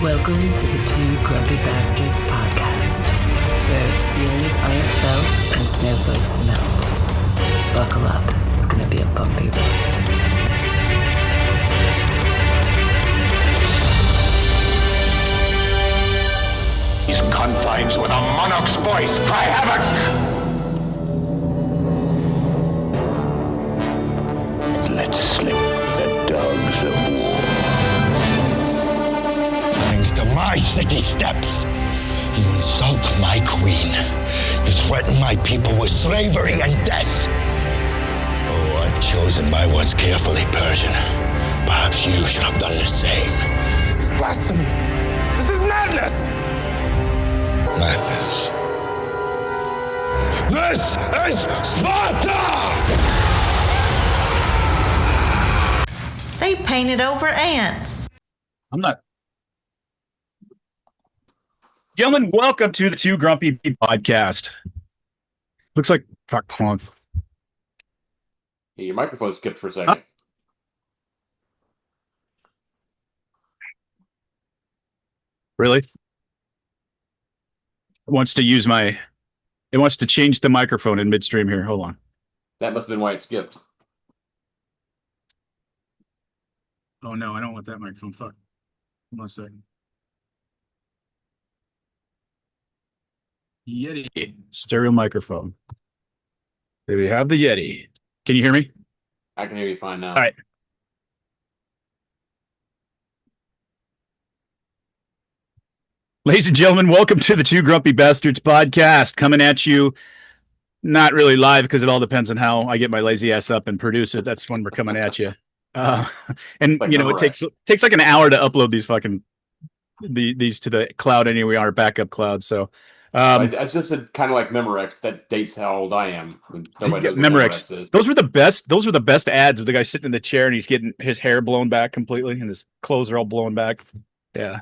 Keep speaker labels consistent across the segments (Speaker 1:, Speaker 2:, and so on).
Speaker 1: Welcome to the Two Grumpy Bastards podcast, where feelings aren't felt and snowflakes melt. Buckle up, it's gonna be a bumpy ride.
Speaker 2: These confines with a monarch's voice cry havoc! Let slip the dogs of war. To my city steps. You insult my queen. You threaten my people with slavery and death. Oh, I've chosen my words carefully, Persian. Perhaps you should have done the same.
Speaker 3: This is blasphemy. This is madness.
Speaker 2: Madness. This is Sparta!
Speaker 4: They painted over ants.
Speaker 5: I'm not. Gentlemen, welcome to the Two Grumpy podcast. Looks like fuck. Hold on.
Speaker 6: Yeah, your microphone skipped for a second.
Speaker 5: Really? It wants to use my. It wants to change the microphone in midstream here. Hold on.
Speaker 6: That must have been why it skipped.
Speaker 5: Oh no, I don't want that microphone. Fuck. Hold on a second. Yeti stereo microphone. There we have the Yeti. Can you hear me?
Speaker 6: I can hear you fine now.
Speaker 5: All right. Ladies and gentlemen, welcome to the Two Grumpy Bastards podcast. Coming at you, not really live because it all depends on how I get my lazy ass up and produce it. That's when we're coming at you. And
Speaker 6: Like
Speaker 5: you know, it takes like an hour to upload these fucking these to the cloud anyway, our backup cloud. So.
Speaker 6: I just said kind of like Memorex. That dates how old I am. Nobody knows what Memorex is.
Speaker 5: Those were the best. Those were the best ads with the guy sitting in the chair and he's getting his hair blown back completely and his clothes are all blown back. Yeah.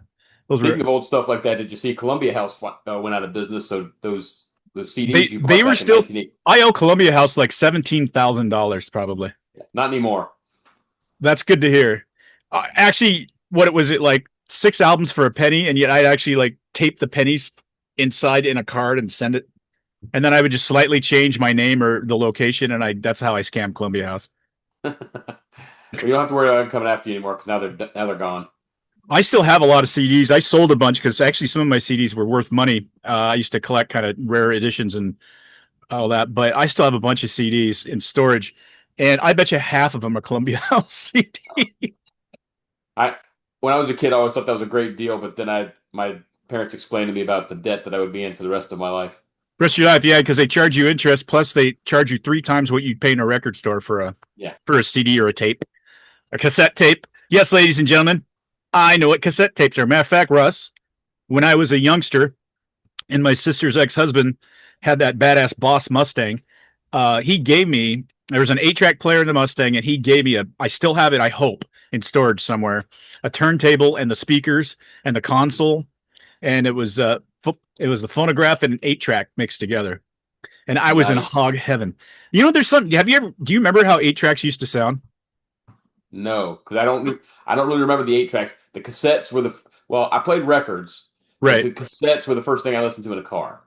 Speaker 6: Speaking of old stuff like that, did you see Columbia House went out of business? So those CDs you bought
Speaker 5: they were
Speaker 6: back
Speaker 5: still.
Speaker 6: in 1980.
Speaker 5: I owe Columbia House like $17,000 probably.
Speaker 6: Not anymore.
Speaker 5: That's good to hear. Actually, what was it like 6 albums for a penny, and yet I'd actually like tape the pennies inside in a card and send it, and then I would just slightly change my name or the location, and that's how I scammed Columbia House.
Speaker 6: Well, you don't have to worry about them coming after you anymore because now they're gone.
Speaker 5: I still have a lot of CDs. I sold a bunch because actually some of my CDs were worth money. I used to collect kind of rare editions and all that, but I still have a bunch of CDs in storage, and I bet you half of them are Columbia House CDs.
Speaker 6: When I was a kid, I always thought that was a great deal, but then my parents explained to me about the debt that I would be in for the rest of my life.
Speaker 5: Rest of your life, yeah, because they charge you interest, plus they charge you 3 times what you'd pay in a record store for a CD or a tape, a cassette tape. Yes, ladies and gentlemen, I know what cassette tapes are. Matter of fact, Russ, when I was a youngster, and my sister's ex-husband had that badass Boss Mustang, he gave me. There was an 8-track player in the Mustang, and he gave me I still have it, I hope, in storage somewhere, a turntable and the speakers and the console. And it was the phonograph and an 8-track mixed together, and I was in hog heaven. You know, there's something. Do you remember how 8-tracks used to sound?
Speaker 6: No, because I don't really remember the 8-tracks. The cassettes were I played records.
Speaker 5: Right.
Speaker 6: The cassettes were the first thing I listened to in a car.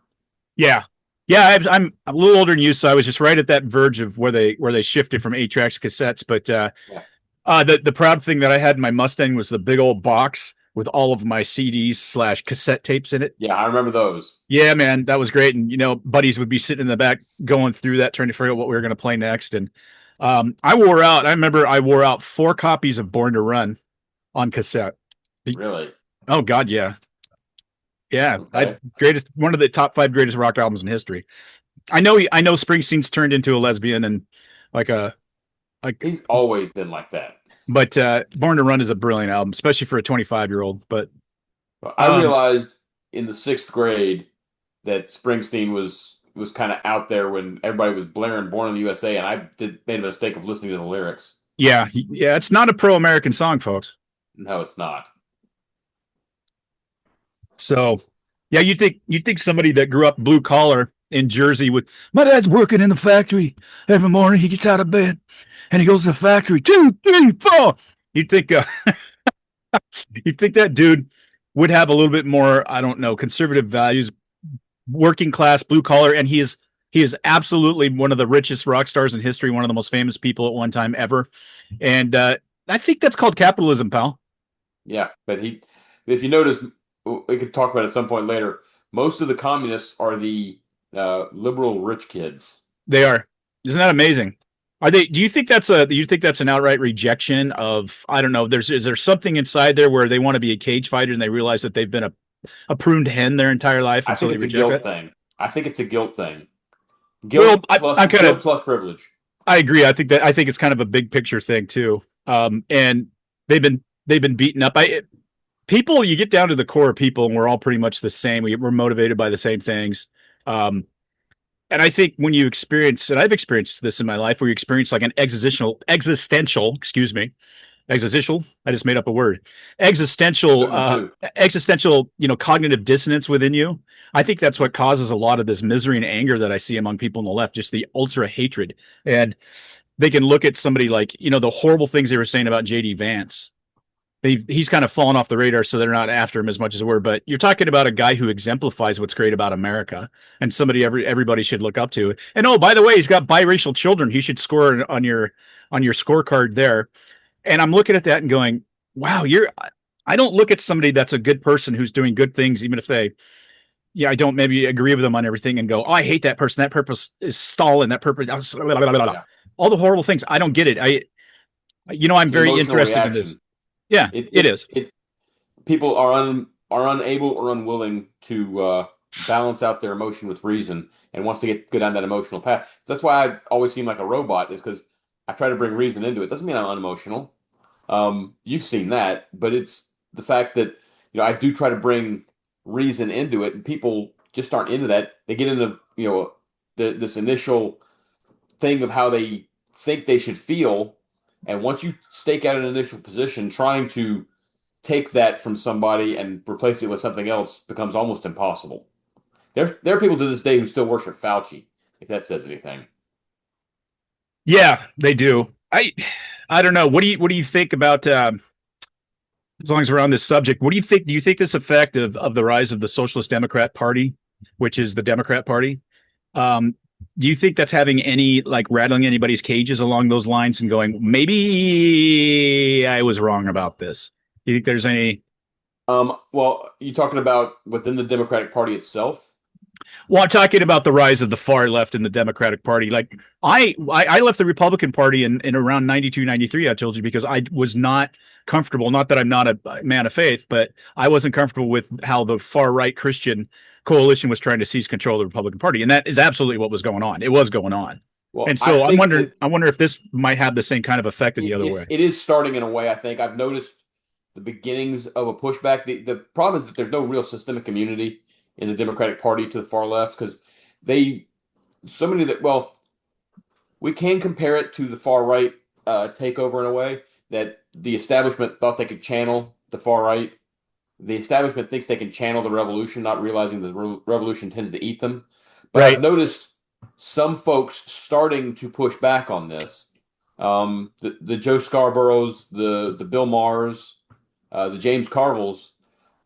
Speaker 5: Yeah. I'm a little older than you, so I was just right at that verge of where they shifted from 8-tracks to cassettes. But the proud thing that I had in my Mustang was the big old box with all of my CDs / cassette tapes in it.
Speaker 6: Yeah, I remember those.
Speaker 5: Yeah, man, that was great. And, you know, buddies would be sitting in the back going through that, trying to figure out what we were going to play next. And I remember I wore out 4 copies of Born to Run on cassette.
Speaker 6: Really?
Speaker 5: Oh, God, yeah. Yeah,
Speaker 6: Okay.
Speaker 5: One of the top 5 greatest rock albums in history. I know Springsteen's turned into a lesbian and
Speaker 6: He's always been like that.
Speaker 5: But Born to Run is a brilliant album, especially for a 25-year-old. But
Speaker 6: I realized in the 6th grade that Springsteen was kind of out there when everybody was blaring "Born in the USA," and I made a mistake of listening to the lyrics.
Speaker 5: Yeah, it's not a pro-American song, folks.
Speaker 6: No, it's not.
Speaker 5: So, yeah, you think somebody that grew up blue collar in Jersey with my dad's working in the factory every morning. He gets out of bed and he goes to the factory. 2, 3, 4. You'd think that dude would have a little bit more, I don't know, conservative values, working class, blue collar, and he is absolutely one of the richest rock stars in history, one of the most famous people at one time ever. And I think that's called capitalism, pal.
Speaker 6: Yeah, but if you notice, we could talk about it at some point later. Most of the communists are the liberal rich kids.
Speaker 5: They are. Isn't that amazing? Are they? Do you think that's an outright rejection of? I don't know. Is there something inside there where they want to be a cage fighter and they realize that they've been a pruned hen their entire life,
Speaker 6: I
Speaker 5: and so
Speaker 6: think
Speaker 5: they
Speaker 6: it's a
Speaker 5: reject
Speaker 6: guilt
Speaker 5: that?
Speaker 6: thing. I think it's a guilt thing.
Speaker 5: Well,
Speaker 6: Guilt plus privilege.
Speaker 5: I agree. I think it's kind of a big picture thing too. And they've been beaten up. People, you get down to the core of people, and we're all pretty much the same. We're motivated by the same things. And I think when you experience, and I've experienced this in my life, where you experience like an existential. I just made up a word. Existential, cognitive dissonance within you. I think that's what causes a lot of this misery and anger that I see among people on the left, just the ultra hatred. And they can look at somebody like, the horrible things they were saying about JD Vance. He's kind of fallen off the radar, so they're not after him as much as they were. But you're talking about a guy who exemplifies what's great about America, and somebody everybody should look up to. And oh, by the way, he's got biracial children. He should score on your scorecard there. And I'm looking at that and going, wow, I don't look at somebody that's a good person who's doing good things, even if I don't maybe agree with them on everything, and go, oh, I hate that person. That purpose is Stalin. That purpose,
Speaker 6: Yeah.
Speaker 5: all the horrible things. I don't get it. I'm
Speaker 6: It's
Speaker 5: very
Speaker 6: emotional
Speaker 5: interested in
Speaker 6: reaction.
Speaker 5: this. Yeah, it is.
Speaker 6: People are unable or unwilling to balance out their emotion with reason, and wants to go down that emotional path. So that's why I always seem like a robot, is because I try to bring reason into it. Doesn't mean I'm unemotional. You've seen that, but it's the fact that I do try to bring reason into it, and people just aren't into that. They get into this initial thing of how they think they should feel, and once you stake out an initial position, trying to take that from somebody and replace it with something else becomes almost impossible. There are people to this day who still worship Fauci, if that says anything.
Speaker 5: Yeah, they do. I don't know. What do you think about as long as we're on this subject, what do you think? Do you think this effect of the rise of the Socialist Democrat Party, which is the Democrat Party, do you think that's having any, like, rattling anybody's cages along those lines and going, maybe I was wrong about this? Do you think there's any?
Speaker 6: Well, you talking about within the Democratic Party itself?
Speaker 5: Well, I'm talking about the rise of the far left in the Democratic Party. Like, I left the Republican Party in around 92, 93, I told you, because I was not comfortable. Not that I'm not a man of faith, but I wasn't comfortable with how the far right Christian coalition was trying to seize control of the Republican Party. And that is absolutely what was going on. It was going on.
Speaker 6: Well,
Speaker 5: and so I wonder if this might have the same kind of effect in the other way.
Speaker 6: It is starting in a way, I think. I've noticed the beginnings of a pushback. The problem is that there's no real systemic immunity in the Democratic Party to the far left, because we can compare it to the far right takeover in a way that the establishment thought they could channel the far right. The establishment thinks they can channel the revolution, not realizing the revolution tends to eat them. But
Speaker 5: Right.
Speaker 6: I've noticed some folks starting to push back on this. The Joe Scarboroughs, the Bill Maher's, the James Carvilles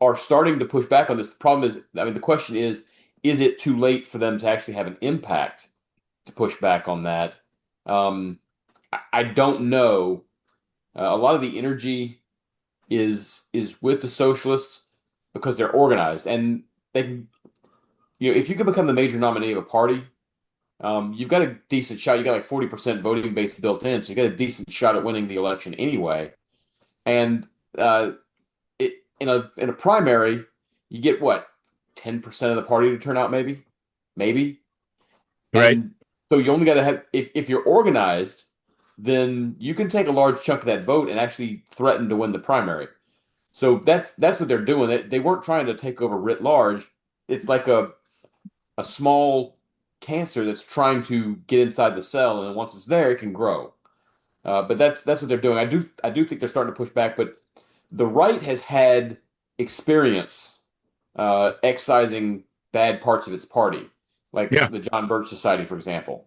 Speaker 6: are starting to push back on this. The problem is, the question is it too late for them to actually have an impact to push back on that? I don't know. A lot of the energy is with the socialists because they're organized, and they can, if you can become the major nominee of a party, you've got a decent shot. You got like 40% voting base built in, so you got a decent shot at winning the election anyway. And in a primary, you get what, 10% of the party to turn out, maybe.
Speaker 5: Right.
Speaker 6: And so you only got to have, if you're organized, then you can take a large chunk of that vote and actually threaten to win the primary. So that's what they're doing. They weren't trying to take over writ large. It's like a small cancer that's trying to get inside the cell, and once it's there, it can grow. But that's what they're doing. I do think they're starting to push back, but the right has had experience excising bad parts of its party, like the John Birch Society, for example.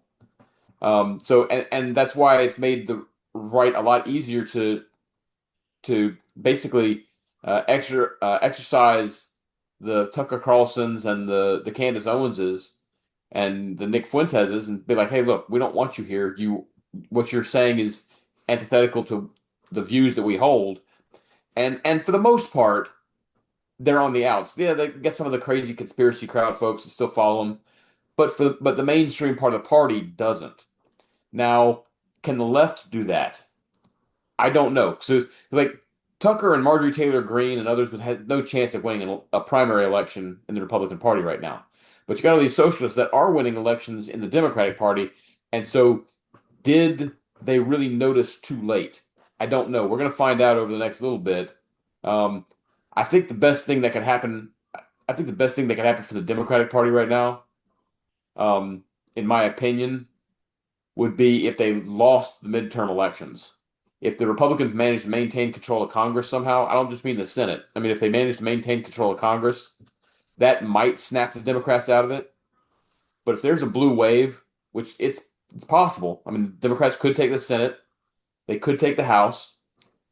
Speaker 6: And that's why it's made the right a lot easier to basically exercise the Tucker Carlsons and the Candace Owenses and the Nick Fuenteses and be like, hey, look, we don't want you here. What you're saying is antithetical to the views that we hold. And for the most part, they're on the outs. Yeah, they get some of the crazy conspiracy crowd folks that still follow them, but the mainstream part of the party doesn't. Now, can the left do that? I don't know. So, like Tucker and Marjorie Taylor Greene and others would have no chance of winning a primary election in the Republican Party right now. But you got all these socialists that are winning elections in the Democratic Party, and so did they really notice too late? I don't know. We're going to find out over the next little bit. I think the best thing that could happen. I think the best thing that could happen for the Democratic Party right now, in my opinion, would be if they lost the midterm elections. If the Republicans managed to maintain control of Congress somehow, I don't just mean the Senate. I mean, if they managed to maintain control of Congress, that might snap the Democrats out of it. But if there's a blue wave, which it's possible. I mean, the Democrats could take the Senate. They could take the House.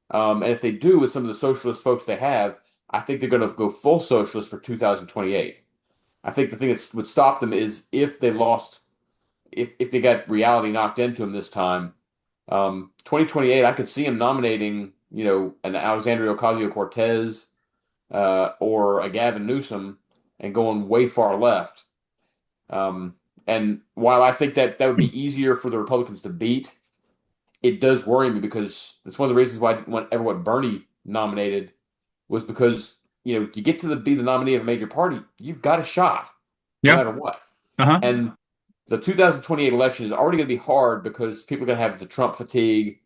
Speaker 6: And if they do with some of the socialist folks they have, I think they're going to go full socialist for 2028. I think the thing that would stop them is if they lost, if they got reality knocked into them this time. 2028, I could see him nominating, an Alexandria Ocasio-Cortez or a Gavin Newsom and going way far left. And while I think that would be easier for the Republicans to beat, it does worry me because that's one of the reasons why I didn't ever want Bernie nominated was because, you get to be the nominee of a major party, you've got a shot no matter what.
Speaker 5: Uh-huh.
Speaker 6: And the 2028 election is already going to be hard because people are going to have the Trump fatigue.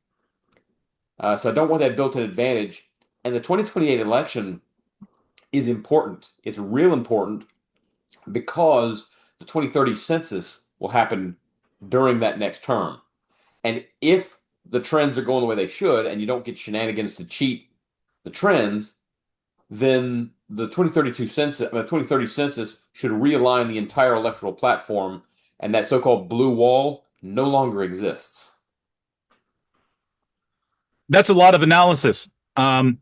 Speaker 6: So I don't want that built-in advantage. And the 2028 election is important. It's real important because the 2030 census will happen during that next term. And if the trends are going the way they should and you don't get shenanigans to cheat the trends, then the 2030 census should realign the entire electoral platform, and that so-called blue wall no longer exists.
Speaker 5: That's a lot of analysis.
Speaker 6: Sorry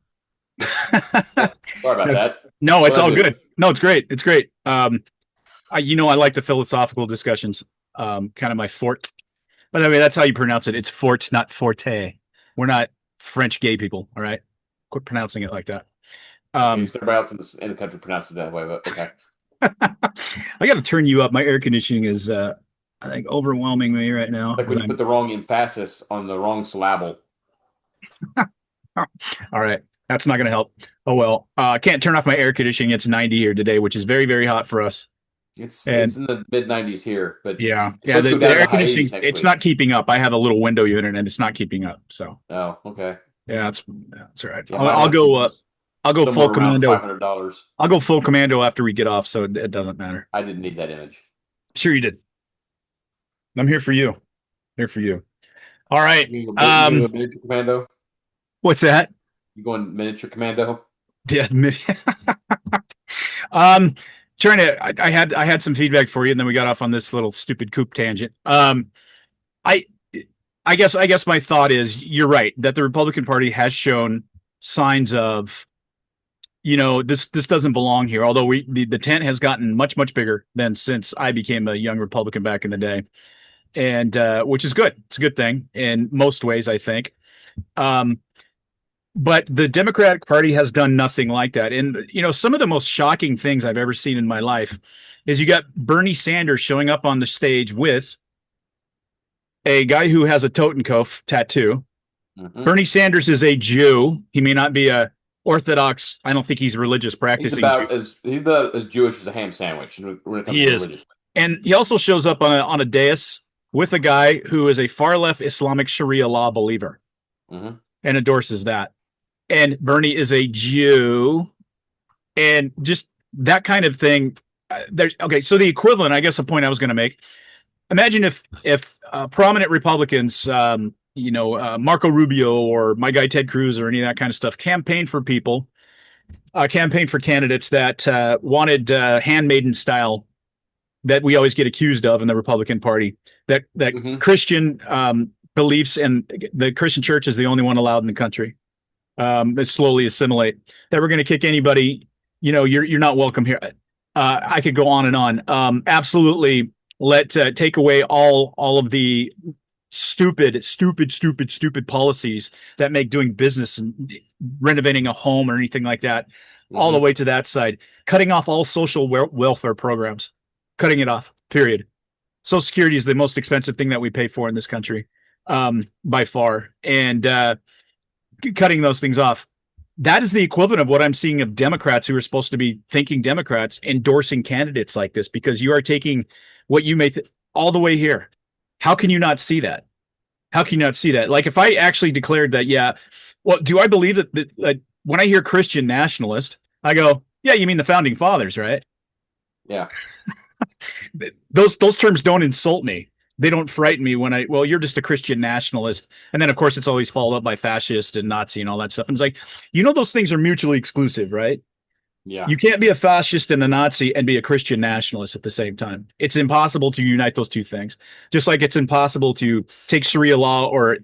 Speaker 6: about that.
Speaker 5: No, it's all good. No, it's great. It's great. I like the philosophical discussions. Kind of my fort. But I mean, that's how you pronounce it. It's fort, not forte. We're not French gay people. All right. Quit pronouncing it like that.
Speaker 6: Everybody else in the country pronounces it that way, but okay.
Speaker 5: I got to turn you up. My air conditioning is, I think, overwhelming me right now.
Speaker 6: Like when you put the wrong emphasis on the wrong syllable.
Speaker 5: All right. That's not going to help. Oh, well. I can't turn off my air conditioning. It's 90 here today, which is very, very hot for us.
Speaker 6: It's in the mid-90s here, but
Speaker 5: the air conditioning, it's not keeping up. I have a little window unit, and it's not keeping up. So.
Speaker 6: Oh, okay.
Speaker 5: Yeah, that's all right.
Speaker 6: Yeah,
Speaker 5: I'll go full commando.
Speaker 6: $500.
Speaker 5: I'll go full commando after we get off, so it doesn't matter.
Speaker 6: I didn't need that image.
Speaker 5: Sure you did. I'm here for you. Here for you. All right.
Speaker 6: You go miniature commando?
Speaker 5: What's that?
Speaker 6: You going miniature commando?
Speaker 5: Yeah. I had some feedback for you, and then we got off on this little stupid Koop tangent. I guess my thought is you're right that the Republican Party has shown signs of, this doesn't belong here. Although the tent has gotten much, much bigger than since I became a young Republican back in the day, and which is good. It's a good thing in most ways, I think. But the Democratic Party has done nothing like that. And, some of the most shocking things I've ever seen in my life is you got Bernie Sanders showing up on the stage with a guy who has a Totenkopf tattoo. Mm-hmm. Bernie Sanders is a Jew. He may not be a Orthodox. I don't think he's religious practicing.
Speaker 6: He's about as Jewish as a ham sandwich when it comes to religious.
Speaker 5: And he also shows up on a dais with a guy who is a far left Islamic Sharia law believer and endorses that. And Bernie is a Jew, and just that kind of thing. So the equivalent, I guess, a point I was going to make. Imagine if prominent Republicans, Marco Rubio or my guy Ted Cruz or any of that kind of stuff, campaign for candidates that wanted handmaiden style that we always get accused of in the Republican Party. That Christian beliefs, and the Christian church is the only one allowed in the country. slowly assimilate, that we're going to kick anybody, you're not welcome here. I could go on and on. Absolutely. Take away all of the stupid policies that make doing business and renovating a home or anything like that, all the way to that side. Cutting off all social welfare programs, cutting it off, period. Social Security is the most expensive thing that we pay for in this country, by far. And cutting those things off. That is the equivalent of what I'm seeing of Democrats who are supposed to be thinking Democrats endorsing candidates like this, because you are taking what you may all the way here. How can you not see that? How can you not see that? Like, if I actually declared that, do I believe that when I hear Christian nationalist, I go, yeah, you mean the founding fathers, right?
Speaker 6: Yeah.
Speaker 5: Those terms don't insult me. They don't frighten me when you're just a Christian nationalist. And then, of course, it's always followed up by fascist and Nazi and all that stuff. And it's like, those things are mutually exclusive, right?
Speaker 6: Yeah.
Speaker 5: You can't be a fascist and a Nazi and be a Christian nationalist at the same time. It's impossible to unite those two things. Just like it's impossible to take Sharia law or,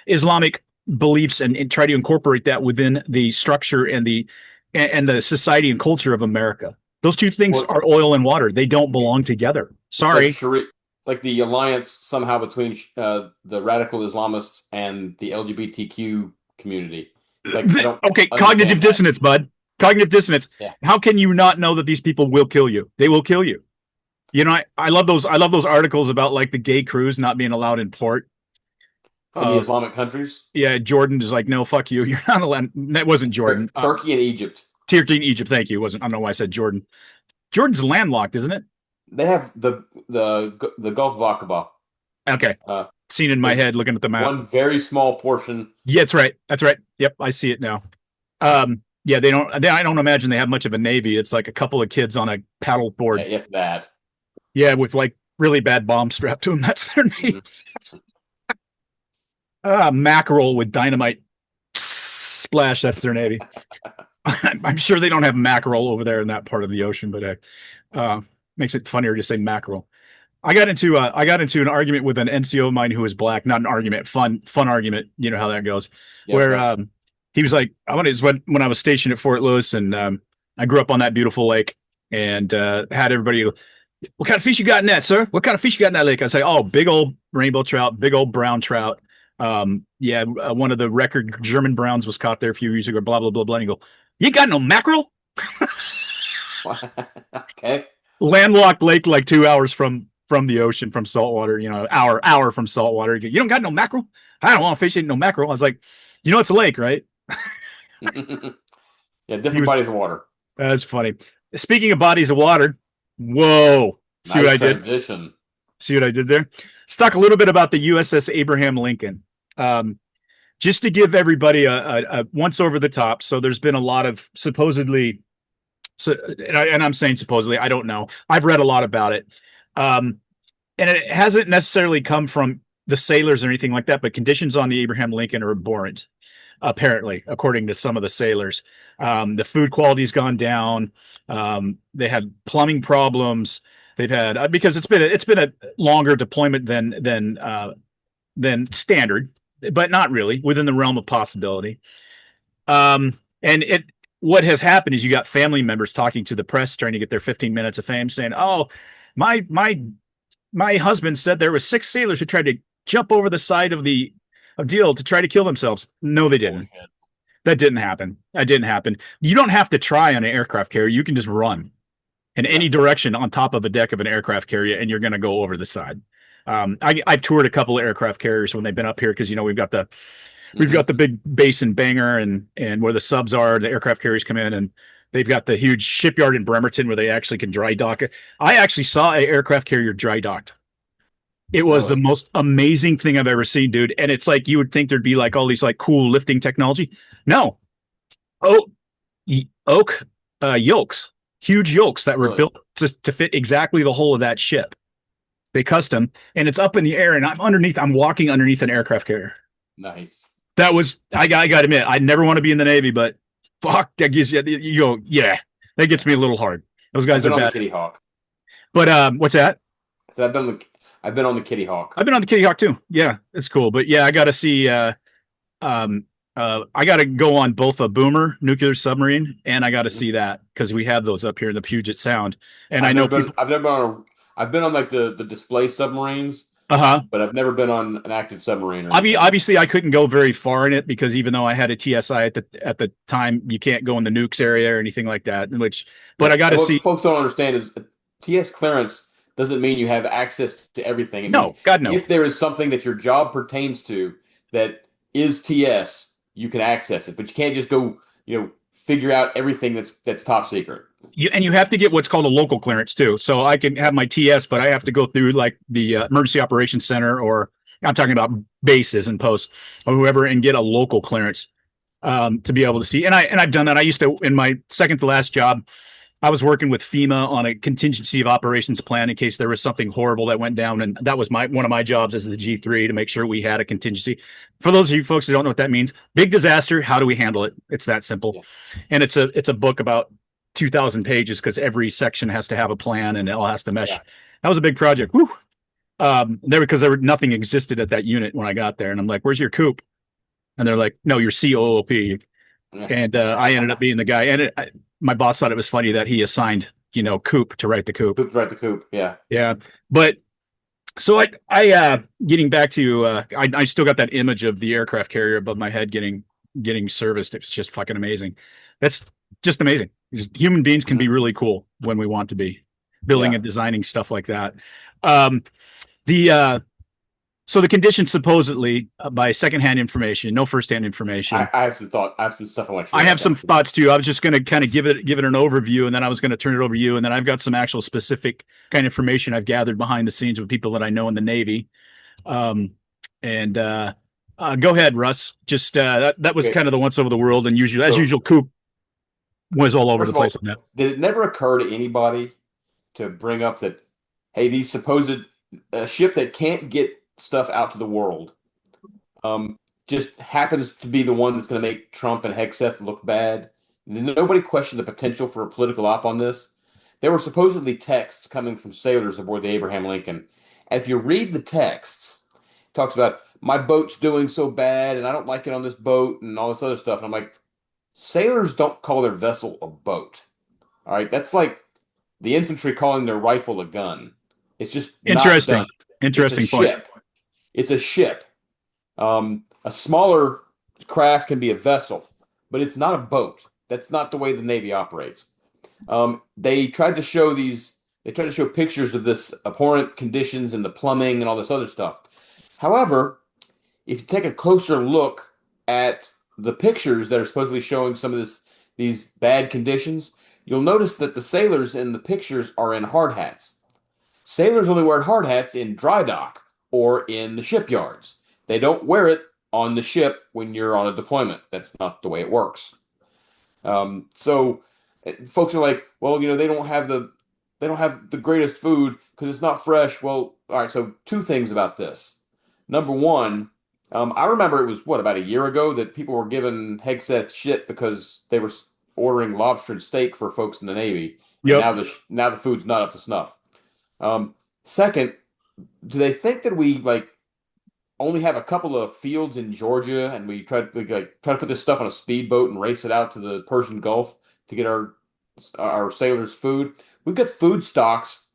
Speaker 5: Islamic beliefs and try to incorporate that within the structure and the society and culture of America. Those two things are oil and water. They don't belong together. Sorry.
Speaker 6: Like the alliance somehow between the radical Islamists and the LGBTQ community.
Speaker 5: Cognitive dissonance, bud. Cognitive dissonance. Yeah. How can you not know that these people will kill you? They will kill you. I love those articles about like the gay crews not being allowed in port.
Speaker 6: The Islamic countries.
Speaker 5: Yeah, Jordan is like, no, fuck you. You're not allowed. That wasn't Jordan.
Speaker 6: Turkey and Egypt.
Speaker 5: Turkey and Egypt. Thank you. It wasn't. I don't know why I said Jordan. Jordan's landlocked, isn't it?
Speaker 6: They have the Gulf of Aqaba.
Speaker 5: Okay. Seen in my head looking at the map.
Speaker 6: One very small portion.
Speaker 5: Yeah, that's right. That's right. Yep, I see it now. Yeah, they don't. I don't imagine they have much of a navy. It's like a couple of kids on a paddle board.
Speaker 6: Yeah, if that.
Speaker 5: Yeah, with like really bad bombs strapped to them. That's their navy. Mackerel with dynamite splash. That's their navy. I'm sure they don't have mackerel over there in that part of the ocean, but makes it funnier to say mackerel. I got into an argument with an NCO of mine who was black. Not an argument, fun argument. You know how that goes. Yep, where he was like, when I was stationed at Fort Lewis, and I grew up on that beautiful lake, and had everybody, what kind of fish you got in that, sir? What kind of fish you got in that lake? I say, oh, big old rainbow trout, big old brown trout. One of the record German browns was caught there a few years ago. Blah blah blah blah. And you go, you got no mackerel?
Speaker 6: Okay.
Speaker 5: Landlocked lake, like 2 hours from the ocean, from saltwater. Hour from saltwater. You don't got no mackerel? I don't want to fish ain't no mackerel. I was like, it's a lake, right?
Speaker 6: Yeah, different bodies of water.
Speaker 5: That's funny. Speaking of bodies of water, whoa! See what I did? See what I did there? Let's talk a little bit about the USS Abraham Lincoln. Just to give everybody a once over the top. So there's been a lot of supposedly, and I'm saying supposedly, I don't know. I've read a lot about it. And it hasn't necessarily come from the sailors or anything like that, but conditions on the Abraham Lincoln are abhorrent, apparently, according to some of the sailors. The food quality's gone down. They had plumbing problems. They've had because it's been a longer deployment than standard, but not really within the realm of possibility. What has happened is you got family members talking to the press, trying to get their 15 minutes of fame, saying, "Oh, my husband said there were 6 sailors who tried to jump over the side of deal to try to kill themselves." No, they didn't. Oh, that didn't happen. That didn't happen. You don't have to try on an aircraft carrier. You can just run in any direction on top of a deck of an aircraft carrier, and you're going to go over the side. I've toured a couple of aircraft carriers when they've been up here, because we've got the big base in Bangor and where the subs are. The aircraft carriers come in, and they've got the huge shipyard in Bremerton where they actually can dry dock it. I actually saw an aircraft carrier dry docked. It was the most amazing thing I've ever seen, dude. And it's like you would think there'd be like all these like cool lifting technology. No, oak yolks. Huge yolks that were built to fit exactly the hull of that ship. They custom, and it's up in the air, and I'm walking underneath an aircraft carrier.
Speaker 6: Nice.
Speaker 5: That was, I got to admit, I never want to be in the Navy, but fuck, that gives you go, yeah, that gets me a little hard. Those guys are bad.
Speaker 6: Kitty Hawk.
Speaker 5: But what's that?
Speaker 6: So I've been on the Kitty Hawk.
Speaker 5: I've been on the Kitty Hawk too. Yeah, it's cool. But yeah, I got to see I got to go on both a boomer nuclear submarine, and I got to see that because we have those up here in the Puget Sound. And I know people.
Speaker 6: I've never been on I've been on like the display submarines,
Speaker 5: Uh-huh.
Speaker 6: but I've never been on an active submarine or anything.
Speaker 5: Obviously, I couldn't go very far in it because even though I had a TSI at the time, you can't go in the nukes area or anything like that. But I got to
Speaker 6: And what
Speaker 5: see.
Speaker 6: folks don't understand is TS clearance doesn't mean you have access to everything. It means
Speaker 5: No, God, no.
Speaker 6: if there is something that your job pertains to that is TS, you can access it, but you can't just go, figure out everything that's top secret.
Speaker 5: You have to get what's called a local clearance too. So I can have my TS, but I have to go through like the emergency operations center, or I'm talking about bases and posts or whoever, and get a local clearance to be able to see. And I've done that. I used to, in my second to last job, I was working with FEMA on a contingency of operations plan in case there was something horrible that went down, and that was one of my jobs as the G3 to make sure we had a contingency. For those of you folks who don't know what that means, big disaster, how do we handle it? It's that simple. Yeah. And it's a book about 2,000 pages because every section has to have a plan and it all has to mesh. Yeah. That was a big project. Woo. Because nothing existed at that unit when I got there, and I'm like, "Where's your coop?" And they're like, "No, your COOP." Yeah. And I ended up being the guy. And my boss thought it was funny that he assigned, Koop to write the Koop.
Speaker 6: Koop to write the Koop, yeah.
Speaker 5: Yeah. But so I getting back to, I still got that image of the aircraft carrier above my head getting serviced. It's just fucking amazing. That's just amazing. Human beings can be really cool when we want to be building and designing stuff like that. So the conditions supposedly by secondhand information, no firsthand information.
Speaker 6: I have some thought. I have some stuff I want to share.
Speaker 5: I have some thoughts too. I was just going to kind of give it an overview, and then I was going to turn it over to you, and then I've got some actual specific kind of information I've gathered behind the scenes with people that I know in the Navy. Go ahead, Russ. Just that was kind of the once over the world, and usual, Koop was all over the place on that.
Speaker 6: Did it never occur to anybody to bring up that, hey, these supposed ship that can't get stuff out to the world just happens to be the one that's going to make Trump and Hegseth look bad? Nobody questioned the potential for a political op on this. There were supposedly texts coming from sailors aboard the Abraham Lincoln, and if you read the texts, it talks about my boat's doing so bad and I don't like it on this boat and all this other stuff. And I'm like, sailors don't call their vessel a boat. All right, that's like the infantry calling their rifle a gun. It's just
Speaker 5: interesting.
Speaker 6: Not done.
Speaker 5: Interesting point.
Speaker 6: Ship. It's a ship. A smaller craft can be a vessel, but it's not a boat. That's not the way the Navy operates. They tried to show pictures of this abhorrent conditions and the plumbing and all this other stuff. However, if you take a closer look at the pictures that are supposedly showing some of these bad conditions, you'll notice that the sailors in the pictures are in hard hats. Sailors only wear hard hats in dry dock or in the shipyards. They don't wear it on the ship when you're on a deployment. That's not the way it works. So folks are like, well, they don't have the greatest food because it's not fresh. Well, all right. So two things about this. Number one, I remember it was about a year ago that people were giving Hegseth shit because they were ordering lobster and steak for folks in the Navy. Yep. Now the food's not up to snuff. Second, do they think that we only have a couple of fields in Georgia and we try to put this stuff on a speedboat and race it out to the Persian Gulf to get our sailors food? We've got food stocks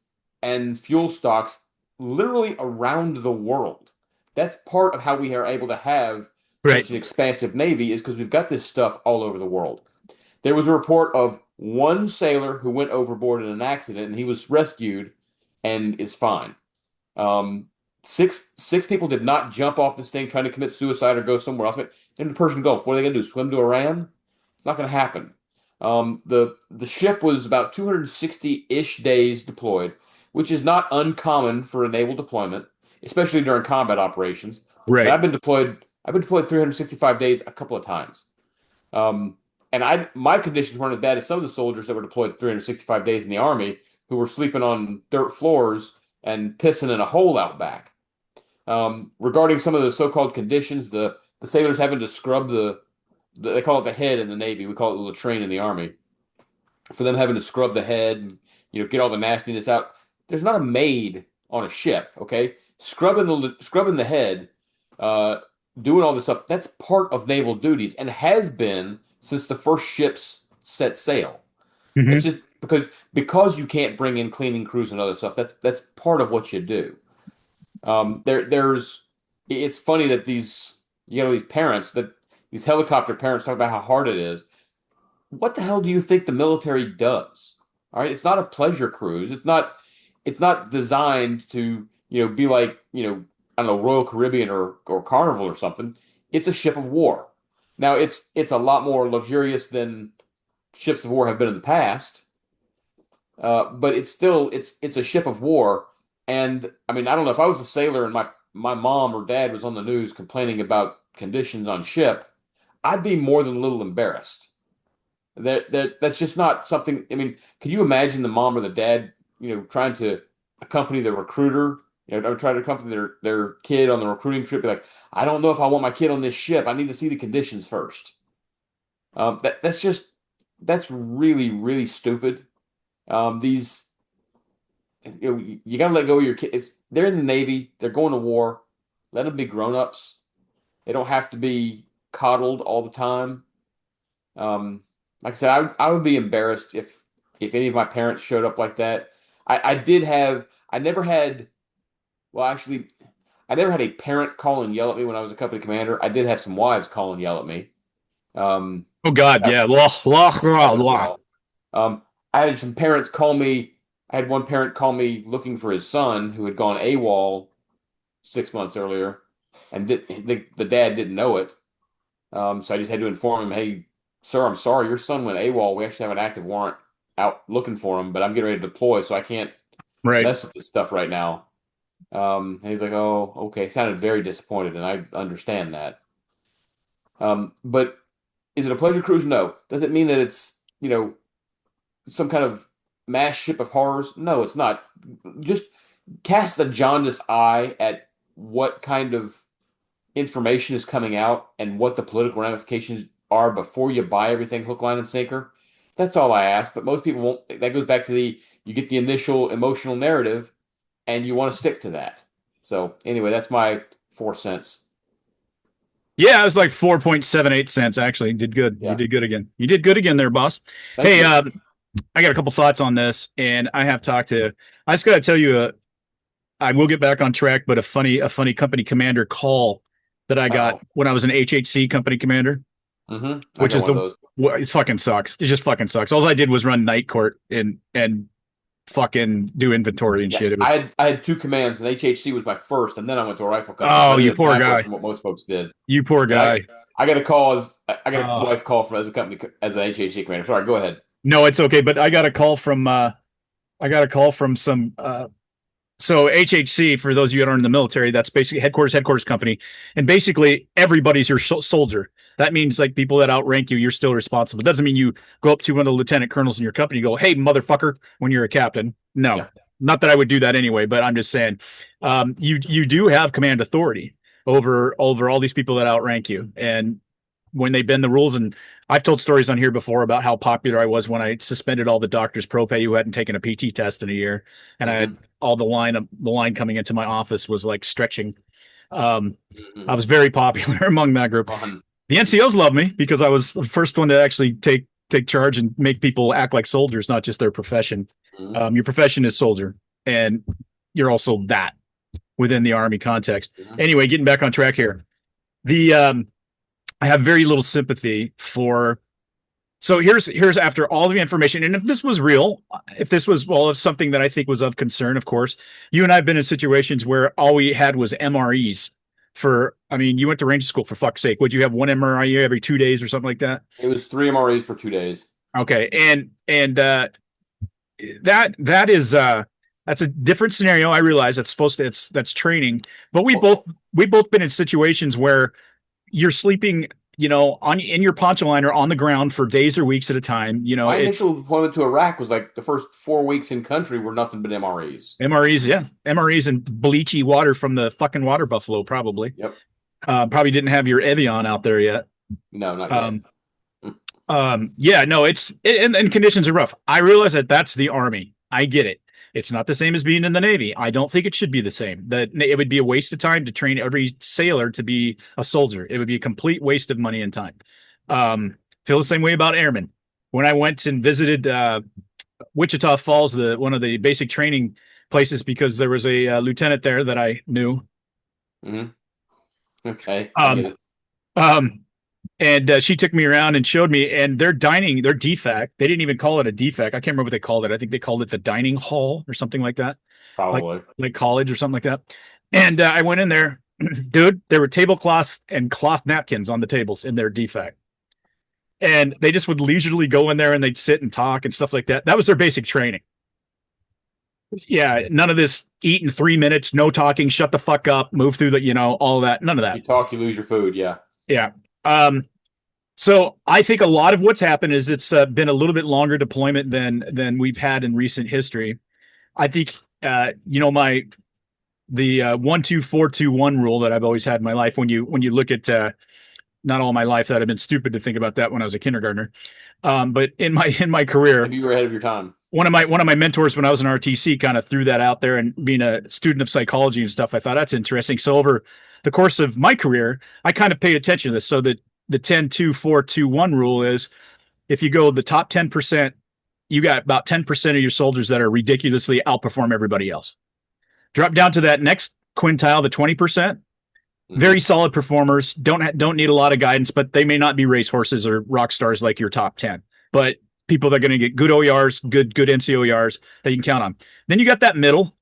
Speaker 6: and fuel stocks literally around the world. That's part of how we are able to have such an expansive Navy, is because we've got this stuff all over the world. There was a report of one sailor who went overboard in an accident, and he was rescued and is fine. Six people did not jump off this thing trying to commit suicide or go somewhere else. In the Persian Gulf, what are they going to do? Swim to Iran? It's not going to happen. The ship was about 260-ish days deployed, which is not uncommon for a naval deployment, especially during combat operations.
Speaker 5: Right.
Speaker 6: But I've been deployed 365 days a couple of times. And my conditions weren't as bad as some of the soldiers that were deployed 365 days in the Army, who were sleeping on dirt floors and pissing in a hole out back. Regarding some of the so-called conditions, the sailors having to scrub they call it the head in the Navy. We call it the latrine in the Army. For them having to scrub the head and get all the nastiness out. There's not a maid on a ship, okay? Scrubbing the head doing all this stuff, that's part of naval duties and has been since the first ships set sail. It's
Speaker 5: Mm-hmm.
Speaker 6: just because you can't bring in cleaning crews and other stuff. That's part of what you do. There's it's funny that these parents that these helicopter parents talk about how hard it is. What the hell do you think the military does? All right, it's not a pleasure cruise. It's not designed to be like I don't know, Royal Caribbean or Carnival or something. It's a ship of war. Now it's a lot more luxurious than ships of war have been in the past. But it's a ship of war, and I mean I don't know if I was a sailor and my mom or dad was on the news complaining about conditions on ship, I'd be more than a little embarrassed. That's just not something. I mean, can you imagine the mom or the dad, trying to accompany the recruiter, or try to accompany their kid on the recruiting trip? Be like, I don't know if I want my kid on this ship. I need to see the conditions first. That's really really stupid. These you got to let go of your kids. They're in the Navy. They're going to war. Let them be grown-ups. They don't have to be coddled all the time. Like I said, I would be embarrassed if any of my parents showed up like that. I never had, well, actually, I never had a parent call and yell at me when I was a company commander. I did have some wives call and yell at me.
Speaker 5: Oh God,
Speaker 6: That,
Speaker 5: yeah. Blah, blah,
Speaker 6: that
Speaker 5: blah,
Speaker 6: was
Speaker 5: blah.
Speaker 6: all. I had some parents call me. I had one parent call me looking for his son who had gone AWOL 6 months earlier, and the dad didn't know it. So I just had to inform him, "Hey, sir, I'm sorry, your son went AWOL. We actually have an active warrant out looking for him, but I'm getting ready to deploy, so I can't
Speaker 5: Right.
Speaker 6: mess with this stuff right now." And he's like, "Oh, okay." He sounded very disappointed, and I understand that. But is it a pleasure cruise? No. Does it mean that it's some kind of mass ship of horrors? No, it's not. Just cast a jaundiced eye at what kind of information is coming out and what the political ramifications are before you buy everything hook, line, and sinker. That's all I ask. But most people won't. That goes back to you get the initial emotional narrative and you want to stick to that. So anyway, that's my 4 cents.
Speaker 5: Yeah, it was like 4.78 cents actually. You did good. You
Speaker 6: Yeah.
Speaker 5: did good again. You did good again there, boss.
Speaker 6: Thank
Speaker 5: Hey,
Speaker 6: you.
Speaker 5: I got a couple thoughts on this, and I just got to tell you, I will get back on track, but a funny company commander call that I got
Speaker 6: Oh.
Speaker 5: when I was an HHC company commander,
Speaker 6: I
Speaker 5: which
Speaker 6: got
Speaker 5: is
Speaker 6: one of those.
Speaker 5: it fucking sucks. It just fucking sucks. All I did was run night court and fucking do inventory and
Speaker 6: Yeah,
Speaker 5: shit. It was,
Speaker 6: I had two commands, and HHC was my first, and then I went to a rifle company. So
Speaker 5: oh,
Speaker 6: I did
Speaker 5: you
Speaker 6: it
Speaker 5: poor
Speaker 6: backwards
Speaker 5: guy.
Speaker 6: from what most folks did.
Speaker 5: You poor
Speaker 6: But I
Speaker 5: guy.
Speaker 6: I got a call I got a
Speaker 5: Oh,
Speaker 6: wife call from as a company as an HHC commander. Sorry, go ahead.
Speaker 5: no, it's okay. But I got a call from some so HHC, for those of you that aren't in the military, that's basically headquarters company, and basically everybody's your soldier. That means like people that outrank you, you're still responsible. It doesn't mean you go up to one of the lieutenant colonels in your company and go, "Hey, motherfucker," when you're a captain. No,
Speaker 6: Yeah.
Speaker 5: not that I would do that anyway, but I'm just saying, you do have command authority over all these people that outrank you, and when they bend the rules. And I've told stories on here before about how popular I was when I suspended all the doctors pro pay who hadn't taken a PT test in a year, and I had all the line coming into my office was like stretching. I was very popular among that group.
Speaker 6: Fun.
Speaker 5: The NCOs loved me because I was the first one to actually take charge and make people act like soldiers, not just their profession. Your profession is soldier, and you're also that within the Army context. Anyway, getting back on track here. The I have very little sympathy for. So here's after all the information, and if this was real, if this was if something that I think was of concern, of course, you and I have been in situations where all we had was MREs. I mean, you went to Ranger School, for fuck's sake. Would you have one MRE every 2 days or something like that?
Speaker 6: It was 3 MREs for 2 days.
Speaker 5: Okay, and that is that's a different scenario. I realize that's training, but we both been in situations where you're sleeping, in your poncho liner on the ground for days or weeks at a time.
Speaker 6: My
Speaker 5: It's
Speaker 6: initial deployment to Iraq was like the first 4 weeks in country were nothing but MREs.
Speaker 5: MREs, yeah, MREs and bleachy water from the fucking water buffalo, probably.
Speaker 6: Yep.
Speaker 5: Probably didn't have your Evian out there yet.
Speaker 6: No, not yet.
Speaker 5: Yeah, no, and conditions are rough. I realize that that's the Army. I get it. It's not the same as being in the Navy. I don't think it should be the same. That it would be a waste of time to train every sailor to be a soldier. It would be a complete waste of money and time. Feel the same way about airmen. When I went and visited Wichita Falls, one of the basic training places, because there was a lieutenant there that I knew.
Speaker 6: Mm-hmm. Okay. I get it.
Speaker 5: And she took me around and showed me, and their DFAC, they didn't even call it a DFAC. I can't remember what they called it. I think they called it the dining hall or something like that.
Speaker 6: Probably.
Speaker 5: Like college or something like that. And I went in there, dude, there were tablecloths and cloth napkins on the tables in their DFAC. And they just would leisurely go in there and they'd sit and talk and stuff like that. That was their basic training. Yeah, none of this eat in 3 minutes, no talking, shut the fuck up, move through all of that. None of that.
Speaker 6: You talk, you lose your food. Yeah.
Speaker 5: Yeah. So I think a lot of what's happened is it's been a little bit longer deployment than we've had in recent history. I think the 1-2-4-2-1 rule that I've always had in my life. When you look at not all my life, that I've been stupid to think about that when I was a kindergartner. But in my career,
Speaker 6: maybe you were ahead of your time.
Speaker 5: One of my mentors when I was in RTC kind of threw that out there, and being a student of psychology and stuff, I thought that's interesting. So over the course of my career, I kind of paid attention to this. So that the 10-2-4-2-1 rule is, if you go the top 10%, you got about 10% of your soldiers that are ridiculously outperform everybody else. Drop down to that next quintile, the 20%. Very solid performers, don't need a lot of guidance, but they may not be racehorses or rock stars like your top 10. But people that are going to get good OERs, good NCOERs that you can count on. Then you got that middle,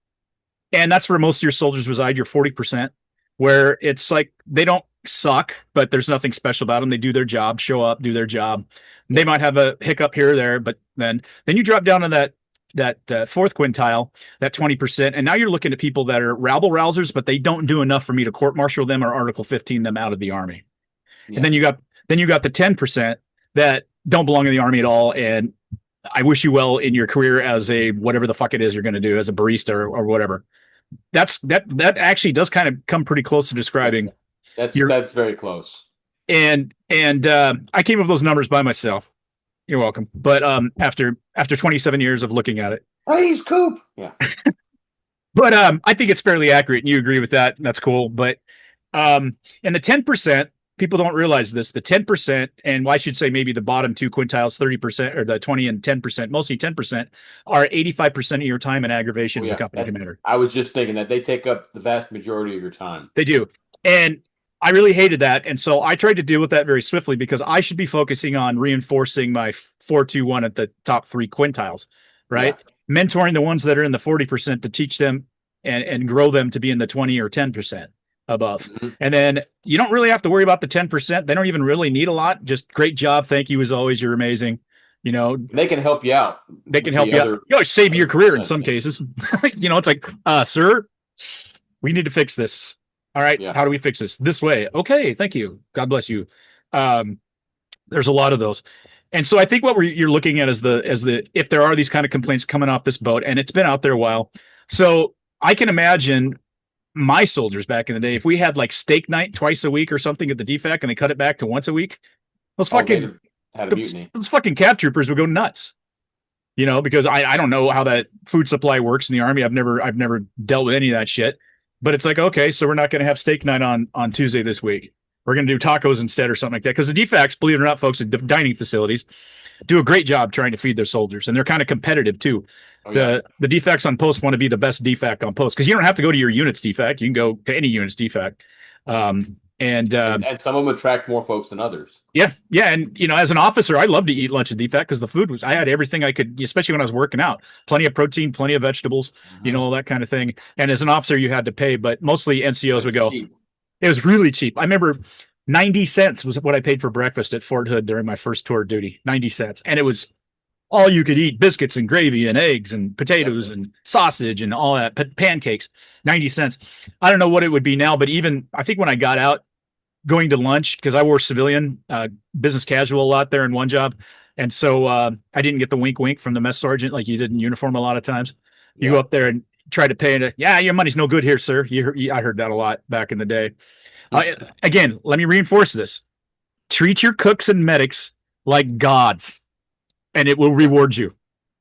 Speaker 5: and that's where most of your soldiers reside, your 40%, where it's like they don't suck, but there's nothing special about them. They do their job, show up, do their job. They might have a hiccup here or there, but then you drop down to that fourth quintile, that 20%, and now you're looking at people that are rabble-rousers, but they don't do enough for me to court-martial them or Article 15 them out of the Army. Yeah. And then you got the 10% that don't belong in the Army at all, and I wish you well in your career as a whatever the fuck it is you're going to do, as a barista or whatever. That actually does kind of come pretty close to describing.
Speaker 6: That's very close.
Speaker 5: And I came up with those numbers by myself. You're welcome. But after 27 years of looking at it,
Speaker 6: praise Koop. Yeah.
Speaker 5: But I think it's fairly accurate, and you agree with that. And that's cool. But and the 10%, people don't realize this. The 10%, and I should say maybe the bottom two quintiles, 30%, or the 20 and 10%, mostly 10%, are 85% of your time in aggravation as a company commander.
Speaker 6: I was just thinking that they take up the vast majority of your time.
Speaker 5: They do. And I really hated that. And so I tried to deal with that very swiftly, because I should be focusing on reinforcing my 4-2-1 at the top three quintiles, right? Yeah. Mentoring the ones that are in the 40% to teach them and grow them to be in the 20 or 10% above. Mm-hmm. And then you don't really have to worry about the 10%. They don't even really need a lot. Just great job. Thank you as always. You're amazing.
Speaker 6: They can help you out.
Speaker 5: They can help you out. Save your career in some cases. It's like, sir, we need to fix this. All right. Yeah. How do we fix this way? Okay. Thank you. God bless you. There's a lot of those. And so I think what you're looking at is if there are these kind of complaints coming off this boat, and it's been out there a while. So I can imagine my soldiers back in the day, if we had like steak night twice a week or something at the DFAC and they cut it back to once a week, those fucking CAV troopers would go nuts. Because I don't know how that food supply works in the Army. I've never dealt with any of that shit. But it's like, okay, so we're not going to have steak night on Tuesday this week. We're going to do tacos instead or something like that. Because the DFACs, believe it or not, folks, at dining facilities do a great job trying to feed their soldiers. And they're kind of competitive, too. Oh, yeah. The DFACs on post want to be the best DFAC on post. Because you don't have to go to your unit's DFAC. You can go to any unit's DFAC. And
Speaker 6: some of them attract more folks than others.
Speaker 5: Yeah. And, as an officer, I love to eat lunch at DFAC because the food I had everything I could, especially when I was working out. Plenty of protein, plenty of vegetables, all that kind of thing. And as an officer, you had to pay, but mostly NCOs would go. Cheap. It was really cheap. I remember 90 cents was what I paid for breakfast at Fort Hood during my first tour of duty. 90 cents. And it was all you could eat: biscuits and gravy and eggs and potatoes and sausage and all that, pancakes. 90 cents. I don't know what it would be now, but even I think when I got out, going to lunch, because I wore civilian, business casual a lot there in one job. And so I didn't get the wink wink from the mess sergeant like you did in uniform a lot of times. You go up there and try to pay it. Yeah, your money's no good here, sir. I heard that a lot back in the day. Again, let me reinforce this. Treat your cooks and medics like gods, and it will reward you.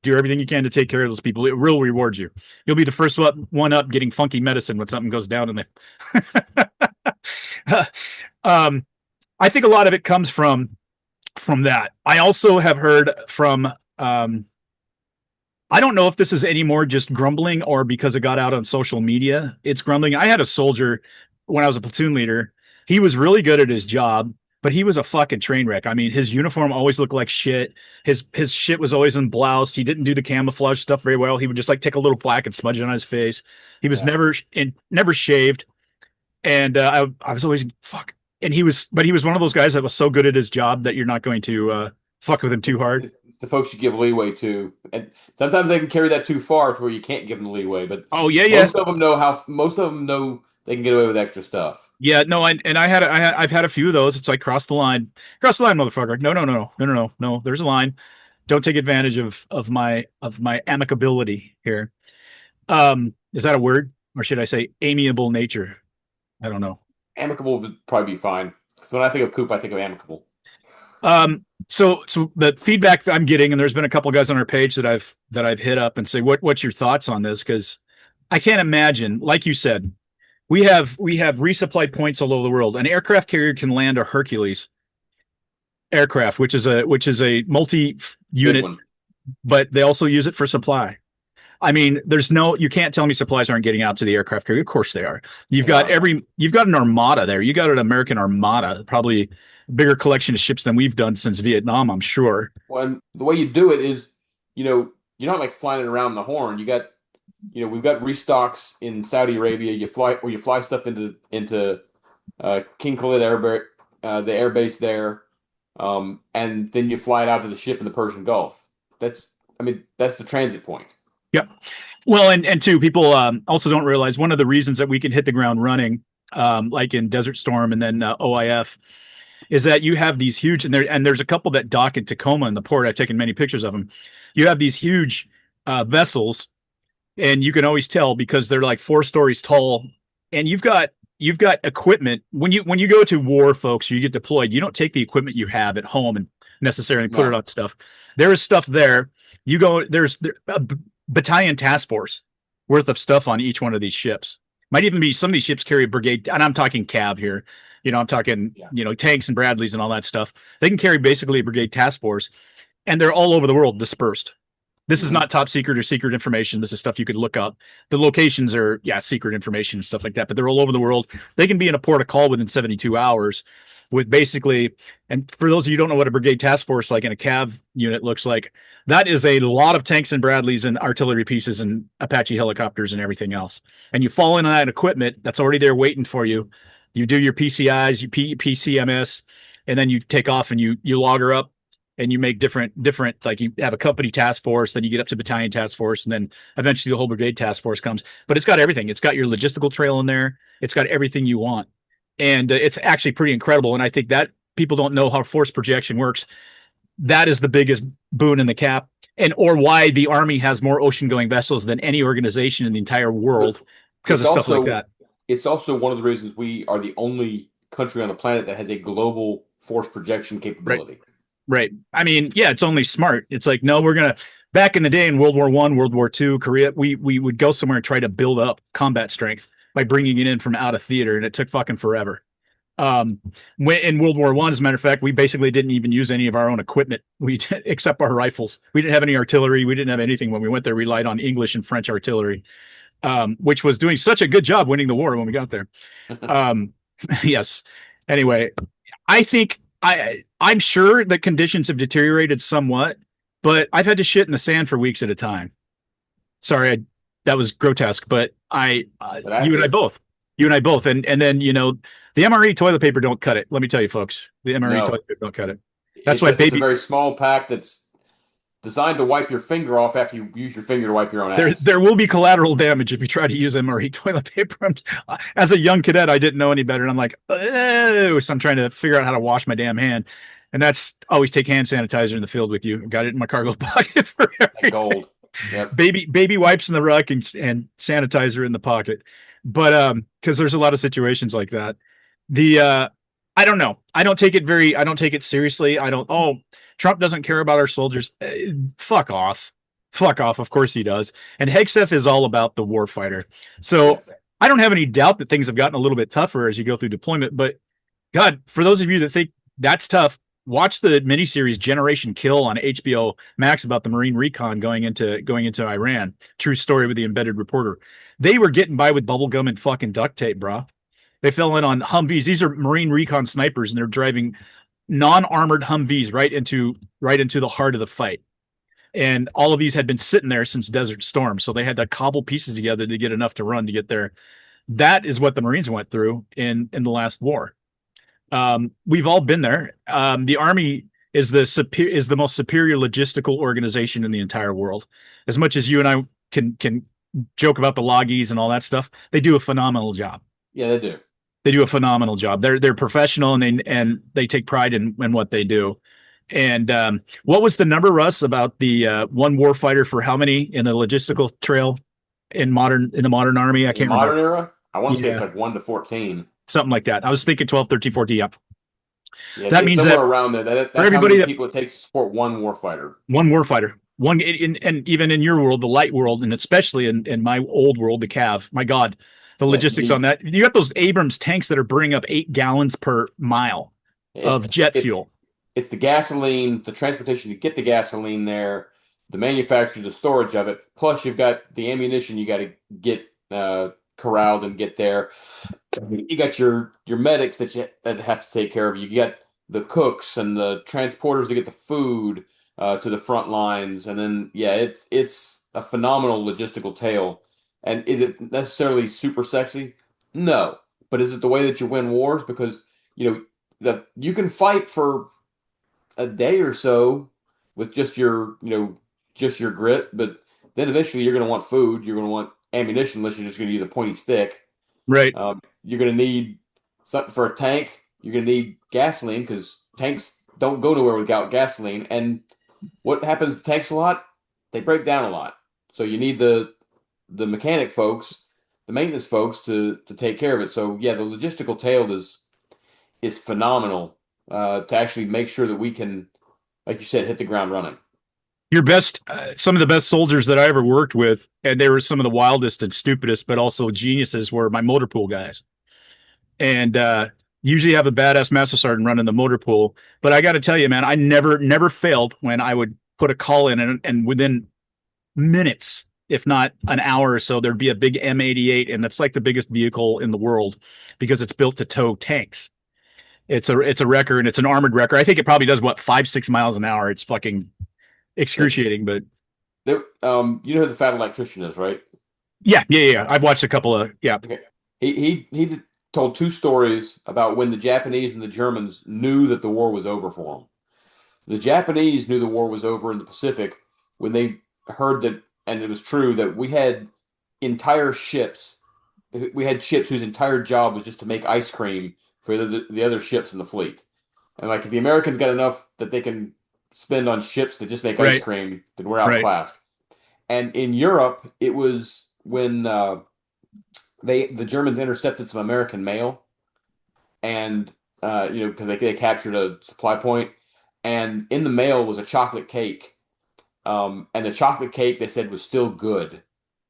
Speaker 5: Do everything you can to take care of those people. It will reward you. You'll be the first one up getting funky medicine when something goes down in there. I think a lot of it comes from that. I also have heard from I don't know if this is any more just grumbling or because it got out on social media. It's grumbling. I had a soldier when I was a platoon leader. He was really good at his job, but he was a fucking train wreck. I mean, his uniform always looked like shit. His shit was always unbloused. He didn't do the camouflage stuff very well. He would just like take a little black and smudge it on his face. He was never shaved. And I was always fuck. And he was one of those guys that was so good at his job that you're not going to fuck with him too hard.
Speaker 6: The folks you give leeway to, and sometimes they can carry that too far to where you can't give them the leeway. But most of them know they can get away with extra stuff.
Speaker 5: Yeah, no, I've had a few of those. It's like cross the line, motherfucker. No. There's a line. Don't take advantage of my amicability here. Is that a word, or should I say amiable nature? I don't know.
Speaker 6: Amicable would probably be fine. Because when I think of Koop, I think of amicable.
Speaker 5: So the feedback that I'm getting, and there's been a couple of guys on our page that I've hit up and say, what's your thoughts on this? Because I can't imagine, like you said, we have resupply points all over the world. An aircraft carrier can land a Hercules aircraft, which is a multi-unit, but they also use it for supply. I mean, you can't tell me supplies aren't getting out to the aircraft carrier. Of course they are. You've got an armada there. You got an American armada, probably a bigger collection of ships than we've done since Vietnam, I'm sure.
Speaker 6: Well, and the way you do it is, you're not like flying it around the Horn. You got, we've got restocks in Saudi Arabia. You fly stuff into King Khalid the air base there, and then you fly it out to the ship in the Persian Gulf. That's the transit point.
Speaker 5: Yep. Well, and two, people also don't realize one of the reasons that we can hit the ground running, like in Desert Storm and then OIF, is that you have these huge, and there's a couple that dock in Tacoma in the port. I've taken many pictures of them. You have these huge vessels, and you can always tell because they're like 4 stories tall, and you've got equipment. When you go to war, folks, you get deployed. You don't take the equipment you have at home and necessarily put it on stuff. There is stuff there. You go, there's a battalion task force worth of stuff on each one of these ships. Might even be some of these ships carry a brigade, and I'm talking cav here. I'm talking tanks and Bradleys and all that stuff. They can carry basically a brigade task force, and they're all over the world dispersed. This is not top secret or secret information. This is stuff you could look up. The locations are secret information and stuff like that, but they're all over the world. They can be in a port of call within 72 hours with basically, and for those of you who don't know what a brigade task force like in a cav unit looks like, that is a lot of tanks and Bradleys and artillery pieces and Apache helicopters and everything else. And you fall into that equipment that's already there waiting for you. You do your PCIs, you PCMS, and then you take off and you log her up and you make different, like you have a company task force, then you get up to battalion task force, and then eventually the whole brigade task force comes. But it's got everything. It's got your logistical trail in there. It's got everything you want. And it's actually pretty incredible. And I think that people don't know how force projection works. That is the biggest boon in the cap, or why the Army has more ocean-going vessels than any organization in the entire world because of stuff like that.
Speaker 6: It's also one of the reasons we are the only country on the planet that has a global force projection capability.
Speaker 5: Right. I mean, it's only smart. It's like, no, back in the day in World War I, World War II, Korea, we would go somewhere and try to build up combat strength by bringing it in from out of theater, and it took fucking forever. In World War I, as a matter of fact, we basically didn't even use any of our own equipment, except our rifles. We didn't have any artillery. We didn't have anything when we went there. We relied on English and French artillery, which was doing such a good job winning the war when we got there. Yes. Anyway, I think I'm sure that conditions have deteriorated somewhat, but I've had to shit in the sand for weeks at a time. Sorry, that was grotesque, but you and I both. And then, the MRE toilet paper don't cut it. Let me tell you, folks, the MRE toilet paper don't cut it. That's why
Speaker 6: it's a very small pack that's designed to wipe your finger off after you use your finger to wipe your own ass.
Speaker 5: There will be collateral damage if you try to use MRE toilet paper. As a young cadet, I didn't know any better. And I'm like, oh, so I'm trying to figure out how to wash my damn hand. And that's always take hand sanitizer in the field with you. Got it in my cargo pocket for everything.
Speaker 6: Gold. Yep.
Speaker 5: Baby wipes in the ruck and sanitizer in the pocket. But because there's a lot of situations like that. I don't know. I don't take it seriously. Trump doesn't care about our soldiers. Fuck off. Fuck off. Of course he does. And Hegseth is all about the warfighter. So I don't have any doubt that things have gotten a little bit tougher as you go through deployment. But God, for those of you that think that's tough, watch the miniseries Generation Kill on HBO Max about the Marine recon going into Iran. True story with the embedded reporter. They were getting by with bubble gum and fucking duct tape, bro. They fell in on Humvees. These are Marine recon snipers, and they're driving non-armored Humvees right into the heart of the fight. And all of these had been sitting there since Desert Storm, so they had to cobble pieces together to get enough to run to get there. That is what the Marines went through in the last war. We've all been there. The Army is the most superior logistical organization in the entire world. As much as you and I can joke about the loggies and all that stuff, they do a phenomenal job.
Speaker 6: Yeah, they do.
Speaker 5: They do a phenomenal job. They're professional, and they take pride in what they do. And what was the number, Russ, about the one warfighter for how many in the logistical trail in the modern Army? I can't remember.
Speaker 6: Modern era? I want to say it's like 1 to 14.
Speaker 5: Something like that. I was thinking 12, 13, 14. Yep.
Speaker 6: Yeah,
Speaker 5: that means that
Speaker 6: around there. That's how many people it takes to support one warfighter.
Speaker 5: One warfighter. And even in your world, the light world, and especially in my old world, the Cav. My God, the logistics on that. You got those Abrams tanks that are burning up 8 gallons per mile of jet fuel.
Speaker 6: It's the gasoline, the transportation to get the gasoline there, the manufacture, the storage of it. Plus, you've got the ammunition you got to get corralled and get there. You got your medics that have to take care of you. You got the cooks and the transporters to get the food to the front lines, and then it's a phenomenal logistical tale. And is it necessarily super sexy? No, but is it the way that you win wars? Because you can fight for a day or so with just your grit, but then eventually you're going to want food. You're going to want ammunition, unless you're just going to use a pointy stick.
Speaker 5: Right.
Speaker 6: You're going to need something for a tank. You're going to need gasoline, because tanks don't go nowhere without gasoline. And what happens to tanks a lot? They break down a lot. So you need the mechanic folks, the maintenance folks to take care of it. So yeah, the logistical tail is phenomenal to actually make sure that we can, like you said, hit the ground running.
Speaker 5: Your best, some of the best soldiers that I ever worked with, and they were some of the wildest and stupidest, but also geniuses, were my motor pool guys. And usually have a badass master sergeant running the motor pool. But I got to tell you, man, I never failed when I would put a call in, and within minutes, if not an hour or so, there'd be a big M88, and that's like the biggest vehicle in the world because it's built to tow tanks. It's a wrecker, and it's an armored wrecker. I think it probably does 5-6 miles an hour. It's fucking excruciating, but
Speaker 6: you know who the fat electrician is, right?
Speaker 5: Yeah. I've watched a couple of
Speaker 6: Okay. He told 2 stories about when the Japanese and the Germans knew that the war was over for them. The Japanese knew the war was over in the Pacific when they heard that, and it was true, that we had entire ships. We had ships whose entire job was just to make ice cream for the other ships in the fleet. And like, if the Americans got enough that they can spend on ships that just make ice cream, then we're outclassed. Right. And in Europe, it was when the Germans intercepted some American mail, and because they captured a supply point, and in the mail was a chocolate cake, and the chocolate cake, they said, was still good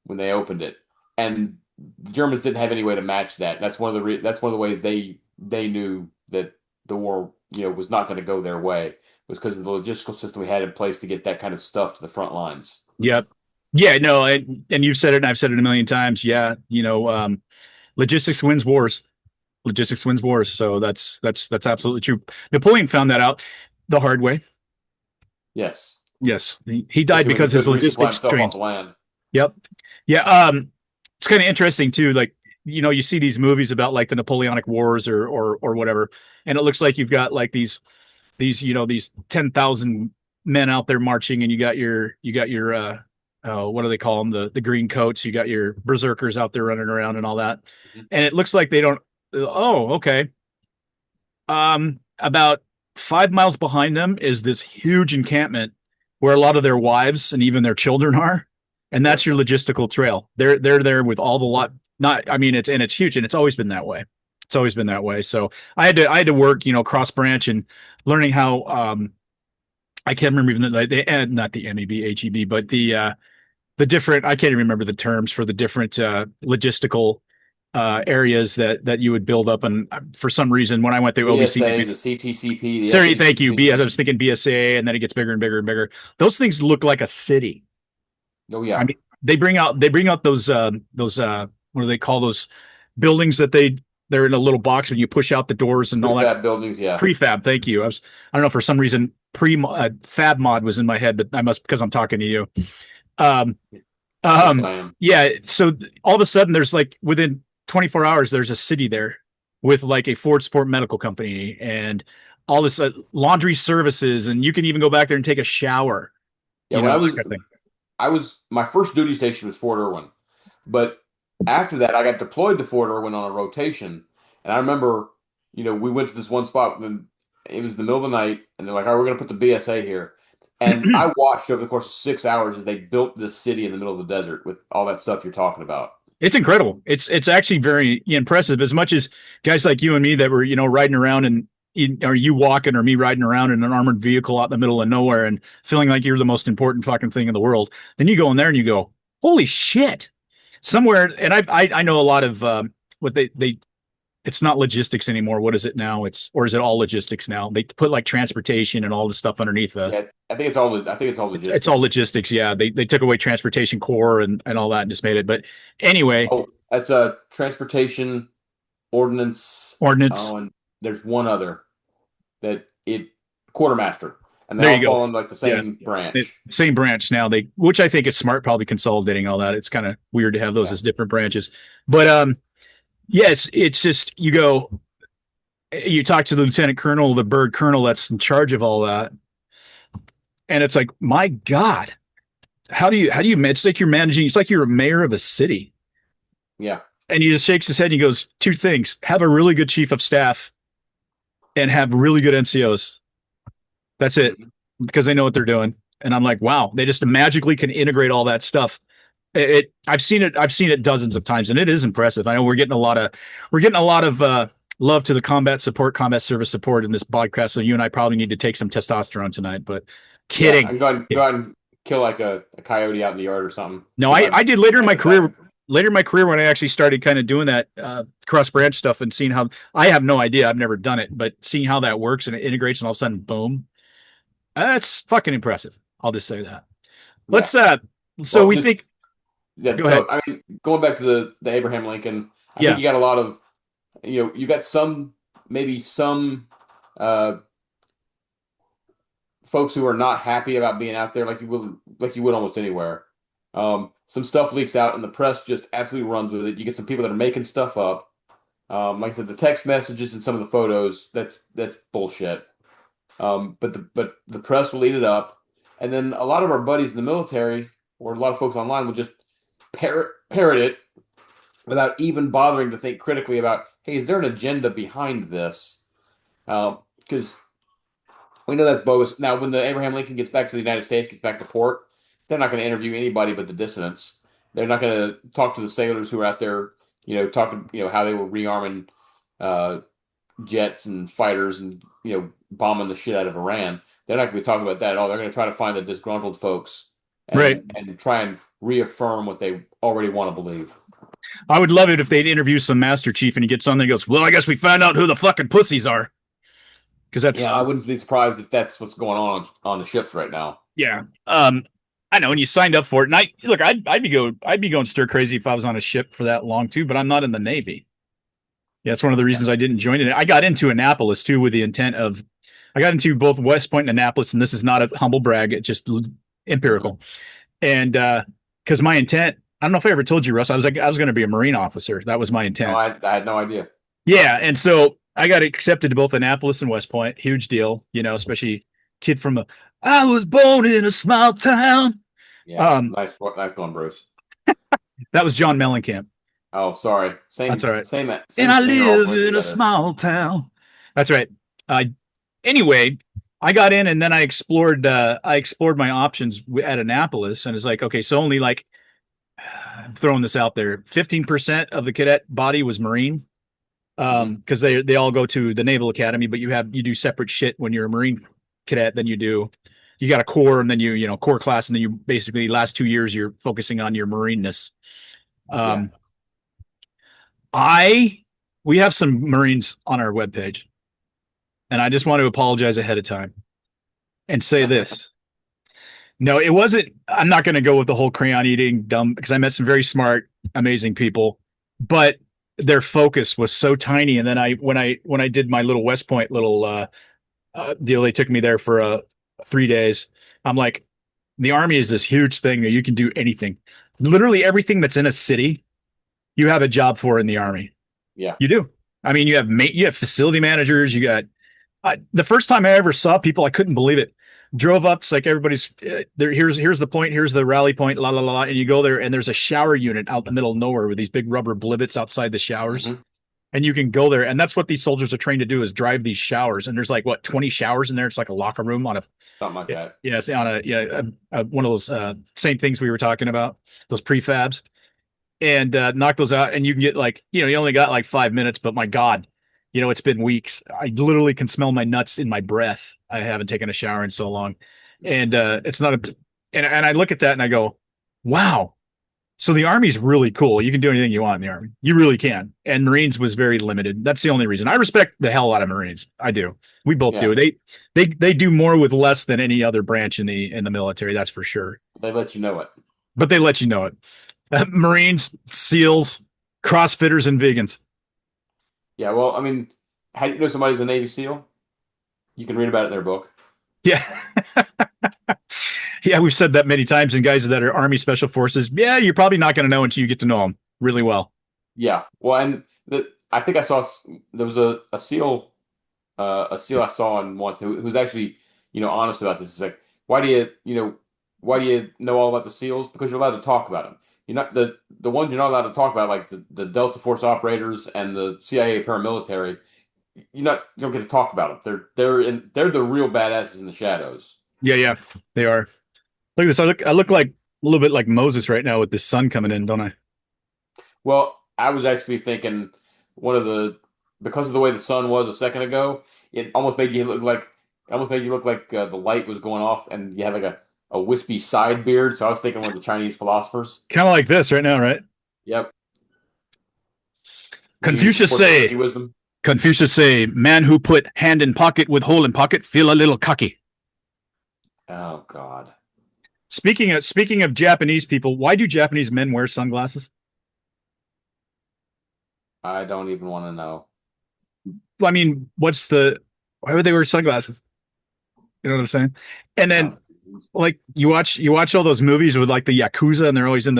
Speaker 6: when they opened it, and the Germans didn't have any way to match that. That's one of the ways they knew that the war was not going to go their way, was because of the logistical system we had in place to get that kind of stuff to the front lines.
Speaker 5: Yep. Yeah, no, and you've said it, and I've said it a million times. Yeah, logistics wins wars. Logistics wins wars. So that's absolutely true. Napoleon found that out the hard way.
Speaker 6: Yes.
Speaker 5: He died because his logistics strained. Yep. Yeah. It's kind of interesting too. Like, you see these movies about like the Napoleonic Wars or whatever, and it looks like you've got like these 10,000 men out there marching, and you got your what do they call them? The green coats. You got your berserkers out there running around and all that. Mm-hmm. And it looks like they don't. Oh, okay. About 5 miles behind them is this huge encampment where a lot of their wives and even their children are, and that's your logistical trail. They're there with all the lot. It's huge, and it's always been that way. It's always been that way. So I had to work, cross branch, and learning how I can't remember even not the MEB, HEB, but the different, I can't even remember the terms for the different logistical areas that you would build up. And for some reason, when I went to OBC,
Speaker 6: BSA, the CTCP, the
Speaker 5: sorry, thank you.
Speaker 6: FTCP.
Speaker 5: I was thinking BSA, and then it gets bigger and bigger and bigger. Those things look like a city.
Speaker 6: Oh yeah.
Speaker 5: I mean, they bring out those what do they call those buildings that they're in a little box and you push out the doors and all that.
Speaker 6: Prefab buildings, yeah.
Speaker 5: Prefab, thank you. I don't know, for some reason fab mod was in my head, but I must, because I'm talking to you. Yeah. So all of a sudden, there's like within 24 hours, there's a city there with like a Ford Sport medical company and all this laundry services, and you can even go back there and take a shower.
Speaker 6: Yeah, when I was my first duty station was Fort Irwin, but after that, I got deployed to Fort Irwin on a rotation, and I remember, we went to this one spot, and it was the middle of the night, and they're like, "All right, we're going to put the BSA here." And I watched over the course of 6 hours as they built this city in the middle of the desert with all that stuff you're talking about.
Speaker 5: It's incredible. It's actually very impressive. As much as guys like you and me that were, riding around and or you walking or me riding around in an armored vehicle out in the middle of nowhere and feeling like you're the most important fucking thing in the world. Then you go in there and you go, holy shit. Somewhere, and I know a lot of what they it's not logistics anymore. What is it now? Is it all logistics now? They put like transportation and all this stuff underneath
Speaker 6: Yeah, I think it's all logistics.
Speaker 5: It's all logistics. Yeah. They took away transportation core and all that and just made it. But anyway.
Speaker 6: Oh, that's a transportation ordinance. Oh, and there's one other quartermaster. And they all fall in like the same branch.
Speaker 5: Same branch now. Which I think is smart, probably consolidating all that. It's kind of weird to have those as different branches. But yes, it's just you talk to the lieutenant colonel, the bird colonel that's in charge of all that, and it's like, my God, how do you? It's like you're managing. It's like you're a mayor of a city.
Speaker 6: Yeah,
Speaker 5: and he just shakes his head and he goes, two things: have a really good chief of staff, and have really good NCOs. That's it, because they know what they're doing. And I'm like, wow, they just magically can integrate all that stuff. I've seen it dozens of times, and it is impressive. I know we're getting a lot of love to the combat service support in this podcast. So you and I probably need to take some testosterone tonight. But kidding.
Speaker 6: Yeah, go out and kill like a coyote out in the yard or something.
Speaker 5: No, I did later in my career. Later in my career, when I actually started kind of doing that cross branch stuff and seeing how, I have no idea, I've never done it, but seeing how that works and it integrates, and all of a sudden, boom, that's fucking impressive. I'll just say that. Let's think.
Speaker 6: Yeah, go ahead. I mean, going back to the Abraham Lincoln, I think you got a lot of, you got maybe some folks who are not happy about being out there like you would almost anywhere. Some stuff leaks out and the press just absolutely runs with it. You get some people that are making stuff up. Like I said, the text messages and some of the photos, that's bullshit. But the press will eat it up. And then a lot of our buddies in the military, or a lot of folks online, will just parrot it without even bothering to think critically about, hey, is there an agenda behind this? Because we know that's bogus. Now, when the Abraham Lincoln gets back to the United States, gets back to port, they're not going to interview anybody but the dissidents. They're not going to talk to the sailors who are out there, talking, how they were rearming jets and fighters and, bombing the shit out of Iran. They're not going to be talking about that at all. They're going to try to find the disgruntled folks and try and reaffirm what they already want to believe.
Speaker 5: I would love it if they'd interview some Master Chief and he gets on there and goes, well, I guess we found out who the fucking pussies are.
Speaker 6: I wouldn't be surprised if that's what's going on the ships right now.
Speaker 5: Yeah. I know, and you signed up for it. And I'd be going stir crazy if I was on a ship for that long too, but I'm not in the Navy. Yeah, that's one of the reasons I didn't join it. I got into Annapolis too with the intent of, I got into both West Point and Annapolis, and this is not a humble brag, it's just empirical. And because my intent, I don't know if I ever told you, Russ, I was going to be a Marine officer. That was my intent.
Speaker 6: No, I had no idea.
Speaker 5: Yeah, and so I got accepted to both Annapolis and West Point. Huge deal, especially kid from I was born in a small town.
Speaker 6: Yeah, nice going, Bruce.
Speaker 5: That was John Mellencamp.
Speaker 6: Oh, sorry.
Speaker 5: That's all right.
Speaker 6: Same
Speaker 5: and I live in a small town. That's right. Anyway, I got in and then I explored my options at Annapolis, and it's like, okay, so only like, I'm throwing this out there, 15% of the cadet body was Marine, because they all go to the Naval Academy, but you do separate shit when you're a Marine cadet than you do you got a core, and then you core class, and then you basically last 2 years you're focusing on your marineness. We have some Marines on our webpage, and I just want to apologize ahead of time and say this. No, it wasn't. I'm not going to go with the whole crayon eating dumb, because I met some very smart, amazing people, but their focus was so tiny. And then when I did my little West Point little deal, they took me there for 3 days. I'm like, the Army is this huge thing that you can do anything. Literally everything that's in a city, you have a job for in the Army.
Speaker 6: Yeah,
Speaker 5: you do. I mean, you have facility managers. You got the first time I ever saw people, I couldn't believe it. Drove up, it's like everybody's there. Here's the point. Here's the rally point. La la la. And you go there, and there's a shower unit out in the middle of nowhere with these big rubber blivets outside the showers.
Speaker 6: Mm-hmm.
Speaker 5: And you can go there, and that's what these soldiers are trained to do, is drive these showers. And there's like 20 showers in there. It's like a locker room on
Speaker 6: something like that.
Speaker 5: Yes, on one of those same things we were talking about, those prefabs, and knock those out. And you can get you only got like 5 minutes, but my God, it's been weeks. I literally can smell my nuts in my breath. I haven't taken a shower in so long, and it's not and I look at that and I go, wow. So the Army's really cool. You can do anything you want in the Army. You really can. And Marines was very limited. That's the only reason. I respect the hell out of Marines. I do. We both do. They do more with less than any other branch in the military. That's for sure.
Speaker 6: They let you know it.
Speaker 5: But they let you know it. Marines, SEALs, CrossFitters, and vegans.
Speaker 6: Yeah, well, I mean, how do you know somebody's a Navy SEAL? You can read about it in their book.
Speaker 5: Yeah. Yeah, we've said that many times. And guys that are Army Special Forces, yeah, you're probably not going to know until you get to know them really well.
Speaker 6: Yeah. Well, and I think I saw there was a SEAL I saw on once who was actually, honest about this. It's like, why do you know all about the SEALs? Because you're allowed to talk about them. You're not the ones you're not allowed to talk about, like the Delta Force operators and the CIA paramilitary. You don't get to talk about them. They're the real badasses in the shadows.
Speaker 5: Yeah, they are. Look at this. I look like a little bit like Moses right now with the sun coming in, don't I?
Speaker 6: Well, I was actually thinking because of the way the sun was a second ago, it almost made you look like the light was going off, and you had like a wispy side beard. So I was thinking one of the Chinese philosophers.
Speaker 5: Kind of like this right now, right?
Speaker 6: Yep.
Speaker 5: Confucius say, man who put hand in pocket with hole in pocket feel a little cocky.
Speaker 6: Oh God.
Speaker 5: Speaking of Japanese people, why do Japanese men wear sunglasses?
Speaker 6: I don't even want to know.
Speaker 5: I mean, why would they wear sunglasses? You know what I'm saying? And then like you watch all those movies with like the Yakuza, and they're always in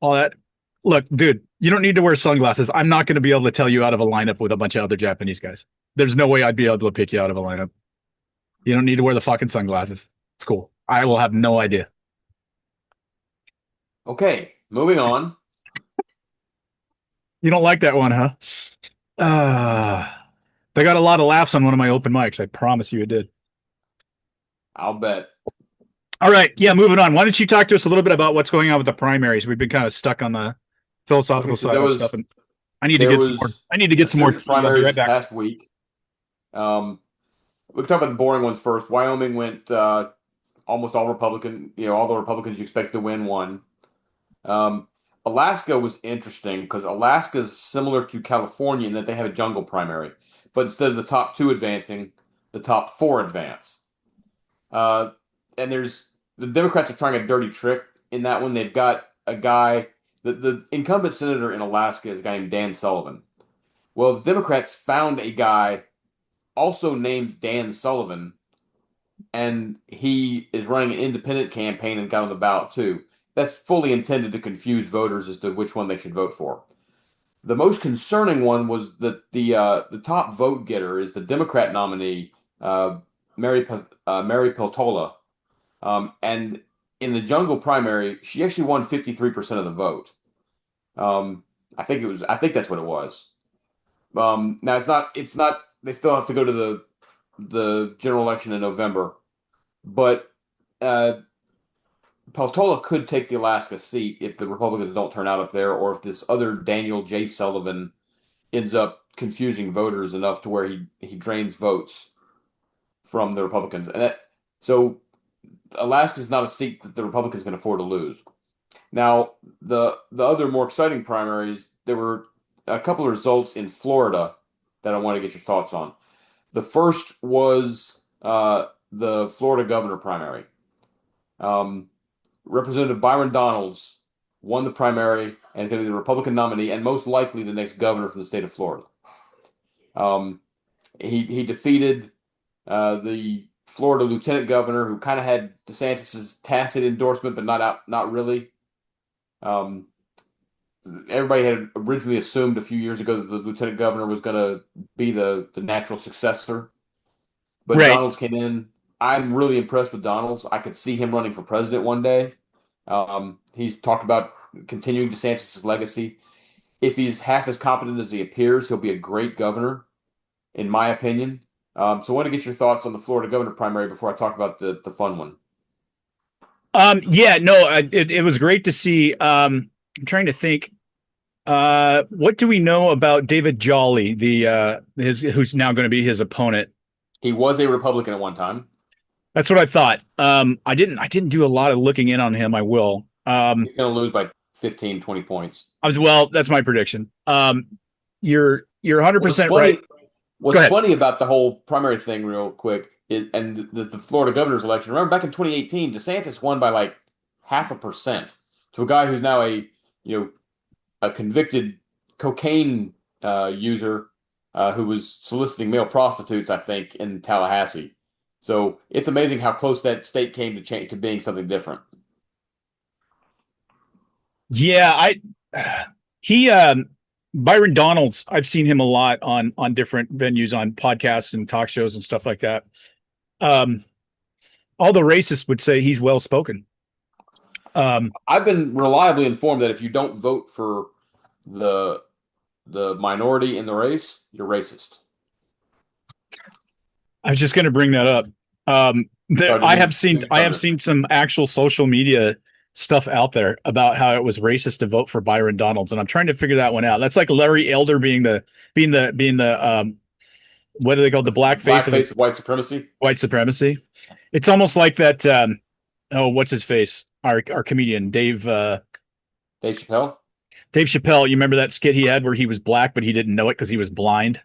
Speaker 5: all that. Look, dude, you don't need to wear sunglasses. I'm not going to be able to tell you out of a lineup with a bunch of other Japanese guys. There's no way I'd be able to pick you out of a lineup. You don't need to wear the fucking sunglasses. It's cool. I will have no idea.
Speaker 6: Okay, moving on.
Speaker 5: You don't like that one, huh? They got a lot of laughs on one of my open mics. I promise you it did.
Speaker 6: I'll bet.
Speaker 5: All right. Yeah, moving on. Why don't you talk to us a little bit about what's going on with the primaries? We've been kind of stuck on the philosophical side of stuff. And I need to get some more
Speaker 6: primaries this past week. We can talk about the boring ones first. Wyoming went almost all Republican. All the Republicans you expect to win won. Alaska was interesting because Alaska is similar to California in that they have a jungle primary, but instead of the top 2 advancing, the top 4 advance. And the Democrats are trying a dirty trick in that one. They've got a guy, the incumbent senator in Alaska is a guy named Dan Sullivan. Well, the Democrats found a guy also named Dan Sullivan, and he is running an independent campaign and got on the ballot too. That's fully intended to confuse voters as to which one they should vote for. The most concerning one was that the top vote getter is the Democrat nominee, Mary Peltola, and in the jungle primary, she actually won 53% of the vote. I think that's what it was. Now it's not. They still have to go to the general election in November, but Peltola could take the Alaska seat if the Republicans don't turn out up there, or if this other Daniel J. Sullivan ends up confusing voters enough to where he drains votes from the Republicans. So Alaska is not a seat that the Republicans can afford to lose. Now, the other more exciting primaries, there were a couple of results in Florida that I want to get your thoughts on. The first was the Florida governor primary. Representative Byron Donalds won the primary and is going to be the Republican nominee and most likely the next governor from the state of Florida. He defeated the Florida lieutenant governor, who kind of had DeSantis's tacit endorsement, but not really. Everybody had originally assumed a few years ago that the lieutenant governor was going to be the natural successor, but
Speaker 5: Right.
Speaker 6: Donalds came in. I'm really impressed with Donalds. I could see him running for president one day. He's talked about continuing DeSantis' legacy. If he's half as competent as he appears, he'll be a great governor, in my opinion. So I want to get your thoughts on the Florida governor primary before I talk about the fun one.
Speaker 5: It was great to see. I'm trying to think. What do we know about David Jolly, who's now going to be his opponent?
Speaker 6: He was a Republican at one time.
Speaker 5: That's what I thought. I didn't do a lot of looking in on him. I will.
Speaker 6: He's going to lose by 15, 20 points.
Speaker 5: Well, that's my prediction. You're 100% right.
Speaker 6: What's funny about the whole primary thing, real quick, and the Florida governor's election. Remember, back in 2018, DeSantis won by like 0.5% to a guy who's now a convicted cocaine user who was soliciting male prostitutes, I think, in Tallahassee. So it's amazing how close that state came to being something different.
Speaker 5: Yeah, Byron Donalds, I've seen him a lot on different venues, on podcasts and talk shows and stuff like that. All the racists would say he's well spoken.
Speaker 6: I've been reliably informed that if you don't vote for the minority in the race, you're racist.
Speaker 5: I was just going to bring that up. I have seen some actual social media stuff out there about how it was racist to vote for Byron Donalds, and I'm trying to figure that one out. That's like Larry Elder being the what do they call the blackface
Speaker 6: of white supremacy?
Speaker 5: White supremacy. It's almost like that. What's his face? Our comedian Dave
Speaker 6: Chappelle.
Speaker 5: Dave Chappelle. You remember that skit he had where he was black but he didn't know it because he was blind?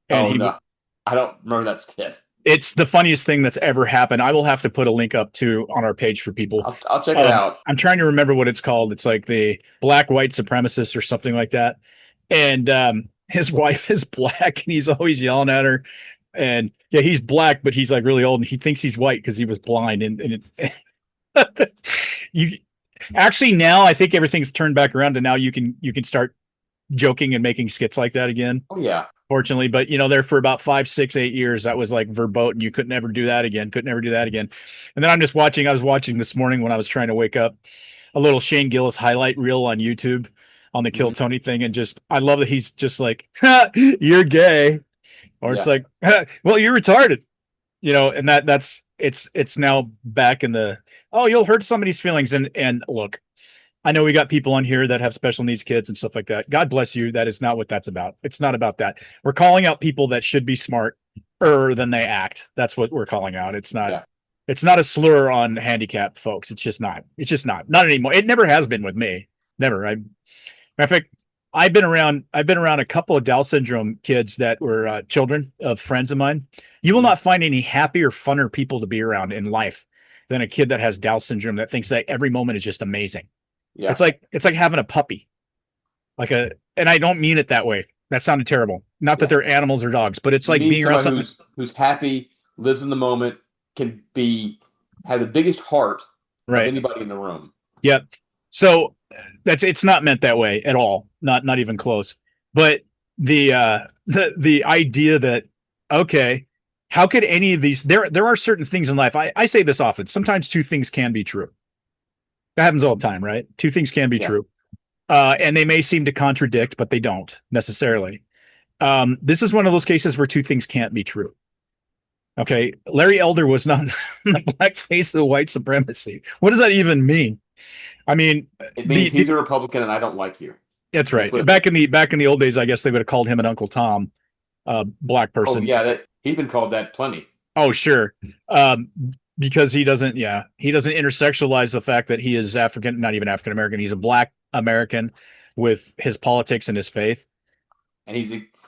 Speaker 6: And no, I don't remember that skit.
Speaker 5: It's the funniest thing that's ever happened. I will have to put a link up on our page for people.
Speaker 6: I'll check it out.
Speaker 5: I'm trying to remember what it's called. It's like the black white supremacist or something like that. And his wife is black and he's always yelling at her. And yeah, he's black, but he's like really old and he thinks he's white because he was blind. You actually, now I think everything's turned back around to now you can start joking and making skits like that again.
Speaker 6: Oh yeah.
Speaker 5: Fortunately, but there for about 5, 6, 8 years, that was like verboten. You could never do that again. And then I was watching this morning when I was trying to wake up, a little Shane Gillis highlight reel on YouTube on the Kill Tony thing. And I love that he's just like, you're gay. Or it's like, well, you're retarded, and it's now back in the, you'll hurt somebody's feelings. And look, I know we got people on here that have special needs kids and stuff like that. God bless you. That is not what that's about. It's not about that. We're calling out people that should be smarter than they act. That's what we're calling out. It's not. Yeah. It's not a slur on handicapped folks. It's just not. Not anymore. It never has been with me. Never. Matter of fact, I've been around a couple of Down syndrome kids that were children of friends of mine. You will not find any happier, funner people to be around in life than a kid that has Down syndrome that thinks that every moment is just amazing. Yeah. It's like having a puppy, and I don't mean it that way. That sounded terrible. Not that they're animals or dogs, but it's like being around someone
Speaker 6: who's happy, lives in the moment, can have the biggest heart of anybody in the room.
Speaker 5: Yep. So it's not meant that way at all. Not even close. But the idea that, okay, how could any of these, there are certain things in life. I say this often. Sometimes two things can be true. That happens all the time, right? Two things can be true. And they may seem to contradict, but they don't necessarily. This is one of those cases where two things can't be true. Okay. Larry Elder was not the black face of white supremacy. What does that even mean? I mean,
Speaker 6: it means he's a Republican and I don't like you.
Speaker 5: That's right. Back in the old days, I guess they would have called him an Uncle Tom, black person.
Speaker 6: Oh yeah. He's been called that plenty.
Speaker 5: Oh, sure. because he doesn't intersectionalize the fact that he is African, not even African American. He's a Black American with his politics and his faith.
Speaker 6: And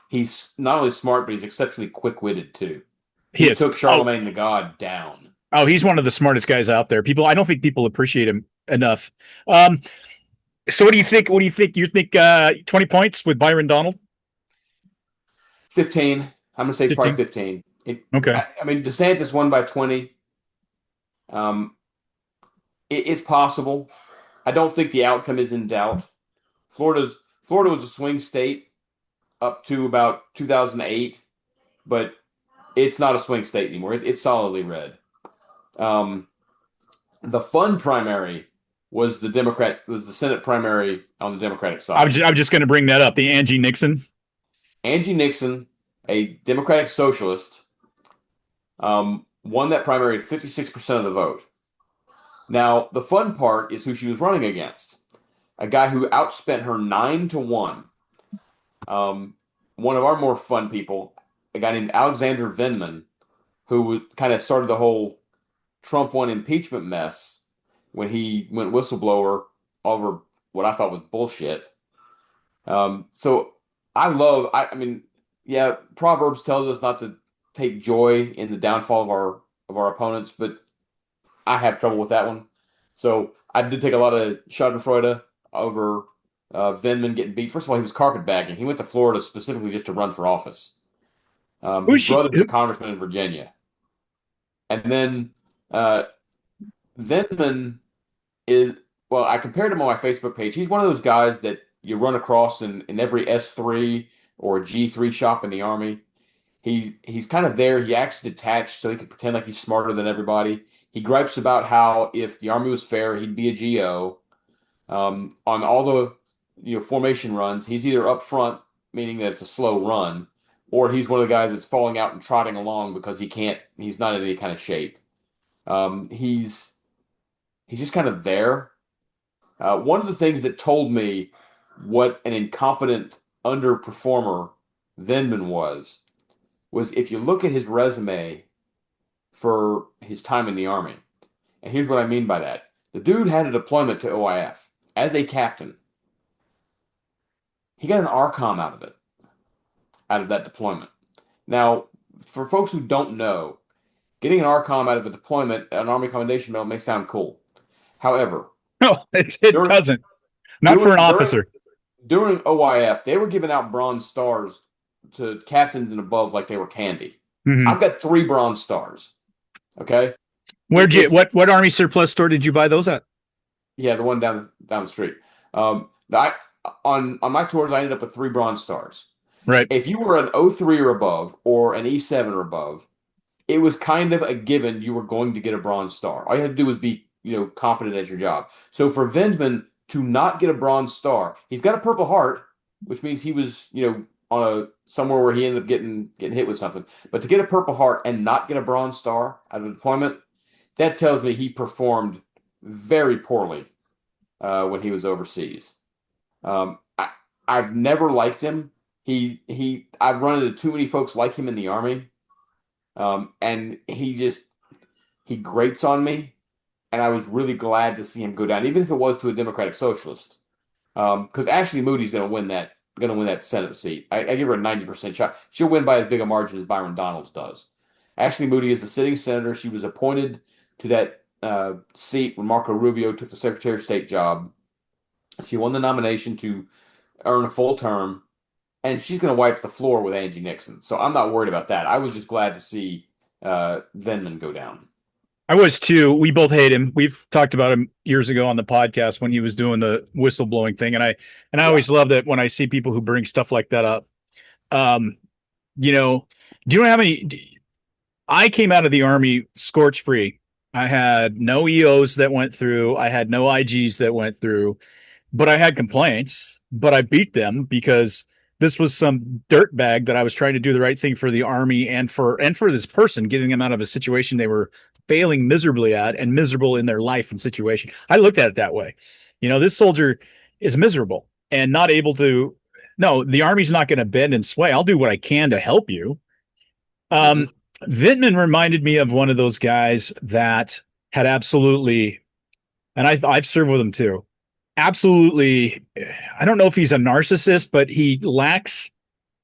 Speaker 6: he's not only smart, but he's exceptionally quick-witted too.
Speaker 5: He
Speaker 6: took Charlemagne the God down.
Speaker 5: Oh, he's one of the smartest guys out there. I don't think people appreciate him enough. So what do you think? You think 20 points with Byron Donald?
Speaker 6: 15. I'm going to say
Speaker 5: 15?
Speaker 6: probably 15.
Speaker 5: Okay.
Speaker 6: I mean, DeSantis won by 20. It's possible. I don't think the outcome is in doubt. Florida was a swing state up to about 2008, but it's not a swing state anymore. It's solidly red. The fun primary was the Senate primary on the Democratic side.
Speaker 5: I'm just going to bring that up. The Angie Nixon,
Speaker 6: a Democratic socialist, won that primary 56% of the vote. Now, the fun part is who she was running against. A guy who outspent her 9-1. One of our more fun people, a guy named Alexander Vindman, who kind of started the whole Trump won impeachment mess when he went whistleblower over what I thought was bullshit. So I mean, yeah, Proverbs tells us not to take joy in the downfall of our opponents, but I have trouble with that one. So I did take a lot of schadenfreude over Vindman getting beat. First of all, he was carpetbagging. He went to Florida specifically just to run for office. His brother's a congressman in Virginia. And then Vindman I compared him on my Facebook page. He's one of those guys that you run across in every S3 or G3 shop in the Army. He's kind of there. He acts detached so he can pretend like he's smarter than everybody. He gripes about how if the Army was fair, he'd be a GO. On all the formation runs, he's either up front, meaning that it's a slow run, or he's one of the guys that's falling out and trotting along because he's not in any kind of shape. He's just kind of there. One of the things that told me what an incompetent underperformer Vindman was if you look at his resume for his time in the Army, and here's what I mean by that. The dude had a deployment to OIF as a captain. He got an RCOM out of that deployment. Now, for folks who don't know, getting an RCOM out of a deployment, an Army Commendation Medal, may sound cool. However,
Speaker 5: no, it doesn't. Not for an officer.
Speaker 6: During OIF, they were giving out Bronze Stars to captains and above like they were candy. Mm-hmm. I've got 3 Bronze Stars. Okay.
Speaker 5: What Army surplus store did you buy those at?
Speaker 6: Yeah, the one down the street. On my tours, I ended up with 3 Bronze Stars.
Speaker 5: Right.
Speaker 6: If you were an 03 or above or an E7 or above, it was kind of a given you were going to get a Bronze Star. All you had to do was be competent at your job. So for Vindman to not get a Bronze Star, he's got a Purple Heart, which means he was on somewhere where he ended up getting hit with something. But to get a Purple Heart and not get a Bronze Star out of deployment, that tells me he performed very poorly when he was overseas. I've never liked him. I've run into too many folks like him in the Army, and he grates on me. And I was really glad to see him go down, even if it was to a Democratic Socialist, because Ashley Moody's going to win that Senate seat. I give her a 90% shot. She'll win by as big a margin as Byron Donalds does. Ashley Moody is the sitting senator. She was appointed to that seat when Marco Rubio took the Secretary of State job. She won the nomination to earn a full term, and she's going to wipe the floor with Angie Nixon. So I'm not worried about that. I was just glad to see Vindman go down.
Speaker 5: I was too. We both hate him. We've talked about him years ago on the podcast when he was doing the whistleblowing thing. And I always love that when I see people who bring stuff like that up. Do you know how many? I came out of the Army scorch free. I had no EOs that went through. I had no IGs that went through, but I had complaints, but I beat them because this was some dirtbag that I was trying to do the right thing for the Army and for this person, getting them out of a situation they were failing miserably at and miserable in their life and situation. I looked at it that way. This soldier is miserable and not able to. No, the Army's not going to bend and sway. I'll do what I can to help you. Vindman reminded me of one of those guys that had absolutely, and I've served with him too. Absolutely, I don't know if he's a narcissist, but he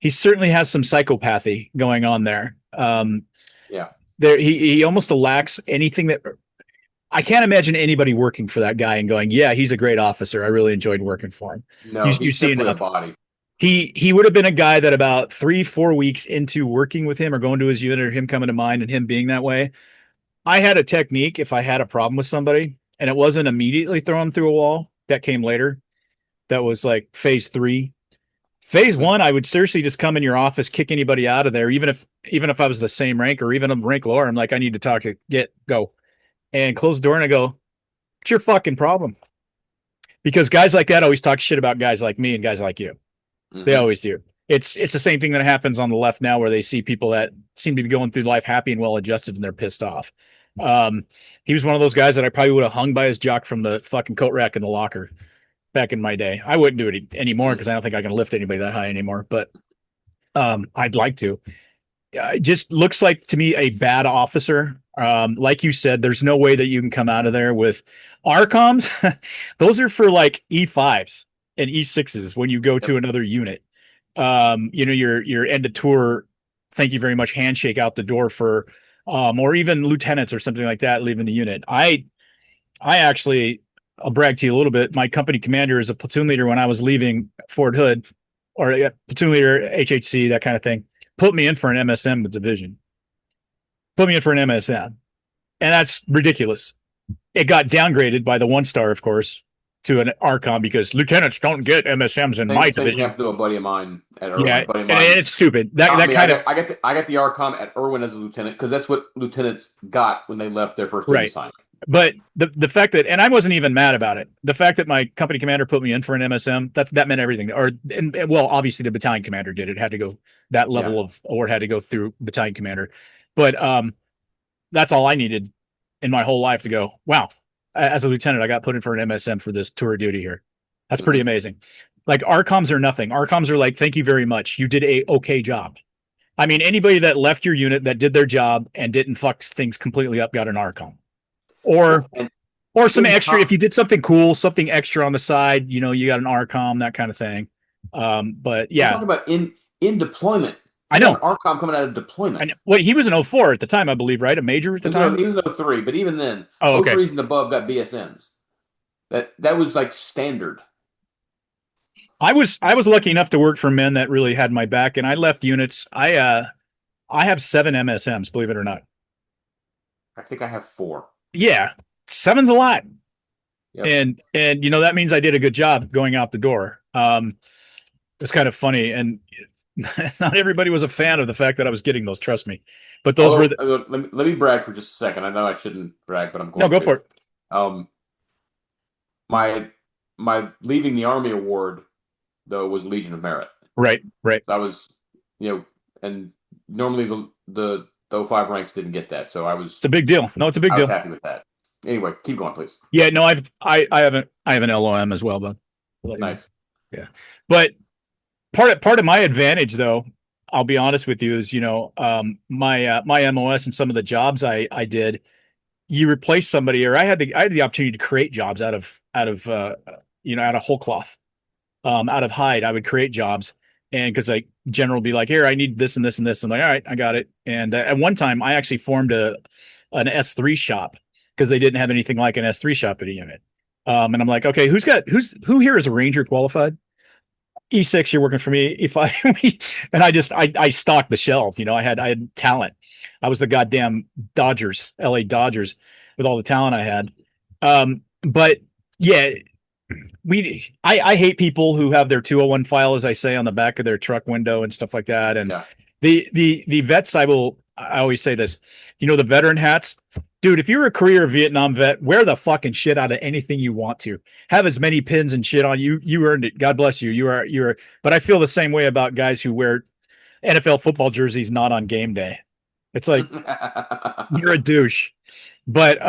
Speaker 5: certainly has some psychopathy going on there.
Speaker 6: Yeah.
Speaker 5: There, he almost lacks anything that I can't imagine anybody working for that guy and going, yeah, he's a great officer. I really enjoyed working for him.
Speaker 6: No,
Speaker 5: You
Speaker 6: he's
Speaker 5: see
Speaker 6: simply a
Speaker 5: enough.
Speaker 6: body.
Speaker 5: He would have been a guy that about 3-4 weeks into working with him or going to his unit or him coming to mine and him being that way, I had a technique if I had a problem with somebody and it wasn't immediately thrown through a wall. That came later. That was like phase 3. Phase 1, I would seriously just come in your office, kick anybody out of there, even if I was the same rank or even a rank lower. I'm like, I need to talk to go and close the door and I go, what's your fucking problem? Because guys like that always talk shit about guys like me and guys like you. Mm-hmm. They always do. It's the same thing that happens on the left now, where they see people that seem to be going through life happy and well adjusted, and they're pissed off. He was one of those guys that I probably would have hung by his jock from the fucking coat rack in the locker back in my day. I wouldn't do it anymore because I don't think I can lift anybody that high anymore. But I'd like to. It just looks like to me a bad officer. Like you said, there's no way that you can come out of there with RCOMs. Those are for like E5s and E6s when you go to another unit. Your end of tour, thank you very much, handshake out the door for, or even lieutenants or something like that leaving the unit. I actually, I'll brag to you a little bit. My company commander is a platoon leader when I was leaving Fort Hood, or platoon leader, HHC, that kind of thing. Put me in for an MSM with division. Put me in for an MSM. And that's ridiculous. It got downgraded by the 1-star, of course, to an RCOM because lieutenants don't get MSMs in my division.
Speaker 6: You have to do a buddy of mine at Irwin.
Speaker 5: Yeah, and it's stupid. I got the RCOM at Irwin as a lieutenant because that's what lieutenants got when they left their first assignment. But the fact that, and I wasn't even mad about it, the fact that my company commander put me in for an MSM, that meant everything. Well, obviously the battalion commander did. It had to go that level of award had to go through battalion commander. But that's all I needed in my whole life to go, wow, as a lieutenant, I got put in for an MSM for this tour of duty here. That's pretty amazing. Like RCOMs are nothing. RCOMs are like, thank you very much. You did a okay job. I mean, anybody that left your unit that did their job and didn't fuck things completely up got an RCOM. Or some extra. If you did something cool, something extra on the side, you got an RCOM, that kind of thing. But yeah,
Speaker 6: I'm talking about in deployment.
Speaker 5: I know
Speaker 6: RCOM coming out of deployment.
Speaker 5: Well, he was an 04 at the time, I believe, right? A major at the time.
Speaker 6: He was an 03, but even then, 03s and above got BSNs. That was like standard.
Speaker 5: I was lucky enough to work for men that really had my back, and I left units. I have 7 MSMs, believe it or not.
Speaker 6: I think I have 4.
Speaker 5: Yeah, 7's a lot.
Speaker 6: Yep.
Speaker 5: And that means I did a good job going out the door. It's kind of funny, and not everybody was a fan of the fact that I was getting those, trust me. But those were
Speaker 6: let me brag for just a second. I know I shouldn't brag, but I'm going
Speaker 5: to. No, go for it.
Speaker 6: My leaving the Army award though was Legion of Merit.
Speaker 5: Right.
Speaker 6: I was, and normally the 05 ranks didn't get that, so I was.
Speaker 5: It's a big deal. No, it's a big deal. I
Speaker 6: was happy with that. Anyway, keep going, please.
Speaker 5: Yeah, no, I have an LOM as well, but
Speaker 6: nice.
Speaker 5: Yeah, but part of my advantage, though, I'll be honest with you, is my MOS and some of the jobs I did, you replace somebody, or I had the opportunity to create jobs out of whole cloth, out of hide. I would create jobs. And because like general would be like, here, I need this and this and this. I'm like, all right, I got it. And at one time I actually formed an S3 shop because they didn't have anything like an S3 shop at a unit. And I'm like, okay, who here is a Ranger qualified? E6, you're working for me. And I stocked the shelves. I had talent. I was the goddamn Dodgers, LA Dodgers, with all the talent I had. But yeah, I hate people who have their 201 file, as I say, on the back of their truck window and stuff like that. And the vets, I always say this, the veteran hats, dude, if you're a career Vietnam vet, wear the fucking shit out of anything you want to. Have as many pins and shit on you. You earned it. God bless you. You're, but I feel the same way about guys who wear NFL football jerseys not on game day. It's like, you're a douche. But,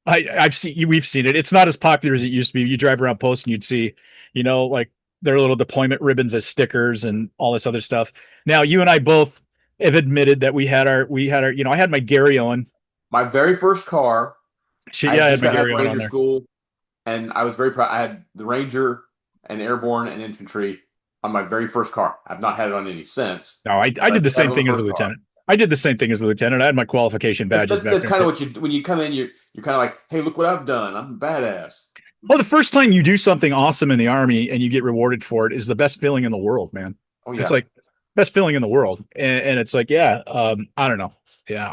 Speaker 5: we've seen it. It's not as popular as it used to be. You drive around post and you'd see, like their little deployment ribbons as stickers and all this other stuff. Now, you and I both have admitted that we had our, I had my Gary on.
Speaker 6: My very first car.
Speaker 5: I had my Gary on
Speaker 6: Ranger
Speaker 5: there.
Speaker 6: School, and I was very proud. I had the Ranger and Airborne and Infantry on my very first car. I've not had it on any since.
Speaker 5: No, I did the same thing as a lieutenant. I did the same thing as a lieutenant. I had my qualification badges.
Speaker 6: That's kind of what when you come in, you're kind of like, hey, look what I've done. I'm a badass.
Speaker 5: Well, the first time you do something awesome in the Army and you get rewarded for it is the best feeling in the world, man.
Speaker 6: Oh yeah,
Speaker 5: it's like best feeling in the world, and it's like, yeah, I don't know, yeah,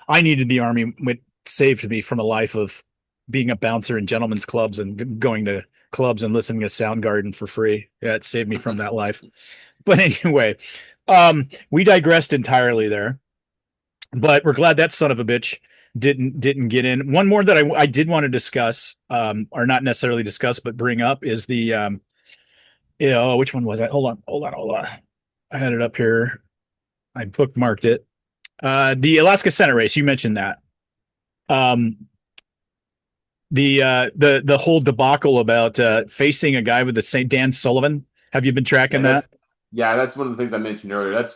Speaker 5: I needed the Army. It saved me from a life of being a bouncer in gentlemen's clubs and going to clubs and listening to Soundgarden for free. Yeah, it saved me from that life. But anyway, we digressed entirely there. But we're glad that son of a bitch didn't get in. One more that I did want to discuss, or not necessarily discuss, but bring up is the which one was that? Hold on. I had it up here. I bookmarked it. The Alaska Senate race. You mentioned that. The whole debacle about facing a guy with the same Dan Sullivan. Have you been tracking that?
Speaker 6: Yeah, that's one of the things I mentioned earlier.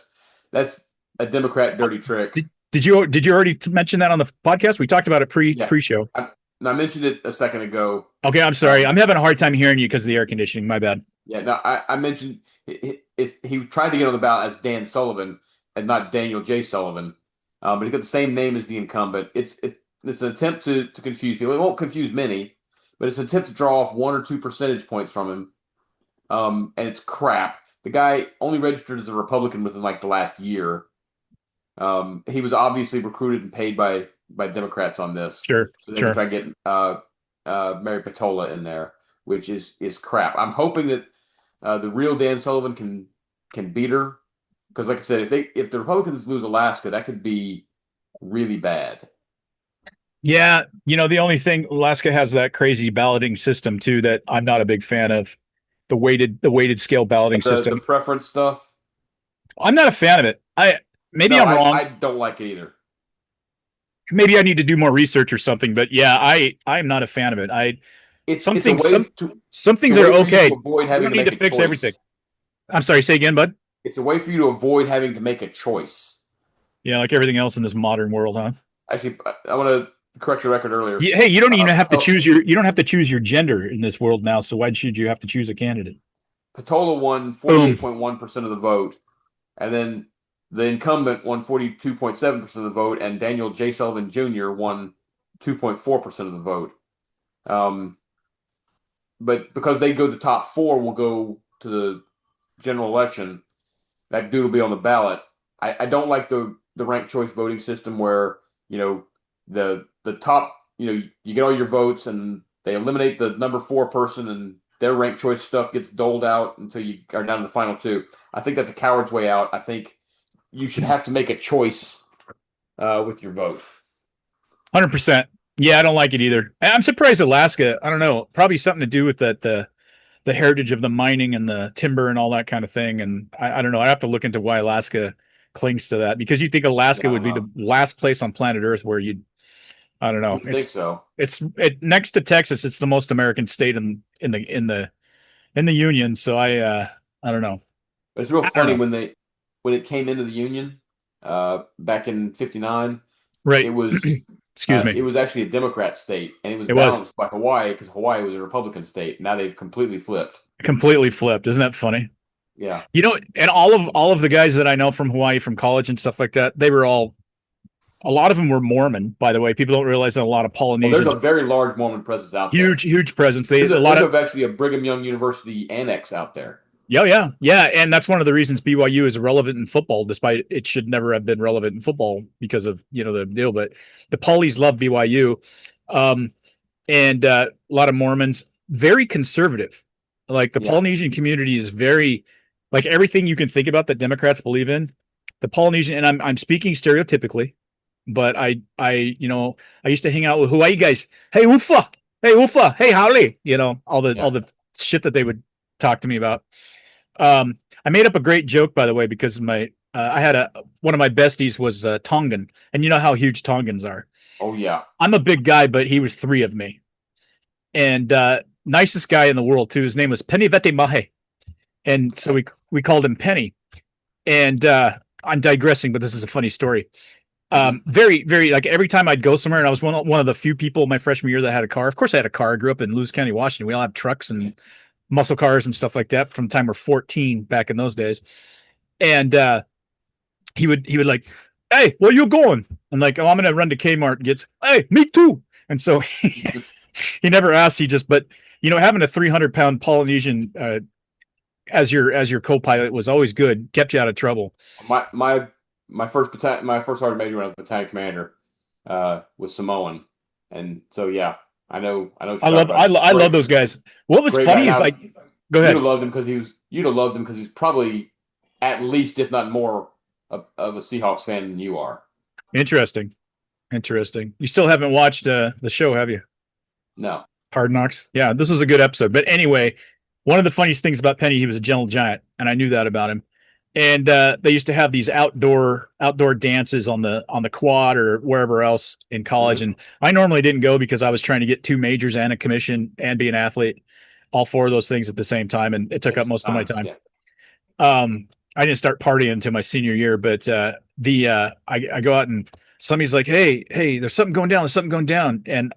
Speaker 6: That's a Democrat dirty trick.
Speaker 5: Did you already mention that on the podcast? We talked about it pre-show.
Speaker 6: I mentioned it a second ago.
Speaker 5: Okay, I'm sorry. I'm having a hard time hearing you because of the air conditioning. My bad.
Speaker 6: Yeah, no, I mentioned he tried to get on the ballot as Dan Sullivan and not Daniel J. Sullivan, but he got the same name as the incumbent. It's an attempt to confuse people. It won't confuse many, but it's an attempt to draw off 1 or 2 percentage points from him, and it's crap. The guy only registered as a Republican within like the last year. He was obviously recruited and paid by Democrats on this.
Speaker 5: Sure,
Speaker 6: so they can try getting Mary Peltola in there, which is crap. I'm hoping that the real Dan Sullivan can beat her, because, like I said, if the Republicans lose Alaska, that could be really bad.
Speaker 5: Yeah, the only thing, Alaska has that crazy balloting system too that I'm not a big fan of. The weighted scale balloting system.
Speaker 6: The preference stuff.
Speaker 5: I'm not a fan of it. I'm wrong.
Speaker 6: I don't like it either.
Speaker 5: Maybe I need to do more research or something, but yeah, I'm not a fan of it. Some things are okay.
Speaker 6: Avoid having
Speaker 5: to fix everything. I'm sorry, say again, bud.
Speaker 6: It's a way for you to avoid having to make a choice.
Speaker 5: Yeah, like everything else in this modern world, huh?
Speaker 6: Actually, I want to correct the record earlier.
Speaker 5: Hey, you don't even have to choose you don't have to choose your gender in this world now, so why should you have to choose a candidate?
Speaker 6: Peltola won 48.1% of the vote, and then the incumbent won 42.7% of the vote, and Daniel J. Sullivan Jr. won 2.4% of the vote. But because they go, the top 4 will go to the general election. That dude will be on the ballot. I don't like the ranked choice voting system where, the top, you get all your votes and they eliminate the number 4 person and their ranked choice stuff gets doled out until you are down to the final 2. I think that's a coward's way out. I think you should have to make a choice with your vote.
Speaker 5: 100%. Yeah, I don't like it either. I'm surprised Alaska, I don't know, probably something to do with the heritage of the mining and the timber and all that kind of thing. And I don't know. I have to look into why Alaska clings to that, because you think Alaska would be the last place on planet Earth where I don't know.
Speaker 6: I think so.
Speaker 5: It's next to Texas. It's the most American state in the Union. So I don't know.
Speaker 6: But it's real funny when it came into the Union back in '59.
Speaker 5: Right.
Speaker 6: It was
Speaker 5: excuse me.
Speaker 6: It was actually a Democrat state, and it was balanced by Hawaii because Hawaii was a Republican state. Now they've completely flipped.
Speaker 5: Isn't that funny?
Speaker 6: Yeah.
Speaker 5: And all of the guys that I know from Hawaii, from college and stuff like that, they were a lot of them were Mormon, by the way. People don't realize that a lot of Polynesians.
Speaker 6: There's a very large Mormon presence out there.
Speaker 5: Huge presence.
Speaker 6: There's actually a Brigham Young University annex out there.
Speaker 5: Yeah. And that's one of the reasons BYU is relevant in football, despite it should never have been relevant in football because of, the deal. But the Poly's love BYU. And a lot of Mormons, very conservative. Like the Polynesian community is very, like everything you can think about that Democrats believe in. The Polynesian, and I'm speaking stereotypically, but I used to hang out with Hawaii guys. Hey, Ufa. Hey, howdy. All the shit that they would talk to me about. I made up a great joke, by the way, because I had one of my besties was Tongan, and you know how huge Tongans are.
Speaker 6: Oh yeah.
Speaker 5: I'm a big guy, but he was 3 of me, and nicest guy in the world too. His name was Penny Vete Mahe, and so we called him Penny. And I'm digressing, but this is a funny story. Very, very, like every time I'd go somewhere, and I was one of the few people my freshman year that had a car. Of course, I had a car. I grew up in Lewis County, Washington. We all have trucks and muscle cars and stuff like that from the time we're 14 back in those days. And he would like, hey, where you going? I'm like, oh, I'm gonna run to Kmart and get. Hey, me too. And so he never asked. He just, but having a 300-pound Polynesian as your co-pilot was always good. Kept you out of trouble.
Speaker 6: My first sergeant major when I was battalion commander was Samoan, and so yeah, I know. I
Speaker 5: love those guys. What was funny is like, go ahead.
Speaker 6: You'd have loved him because he's probably at least, if not more, of a Seahawks fan than you are.
Speaker 5: Interesting. You still haven't watched the show, have you?
Speaker 6: No.
Speaker 5: Hard Knocks. Yeah, this was a good episode. But anyway, one of the funniest things about Penny, he was a gentle giant, and I knew that about him. And they used to have these outdoor dances on the quad or wherever else in college. And I normally didn't go because I was trying to get 2 majors and a commission and be an athlete, all 4 of those things at the same time. And it took up most of my time. Yeah. I didn't start partying until my senior year, but I go out and somebody's like, hey, there's something going down. And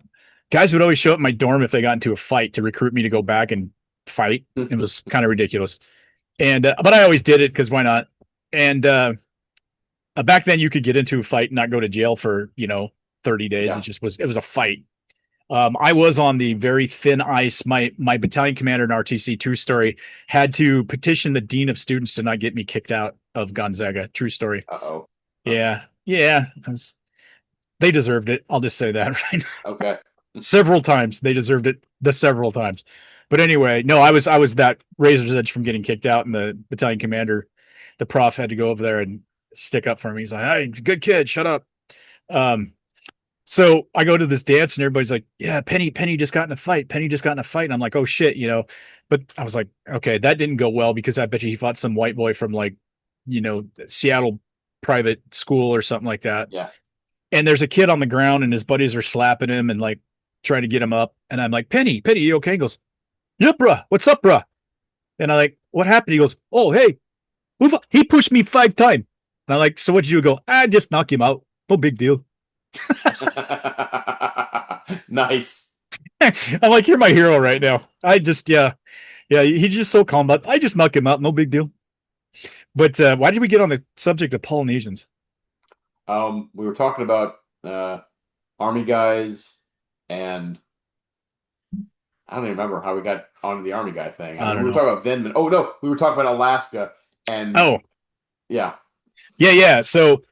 Speaker 5: guys would always show up in my dorm if they got into a fight to recruit me to go back and fight. It was kind of ridiculous. And but I always did it because why not? And back then you could get into a fight and not go to jail for 30 days. Yeah. It was a fight. I was on the very thin ice. My battalion commander in RTC, true story, had to petition the dean of students to not get me kicked out of Gonzaga. True story.
Speaker 6: Uh-oh.
Speaker 5: Yeah. They deserved it. I'll just say that right now.
Speaker 6: Okay.
Speaker 5: Several times they deserved it. Several times. But anyway, no, I was that razor's edge from getting kicked out, and the battalion commander, the prof, had to go over there and stick up for me. He's like, "Hey, good kid, shut up." So I go to this dance, and everybody's like, "Yeah, Penny just got in a fight. And I'm like, "Oh shit," But I was like, "Okay, that didn't go well because I bet you he fought some white boy from Seattle private school or something like that."
Speaker 6: Yeah.
Speaker 5: And there's a kid on the ground, and his buddies are slapping him and like trying to get him up, and I'm like, "Penny, you okay?" He goes, "Yeah, bruh. What's up, bruh?" And I'm like, "What happened?" He goes, "Oh, hey, he pushed me 5 times." And I'm like, "So what'd you do?" Go, "I just knock him out. No big deal."
Speaker 6: Nice.
Speaker 5: I'm like, "You're my hero right now." I just, yeah, he's just so calm. But I just knock him out. No big deal. But why did we get on the subject of Polynesians?
Speaker 6: We were talking about Army guys, and I don't even remember how we got onto the Army guy thing. We were talking about Vindman. Oh no, we were talking about Alaska, and yeah.
Speaker 5: So,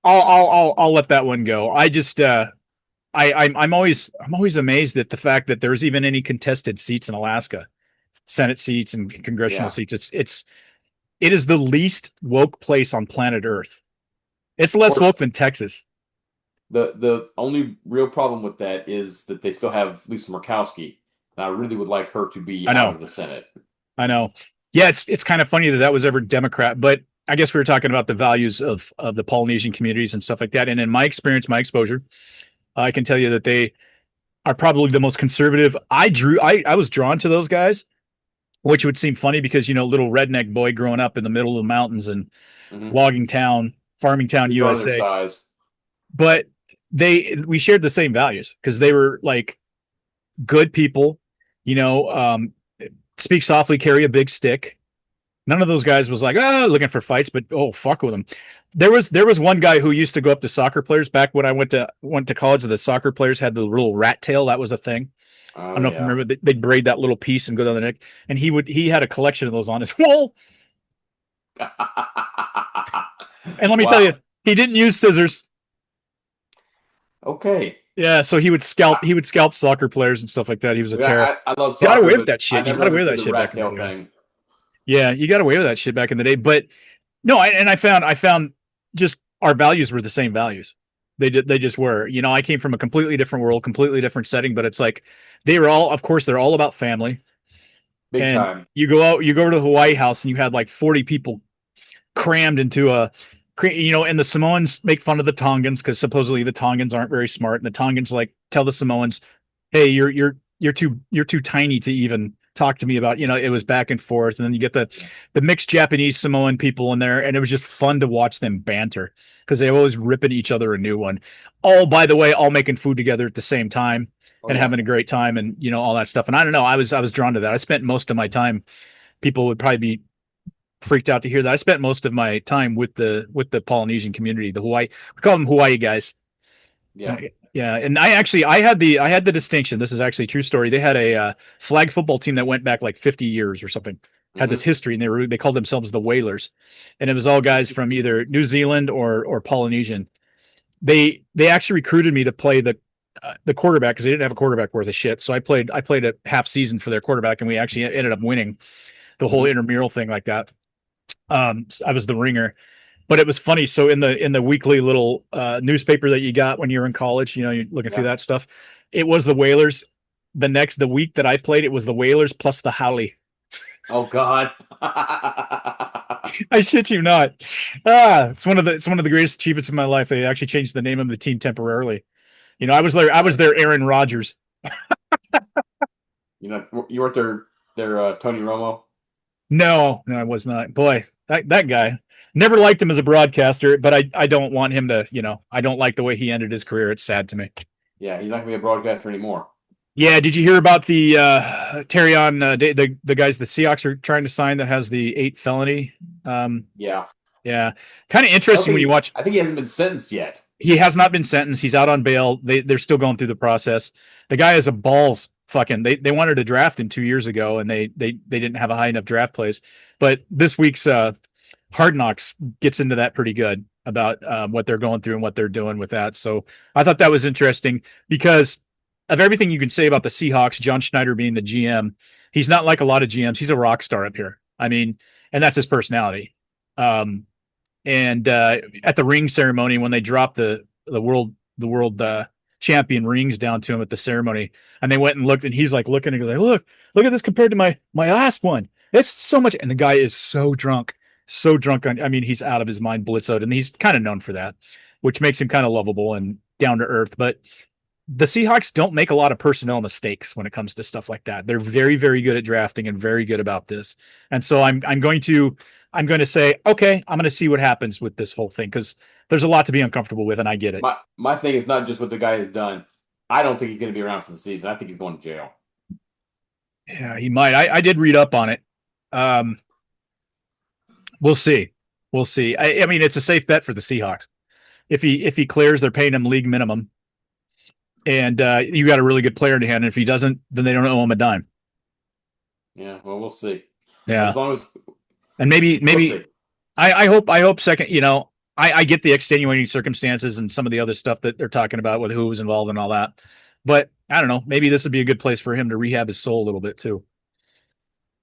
Speaker 5: I'll let that one go. I just, I'm always amazed at the fact that there's even any contested seats in Alaska, Senate seats and congressional seats. It is the least woke place on planet Earth. It's less woke than Texas.
Speaker 6: The only real problem with that is that they still have Lisa Murkowski, and I really would like her to be out of the Senate.
Speaker 5: I know. Yeah, it's kind of funny that was ever Democrat, but I guess we were talking about the values of the Polynesian communities and stuff like that. And in my experience, my exposure, I can tell you that they are probably the most conservative. I was drawn to those guys, which would seem funny because, little redneck boy growing up in the middle of the mountains and logging town, farming town, USA. But we shared the same values because they were like good people, speak softly, carry a big stick. None of those guys was like, looking for fights, but fuck with them. There was one guy who used to go up to soccer players back when I went to college. The soccer players had the little rat tail. That was a thing. I don't know if you remember. They'd braid that little piece and go down the neck. And he had a collection of those on his wall. And let me tell you, he didn't use scissors.
Speaker 6: Okay.
Speaker 5: Yeah, so he would scalp soccer players and stuff like that. He was a terror.
Speaker 6: I love soccer.
Speaker 5: You got away with that shit. You got away with that shit
Speaker 6: back in the day.
Speaker 5: Yeah, you got away with that shit back in the day. But no, I found just our values were the same values. They just were. I came from a completely different world, completely different setting, but it's like they're all about family.
Speaker 6: Big time.
Speaker 5: You go to the Hawaii house and you had like 40 people crammed into and the Samoans make fun of the Tongans because supposedly the Tongans aren't very smart, and the Tongans like tell the Samoans, "Hey, you're too tiny to even talk to me about, it was back and forth. And then you get the mixed Japanese Samoan people in there. And it was just fun to watch them banter because they always ripping each other a new one. All, by the way, all making food together at the same time and having a great time and, all that stuff. And I don't know, I was drawn to that. I spent most of my time, people would probably be freaked out to hear that. I spent most of my time with the Polynesian community, the Hawaii, we call them Hawaii guys.
Speaker 6: Yeah.
Speaker 5: Yeah. And I had the distinction. This is actually a true story. They had a flag football team that went back like 50 years or something, had this history, and they called themselves the Whalers. And it was all guys from either New Zealand or Polynesian. They actually recruited me to play the quarterback because they didn't have a quarterback worth of shit. So I played a half season for their quarterback, and we actually ended up winning the whole intramural thing like that. I was the ringer, but it was funny. So in the weekly little newspaper that you got when you were in college, you're looking through that stuff. It was the Whalers. The week that I played, it was the Whalers plus the Howley.
Speaker 6: Oh God.
Speaker 5: I shit you not. It's one of the greatest achievements of my life. They actually changed the name of the team temporarily. I was their Aaron Rodgers.
Speaker 6: You weren't their Tony Romo?
Speaker 5: No, I was not. Boy, that guy. Never liked him as a broadcaster, but I don't want him to, I don't like the way he ended his career. It's sad to me.
Speaker 6: Yeah, he's not going to be a broadcaster anymore.
Speaker 5: Yeah, did you hear about the Terry on the guys the Seahawks are trying to sign that has the 8 felony?
Speaker 6: Yeah.
Speaker 5: Kind of interesting when you watch.
Speaker 6: I think he hasn't been sentenced yet.
Speaker 5: He has not been sentenced. He's out on bail. They're still going through the process. The guy has a balls fucking. They wanted to draft him 2 years ago, and they didn't have a high enough draft place. But this week's Hard Knocks gets into that pretty good about what they're going through and what they're doing with that. So I thought that was interesting because of everything you can say about the Seahawks, John Schneider being the GM, he's not like a lot of GMs. He's a rock star up here. I mean, and that's his personality. And at the ring ceremony, when they dropped the world champion rings down to him at the ceremony, and they went and looked, and he's like looking and goes, look at this compared to my last one. It's so much. And the guy is so drunk. He's out of his mind, blitzoed, and he's kind of known for that, which makes him kind of lovable and down to earth. But the Seahawks don't make a lot of personnel mistakes when it comes to stuff like that. They're very, very good at drafting and very good about this. And so I'm going to say, okay, I'm going to see what happens with this whole thing because there's a lot to be uncomfortable with, and I get it.
Speaker 6: My thing is not just what the guy has done. I don't think he's going to be around for the season. I think he's going to jail.
Speaker 5: Yeah, he might. I did read up on it. We'll see. I mean, it's a safe bet for the Seahawks. If he clears, they're paying him league minimum. And you got a really good player in hand. And if he doesn't, then they don't owe him a dime.
Speaker 6: Yeah, well, we'll see.
Speaker 5: Yeah.
Speaker 6: As long as
Speaker 5: and maybe
Speaker 6: we'll
Speaker 5: I hope second, I get the extenuating circumstances and some of the other stuff that they're talking about with who was involved and all that. But I don't know, maybe this would be a good place for him to rehab his soul a little bit too.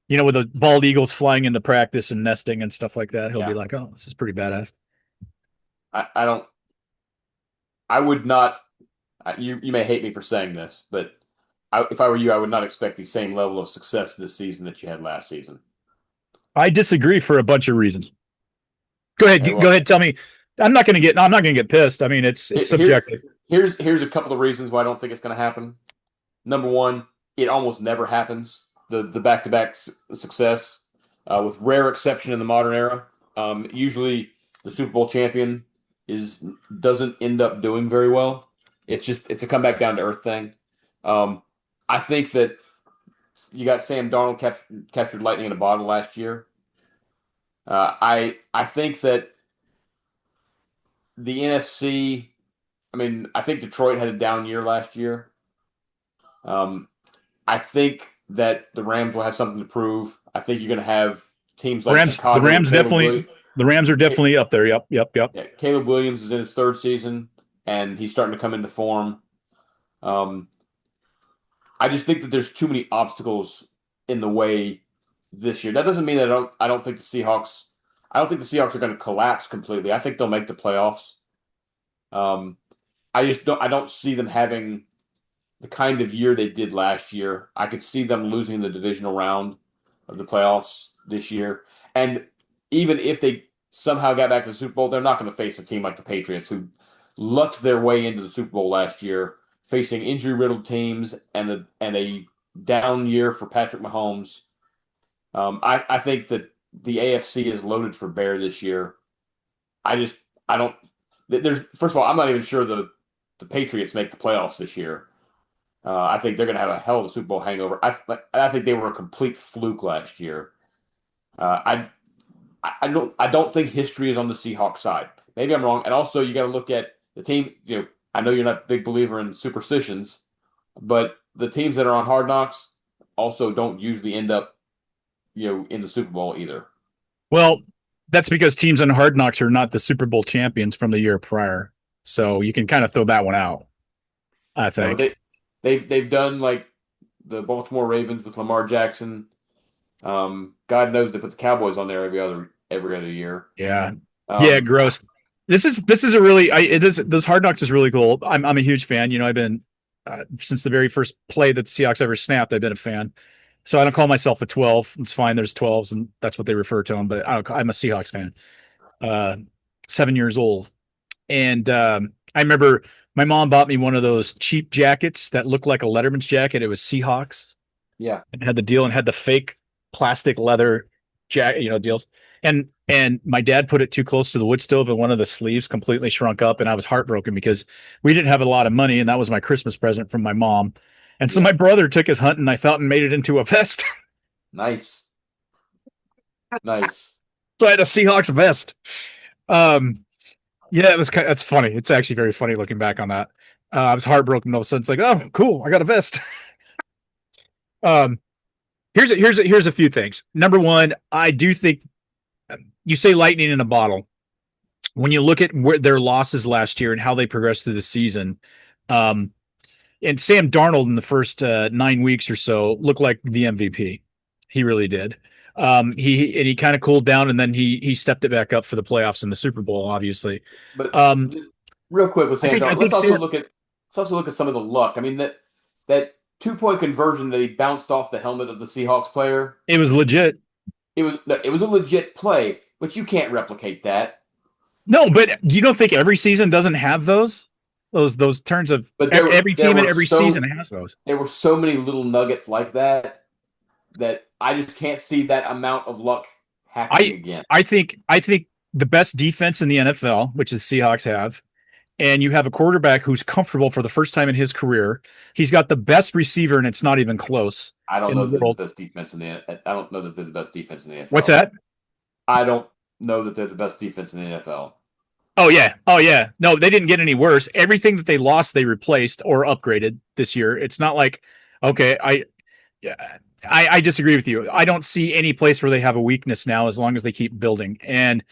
Speaker 5: With the bald eagles flying into practice and nesting and stuff like that, he'll be like, oh, this is pretty badass.
Speaker 6: I would not. You may hate me for saying this, but if I were you, I would not expect the same level of success this season that you had last season.
Speaker 5: I disagree for a bunch of reasons. Go ahead. Go ahead. Tell me. I'm not going to get pissed. I mean, it's subjective.
Speaker 6: Here's a couple of reasons why I don't think it's going to happen. Number one, it almost never happens. The back-to-back success, with rare exception in the modern era. Usually the Super Bowl champion doesn't end up doing very well. It's a comeback down to earth thing. I think that you got Sam Darnold captured lightning in a bottle last year. I think that the NFC. I mean, I think Detroit had a down year last year. I think that the Rams will have something to prove. I think you're going to have teams like Chicago.
Speaker 5: The Rams are definitely up there. Yep.
Speaker 6: Yeah, Caleb Williams is in his third season, and he's starting to come into form. I just think that there's too many obstacles in the way this year. That doesn't mean that I don't think the Seahawks. I don't think the Seahawks are going to collapse completely. I think they'll make the playoffs. I don't see them having the kind of year they did last year. I could see them losing the divisional round of the playoffs this year. And even if they somehow got back to the Super Bowl, they're not going to face a team like the Patriots, who lucked their way into the Super Bowl last year, facing injury-riddled teams and a down year for Patrick Mahomes. I think that the AFC is loaded for bear this year. I don't. There's first of all, I'm not even sure the Patriots make the playoffs this year. I think they're going to have a hell of a Super Bowl hangover. I think they were a complete fluke last year. I don't think history is on the Seahawks side. Maybe I'm wrong. And also, you got to look at the team. I know you're not a big believer in superstitions, but the teams that are on Hard Knocks also don't usually end up, in the Super Bowl either.
Speaker 5: Well, that's because teams on Hard Knocks are not the Super Bowl champions from the year prior. So you can kind of throw that one out, I think.
Speaker 6: No, they've done like the Baltimore Ravens with Lamar Jackson. God knows they put the Cowboys on there every other year.
Speaker 5: Yeah. Gross. This is a really this Hard Knocks is really cool. I'm a huge fan. I've been since the very first play that the Seahawks ever snapped. I've been a fan. So I don't call myself a 12. It's fine. There's 12s, and that's what they refer to them. But I'm a Seahawks fan. 7 years old, and I remember my mom bought me one of those cheap jackets that looked like a Letterman's jacket. It was Seahawks.
Speaker 6: Yeah,
Speaker 5: and had the deal and had the fake plastic leather jacket, deals. And my dad put it too close to the wood stove, and one of the sleeves completely shrunk up, and I was heartbroken because we didn't have a lot of money, and that was my Christmas present from my mom. And so my brother took his hunting knife out and made it into a vest.
Speaker 6: Nice.
Speaker 5: So I had a Seahawks vest. That's funny. It's actually very funny looking back on that. I was heartbroken. All of a sudden, it's like, oh, cool, I got a vest. Here's a few things. Number one, I do think you say lightning in a bottle. When you look at their losses last year and how they progressed through the season, and Sam Darnold in the first 9 weeks or so looked like the MVP. He really did. He kind of cooled down, and then he stepped it back up for the playoffs and the Super Bowl, obviously.
Speaker 6: But real quick with Sam Darnold, let's also look at some of the luck. I mean that 2-point conversion that he bounced off the helmet of the Seahawks player.
Speaker 5: It was legit.
Speaker 6: It was a legit play, but you can't replicate that.
Speaker 5: No, but you don't think every season doesn't have those turns of every team in every season has those.
Speaker 6: There were so many little nuggets like that I just can't see that amount of luck happening again.
Speaker 5: I think the best defense in the NFL, which the Seahawks have, and you have a quarterback who's comfortable for the first time in his career. He's got the best receiver, and it's not even close.
Speaker 6: I don't know that they're the best defense in the NFL.
Speaker 5: What's that?
Speaker 6: I don't know that they're the best defense in the NFL.
Speaker 5: Oh yeah. No, they didn't get any worse. Everything that they lost, they replaced or upgraded this year. It's not like, okay, I disagree with you. I don't see any place where they have a weakness now, as long as they keep building. And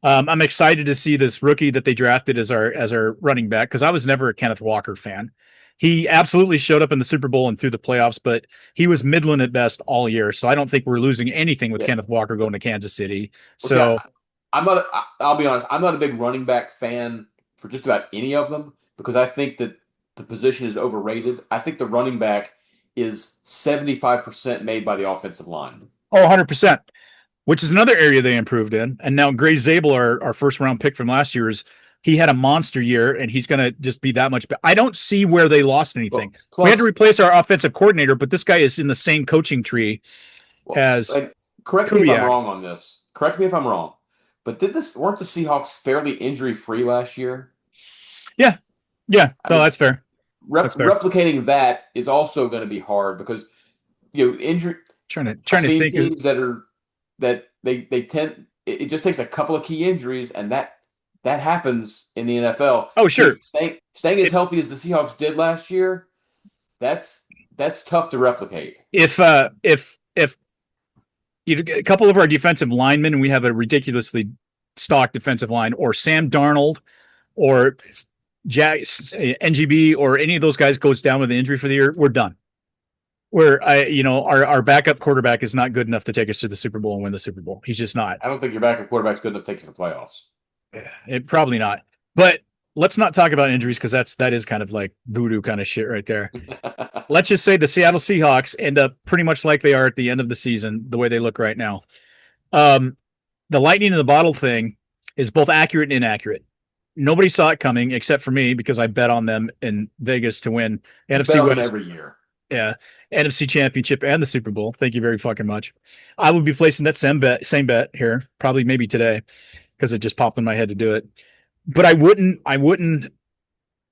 Speaker 5: I'm excited to see this rookie that they drafted as our running back, because I was never a Kenneth Walker fan. He absolutely showed up in the Super Bowl and through the playoffs, but he was middling at best all year. So I don't think we're losing anything with Kenneth Walker going to Kansas City.
Speaker 6: I'll be honest, I'm not a big running back fan for just about any of them, because I think that the position is overrated. I think the running back is 75% made by the offensive line.
Speaker 5: Oh, 100%, which is another area they improved in. And now Gray Zabel, our first round pick from last year, he had a monster year, and he's going to just be that much better. I don't see where they lost anything. We had to replace our offensive coordinator, but this guy is in the same coaching tree as
Speaker 6: correct me if I'm wrong on this. Correct me if I'm wrong. But weren't the Seahawks fairly injury-free last year?
Speaker 5: Yeah. That's fair.
Speaker 6: Replicating that is also going to be hard, because injury.
Speaker 5: Trying to think
Speaker 6: teams that they tend. It just takes a couple of key injuries, and that happens in the NFL.
Speaker 5: Oh, sure.
Speaker 6: Staying as healthy as the Seahawks did last year, that's tough to replicate.
Speaker 5: If a couple of our defensive linemen, and we have a ridiculously stocked defensive line, or Sam Darnold, or NGB, or any of those guys goes down with an injury for the year, we're done. Our backup quarterback is not good enough to take us to the Super Bowl and win the Super Bowl. He's just not.
Speaker 6: I don't think your backup quarterback's good enough to take you to the playoffs.
Speaker 5: Probably not. But let's not talk about injuries, because that is kind of like voodoo kind of shit right there. Let's just say the Seattle Seahawks end up pretty much like they are at the end of the season, the way they look right now. The lightning in the bottle thing is both accurate and inaccurate. Nobody saw it coming except for me, because I bet on them in Vegas to win NFC West
Speaker 6: every year.
Speaker 5: Yeah, NFC Championship and the Super Bowl. Thank you very fucking much. I would be placing that same bet here, probably maybe today, because it just popped in my head to do it. But I wouldn't.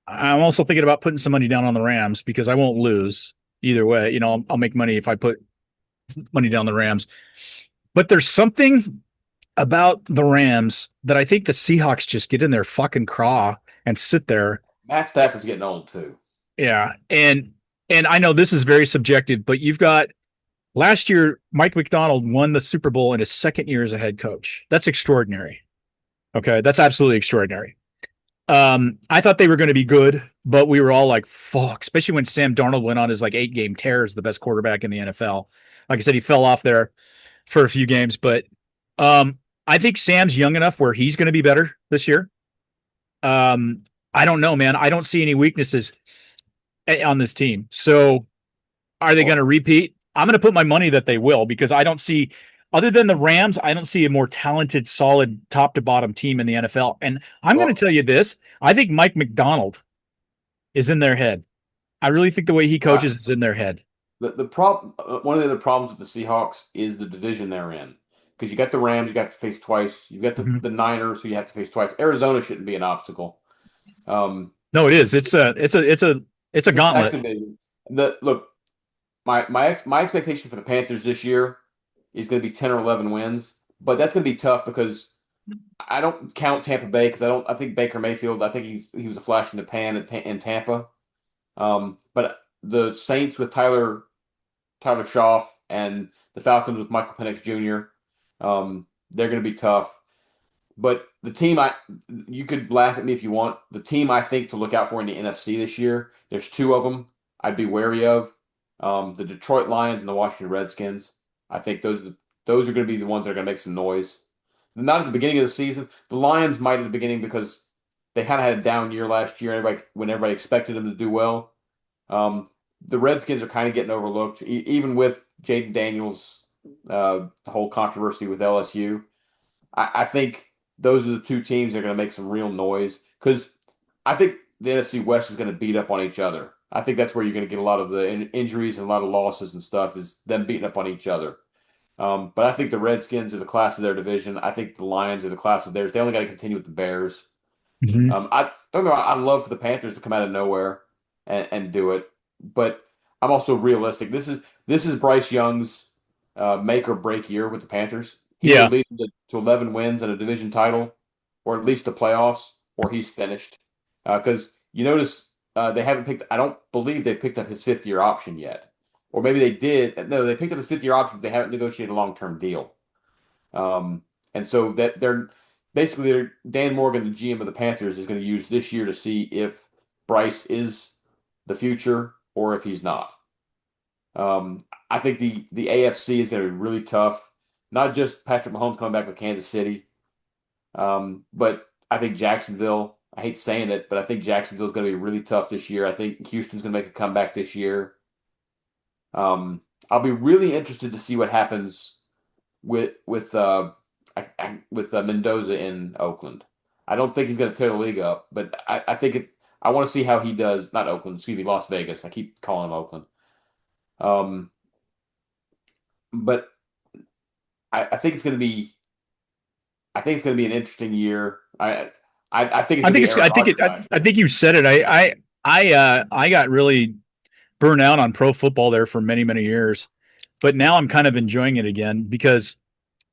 Speaker 5: I'm also thinking about putting some money down on the Rams because I won't lose either way. You know, I'll make money if I put money down the Rams. But there's something about the Rams that I think the Seahawks just get in their fucking craw and sit there.
Speaker 6: Matt Stafford's getting old too.
Speaker 5: Yeah, and I know this is very subjective, but you've got last year Mike McDonald won the Super Bowl in his second year as a head coach. That's extraordinary. Okay, that's absolutely extraordinary. I thought they were going to be good, but we were all like, fuck, especially when Sam Darnold went on his like 8-game tear as the best quarterback in the NFL. Like I said, he fell off there for a few games, but I think Sam's young enough where he's going to be better this year. I don't know, man. I don't see any weaknesses on this team. So are they going to repeat? I'm going to put my money that they will because I don't see, other than the Rams, I don't see a more talented, solid top to bottom team in the NFL. And I'm going to tell you this. I think Mike McDonald is in their head. I really think the way he coaches is in their head.
Speaker 6: The problem, one of the other problems with the Seahawks is the division they're in. Because you got the Rams, you got to face twice. You got the Niners, who you have to face twice. Arizona shouldn't be an obstacle.
Speaker 5: No, it is. It's a gauntlet.
Speaker 6: Look, my expectation for the Panthers this year is going to be 10 or 11 wins, but that's going to be tough because I don't count Tampa Bay because I think Baker Mayfield. I think he was a flash in the pan in Tampa. But the Saints with Tyler Schaff and the Falcons with Michael Penix Jr. They're going to be tough. But the team you could laugh at me if you want. The team I think to look out for in the NFC this year, there's two of them I'd be wary of. The Detroit Lions and the Washington Redskins. I think those are going to be the ones that are going to make some noise. Not at the beginning of the season. The Lions might at the beginning because they kind of had a down year last year when everybody expected them to do well. The Redskins are kind of getting overlooked, even with Jaden Daniels, the whole controversy with LSU. I think those are the two teams that are going to make some real noise because I think the NFC West is going to beat up on each other. I think that's where you're going to get a lot of the injuries and a lot of losses and stuff is them beating up on each other. But I think the Redskins are the class of their division. I think the Lions are the class of theirs. They only got to continue with the Bears. I don't know. I'd love for the Panthers to come out of nowhere and do it, but I'm also realistic. This is Bryce Young's make or break year with the Panthers. He will lead them to 11 wins and a division title, or at least the playoffs, or he's finished. Because you notice they haven't picked. I don't believe they've picked up his 5th-year option yet, or maybe they did. No, they picked up his 5th-year option, but they haven't negotiated a long-term deal. And so that they're Dan Morgan, the GM of the Panthers, is going to use this year to see if Bryce is the future or if he's not. I think the AFC is going to be really tough. Not just Patrick Mahomes coming back with Kansas City, but I think Jacksonville. I hate saying it, but I think Jacksonville is going to be really tough this year. I think Houston's going to make a comeback this year. I'll be really interested to see what happens with Mendoza in Oakland. I don't think he's going to tear the league up, but I think I want to see how he does. Not Oakland, excuse me, Las Vegas. I keep calling him Oakland. But I think it's going to be. I think it's going to be an interesting year. I think
Speaker 5: you said it. I got really burned out on pro football there for many, many years, but now I'm kind of enjoying it again because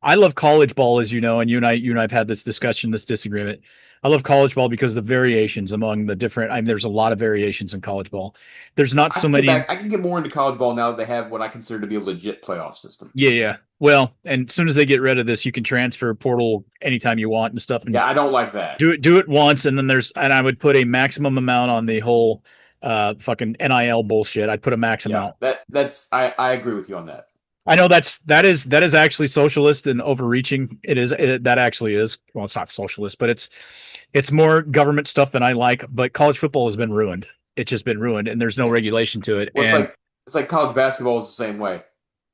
Speaker 5: I love college ball, as you know, and you and I have had this discussion, this disagreement. I love college ball because the variations among the different. I mean, there's a lot of variations in college ball. There's not so many.
Speaker 6: I can get more into college ball now that they have what I consider to be a legit playoff system.
Speaker 5: Yeah. Well, and as soon as they get rid of this, you can transfer portal anytime you want and stuff. And
Speaker 6: yeah, I don't like that.
Speaker 5: Do it once, and then I would put a maximum amount on the whole fucking NIL bullshit. I'd put a max amount.
Speaker 6: I agree with you on that.
Speaker 5: I know that is actually socialist and overreaching. That actually is. Well, it's not socialist, but it's more government stuff than I like. But college football has been ruined. It's just been ruined, and there's no regulation to it.
Speaker 6: Well, it's like college basketball is the same way.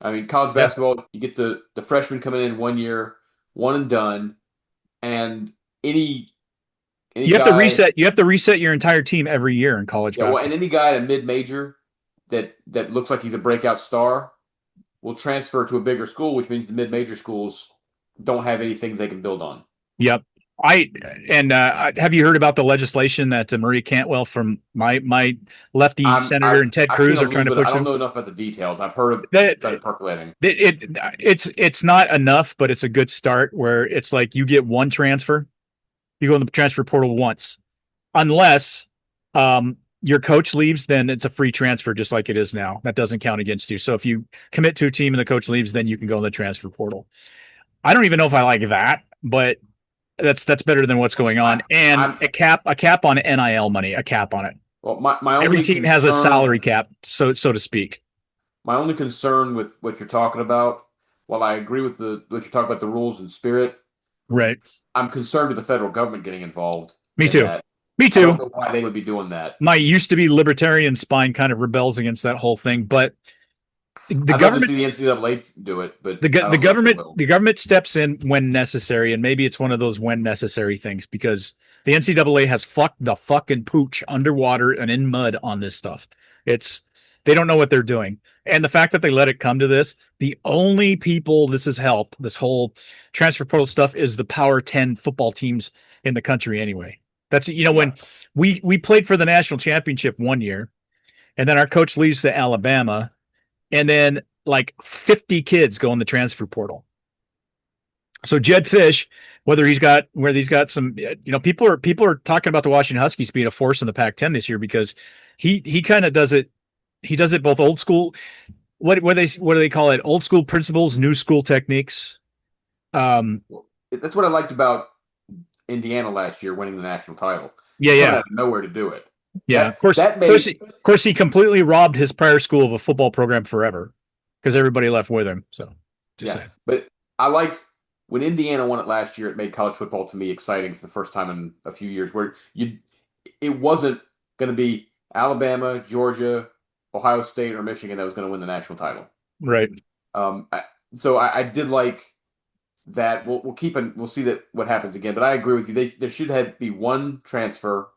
Speaker 6: I mean, college basketball, you get the freshmen coming in 1 year, one and done, and you have to reset. You have to reset your entire team every year in college basketball. Well, and any guy at a mid-major that looks like he's a breakout star will transfer to a bigger school, which means the mid-major schools don't have anything they can build on.
Speaker 5: Yep. Have you heard about the legislation that Marie Cantwell from my lefty senator and Ted Cruz are trying to push?
Speaker 6: I don't know enough about the details. I've heard about it percolating.
Speaker 5: It's not enough, but it's a good start. Where it's like you get one transfer, you go in the transfer portal once, unless your coach leaves, then it's a free transfer, just like it is now. That doesn't count against you. So if you commit to a team and the coach leaves, then you can go in the transfer portal. I don't even know if I like that, but that's better than what's going on. And a cap on NIL money, a cap on it.
Speaker 6: Well, my only
Speaker 5: every team has a salary cap, so to speak.
Speaker 6: My only concern with what you're talking about, while I agree with what you're talking about, the rules and spirit,
Speaker 5: right?
Speaker 6: I'm concerned with the federal government getting involved.
Speaker 5: Me too. Me too.
Speaker 6: I don't know why they would be doing that.
Speaker 5: My used to be libertarian spine kind of rebels against that whole thing, but the
Speaker 6: I'd
Speaker 5: government,
Speaker 6: love to see the NCAA do it, but
Speaker 5: the government steps in when necessary, and maybe it's one of those when necessary things, because the NCAA has fucked the fucking pooch underwater and in mud on this stuff. They don't know what they're doing, and the fact that they let it come to this, the only people this has helped, this whole transfer portal stuff, is the Power 10 football teams in the country. Anyway, that's when we played for the national championship one year, and then our coach leaves to Alabama. And then like 50 kids go in the transfer portal. So Jed Fish, whether he's got some, people are talking about the Washington Huskies being a force in the Pac-10 this year, because he kind of does it. He does it both old school. What do they call it? Old school principles, new school techniques.
Speaker 6: That's what I liked about Indiana last year, winning the national title.
Speaker 5: Yeah.
Speaker 6: Out of nowhere to do it.
Speaker 5: Yeah, of course, he completely robbed his prior school of a football program forever, because everybody left with him. So, saying.
Speaker 6: But I liked when Indiana won it last year. It made college football to me exciting for the first time in a few years, where it wasn't going to be Alabama, Georgia, Ohio State, or Michigan that was going to win the national title.
Speaker 5: Right.
Speaker 6: So I did like that. We'll see what happens again. But I agree with you. There should be one transfer.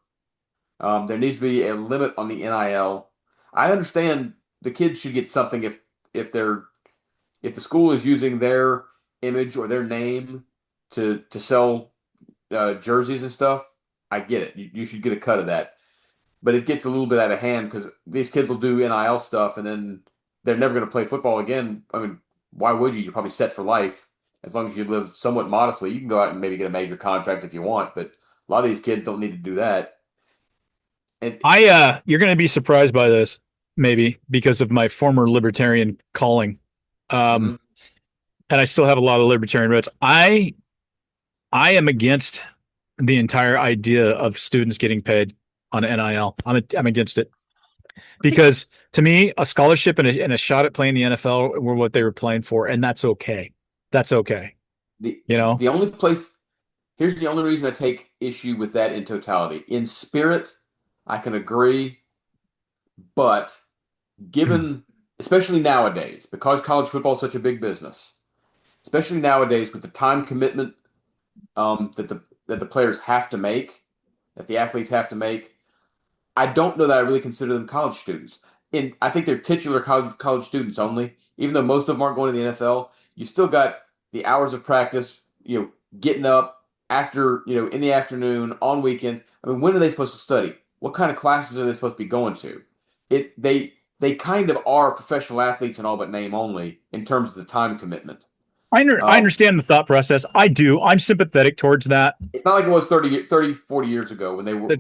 Speaker 6: There needs to be a limit on the NIL. I understand the kids should get something if the school is using their image or their name to sell jerseys and stuff. I get it. You should get a cut of that. But it gets a little bit out of hand, because these kids will do NIL stuff and then they're never going to play football again. I mean, why would you? You're probably set for life. As long as you live somewhat modestly, you can go out and maybe get a major contract if you want. But a lot of these kids don't need to do that.
Speaker 5: You're going to be surprised by this, maybe, because of my former libertarian calling. And I still have a lot of libertarian roots. I am against the entire idea of students getting paid on NIL. I'm against it, because to me, a scholarship and a shot at playing the NFL were what they were playing for, and that's okay. That's okay.
Speaker 6: Here's the only reason I take issue with that in totality. In spirit, I can agree, but given, especially nowadays, because college football is such a big business, especially nowadays with the time commitment that the players have to make, that the athletes have to make, I don't know that I really consider them college students. And I think they're titular college students only. Even though most of them aren't going to the NFL, you still got the hours of practice, getting up after, in the afternoon, on weekends. I mean, when are they supposed to study? What kind of classes are they supposed to be going to? They kind of are professional athletes in all but name only in terms of the time commitment.
Speaker 5: I understand the thought process. I do. I'm sympathetic towards that.
Speaker 6: It's not like it was 30, 40 years ago when they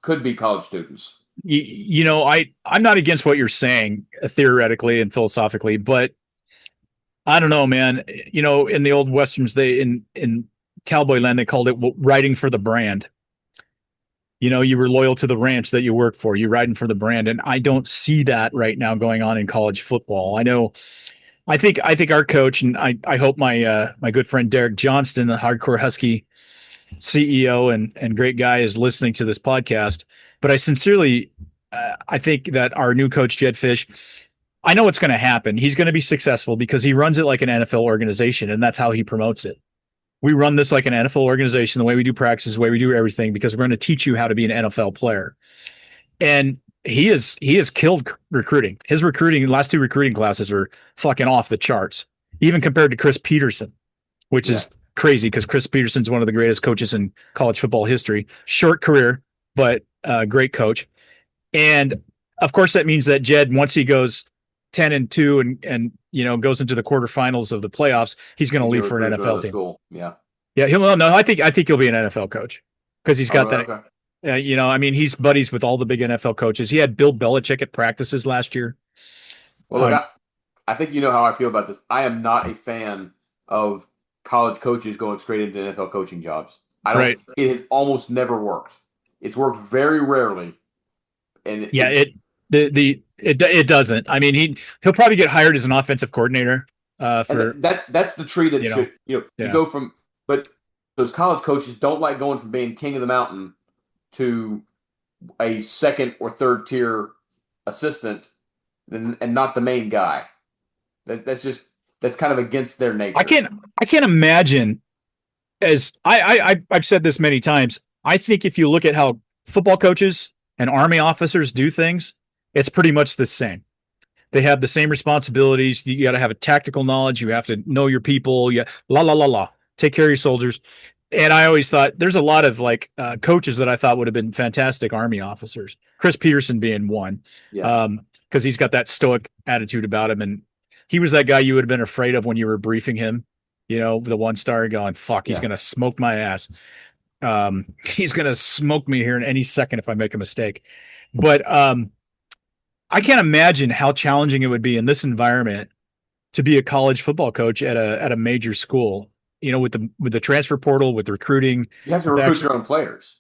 Speaker 6: could be college students.
Speaker 5: I'm not against what you're saying theoretically and philosophically, but I don't know, man. In the old Westerns, in cowboy land, they called it riding for the brand. You were loyal to the ranch that you worked for. You're riding for the brand. And I don't see that right now going on in college football. I think our coach, and I hope my good friend Derek Johnston, the Hardcore Husky CEO and great guy, is listening to this podcast. But I sincerely, I think that our new coach, Jed Fish, I know what's going to happen. He's going to be successful because he runs it like an NFL organization, and that's how he promotes it. We run this like an NFL organization, the way we do practices, the way we do everything, because we're going to teach you how to be an NFL player. And he has killed recruiting. His recruiting, last two recruiting classes are fucking off the charts, even compared to Chris Peterson, which is crazy because Chris Peterson's one of the greatest coaches in college football history. Short career, but great coach. And of course, that means that Jed, once he goes 10-2 and goes into the quarterfinals of the playoffs, he's going to leave for an NFL team.
Speaker 6: School. Yeah.
Speaker 5: I think he'll be an NFL coach because he's got that.
Speaker 6: Okay.
Speaker 5: He's buddies with all the big NFL coaches. He had Bill Belichick at practices last year.
Speaker 6: Well, look, I think you know how I feel about this. I am not a fan of college coaches going straight into NFL coaching jobs. It has almost never worked. It's worked very rarely. And it doesn't. I mean, he'll probably get hired as an offensive coordinator. That's the tree that should you go from. But those college coaches don't like going from being king of the mountain to a second or third tier assistant and not the main guy. That's kind of against their nature.
Speaker 5: I can't imagine, as I've said this many times. I think if you look at how football coaches and Army officers do things, it's pretty much the same. They have the same responsibilities. You got to have a tactical knowledge. You have to know your people. Take care of your soldiers. And I always thought there's a lot of coaches that I thought would have been fantastic Army officers. Chris Peterson being one, because he's got that stoic attitude about him, and he was that guy you would have been afraid of when you were briefing him. The 1-star going, "Fuck, he's gonna smoke my ass. He's gonna smoke me here in any second if I make a mistake." But I can't imagine how challenging it would be in this environment to be a college football coach at a major school. With the transfer portal, with recruiting,
Speaker 6: you have to recruit your own players.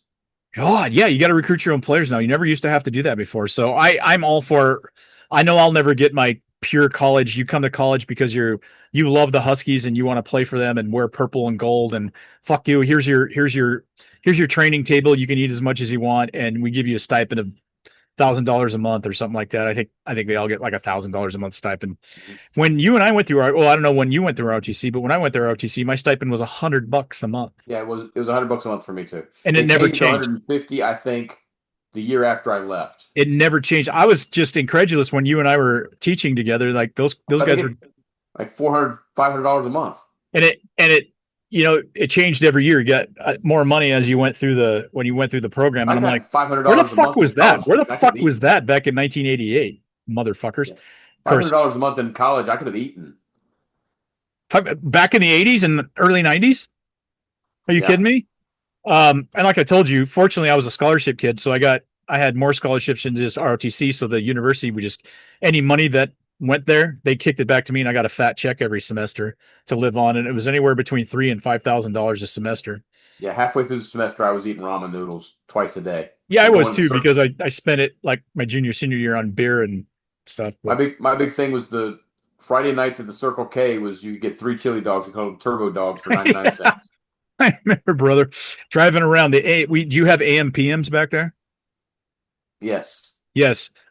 Speaker 5: God, yeah, you got to recruit your own players now. You never used to have to do that before. So I'm all for. I know I'll never get my pure college. You come to college because you love the Huskies and you want to play for them and wear purple and gold and fuck you. Here's your training table. You can eat as much as you want, and we give you a stipend of $1,000 a month or something like that. I think they all get like $1,000 a month stipend. When you and I went through I don't know when you went through ROTC, but when I went through ROTC, my stipend was $100 a month.
Speaker 6: Yeah, it was $100 a month for me too.
Speaker 5: And it never changed.
Speaker 6: 150, I think, the year after I left.
Speaker 5: It never changed. I was just incredulous when you and I were teaching together. Like those guys were
Speaker 6: like $400, $500 a month.
Speaker 5: And it changed every year. You got more money as you went through the program. And I'm like,
Speaker 6: $500.
Speaker 5: Where the fuck was that? Where the fuck was that back in 1988, motherfuckers?
Speaker 6: Yeah. $500 a month in college, I could have eaten.
Speaker 5: Back in the 80s and early 90s? Are you kidding me? And like I told you, fortunately, I was a scholarship kid, so I had more scholarships than just ROTC. So the university would any money that went there, they kicked it back to me, and I got a fat check every semester to live on, and it was anywhere between $3,000 and $5,000 a semester.
Speaker 6: Yeah, halfway through the semester, I was eating ramen noodles twice a day.
Speaker 5: Yeah, I was too, because I spent it like my senior year on beer and stuff.
Speaker 6: But my big thing was the Friday nights at the Circle K was you get 3 chili dogs. We called them turbo dogs for 99 cents.
Speaker 5: I remember, brother, driving around do you have AM PMs back there?
Speaker 6: Yes.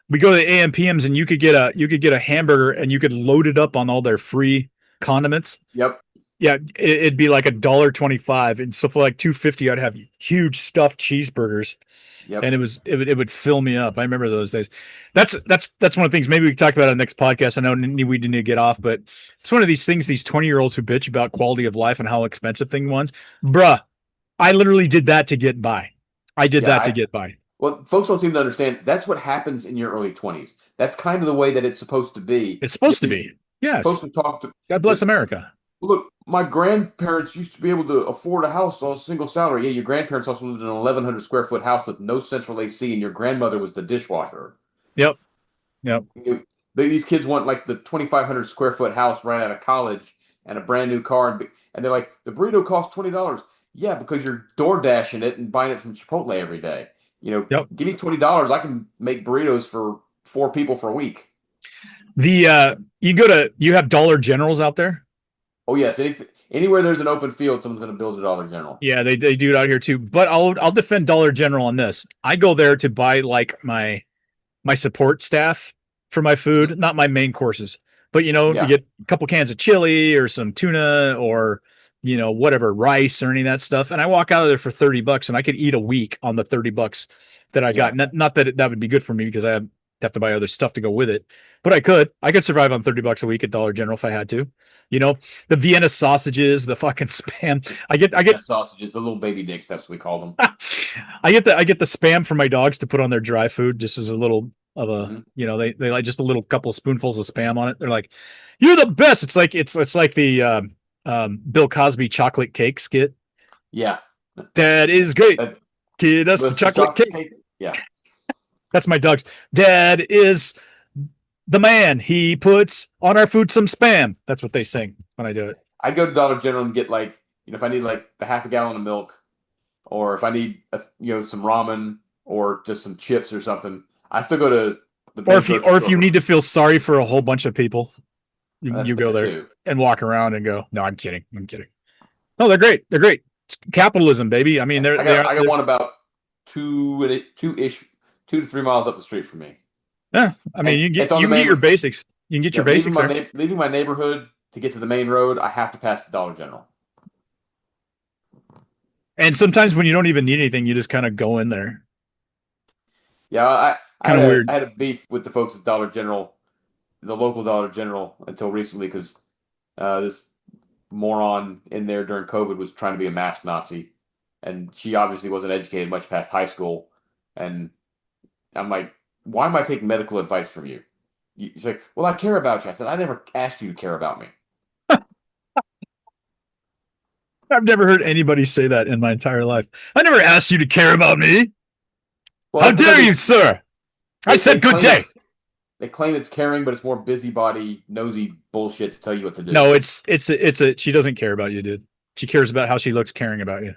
Speaker 5: We go to the AM PMs, and you could get a hamburger, and you could load it up on all their free condiments.
Speaker 6: Yep.
Speaker 5: Yeah, it'd be like $1.25, and so for like $2.50, I'd have huge stuffed cheeseburgers.
Speaker 6: Yep.
Speaker 5: And it would fill me up. I remember those days. That's one of the things. Maybe we can talk about it on the next podcast. I know we need to get off, but it's one of these things. These 20-year-olds who bitch about quality of life and how expensive thing was. Bruh, I literally did that to get by. To get by.
Speaker 6: Well, folks don't seem to understand. That's what happens in your early 20s. That's kind of the way that it's supposed to be.
Speaker 5: It's supposed to be. Yes.
Speaker 6: Supposed to talk to.
Speaker 5: God bless America.
Speaker 6: Look, my grandparents used to be able to afford a house on a single salary. Yeah, your grandparents also lived in an 1,100 square foot house with no central AC, and your grandmother was the dishwasher.
Speaker 5: Yep.
Speaker 6: These kids want like the 2,500 square foot house right out of college and a brand new car, and they're like, the burrito costs $20. Yeah, because you're door dashing it and buying it from Chipotle every day. Give me $20, I can make burritos for 4 people for a week. You have Dollar Generals out there? Oh yes, anywhere there's an open field, someone's going to build a Dollar General.
Speaker 5: Yeah, they do it out here too. But I'll defend Dollar General on this. I go there to buy like my support staff for my food, not my main courses. But you get a couple cans of chili or some tuna or whatever, rice or any of that stuff. And I walk out of there for $30 and I could eat a week on the $30 that I got. Not that that would be good for me because I have to buy other stuff to go with it, but I could survive on $30 a week at Dollar General if I had to. You know, the Vienna sausages, the fucking Spam. I get
Speaker 6: sausages, the little baby dicks. That's what we call them.
Speaker 5: I get the Spam for my dogs to put on their dry food, just as a little of a, you know, they like just a little couple of spoonfuls of Spam on it. They're like, "You're the best." It's like the Bill Cosby chocolate cake skit.
Speaker 6: Yeah,
Speaker 5: that is great. Get us the chocolate cake.
Speaker 6: Yeah.
Speaker 5: That's my dogs. Dad is the man. He puts on our food some Spam. That's what they sing when I do it.
Speaker 6: I go to Dollar General and get like, you know, if I need like the half a gallon of milk, or if I need some ramen or just some chips or something, I still go to the.
Speaker 5: Or if you need to feel sorry for a whole bunch of people, you go there too. And walk around and go, "No, I'm kidding. No, they're great. It's capitalism, baby. I mean, I
Speaker 6: got one about 2 to 3 miles up the street from me.
Speaker 5: Yeah, I mean, you can get your basics. You can get your basics.
Speaker 6: Leaving my neighborhood to get to the main road, I have to pass the Dollar General.
Speaker 5: And sometimes when you don't even need anything, you just kind of go in there.
Speaker 6: Yeah, I
Speaker 5: weird.
Speaker 6: had a beef with the folks at Dollar General, the local Dollar General, until recently because this moron in there during COVID was trying to be a mask Nazi, and she obviously wasn't educated much past high school. And I'm like, why am I taking medical advice from you? She's like, well, I care about you. I said, I never asked you to care about me.
Speaker 5: I've never heard anybody say that in my entire life. I never asked you to care about me. Well, how dare you, sir? I said good day.
Speaker 6: They claim it's caring, but it's more busybody, nosy bullshit to tell you what to do.
Speaker 5: No, it's she doesn't care about you, dude. She cares about how she looks caring about you.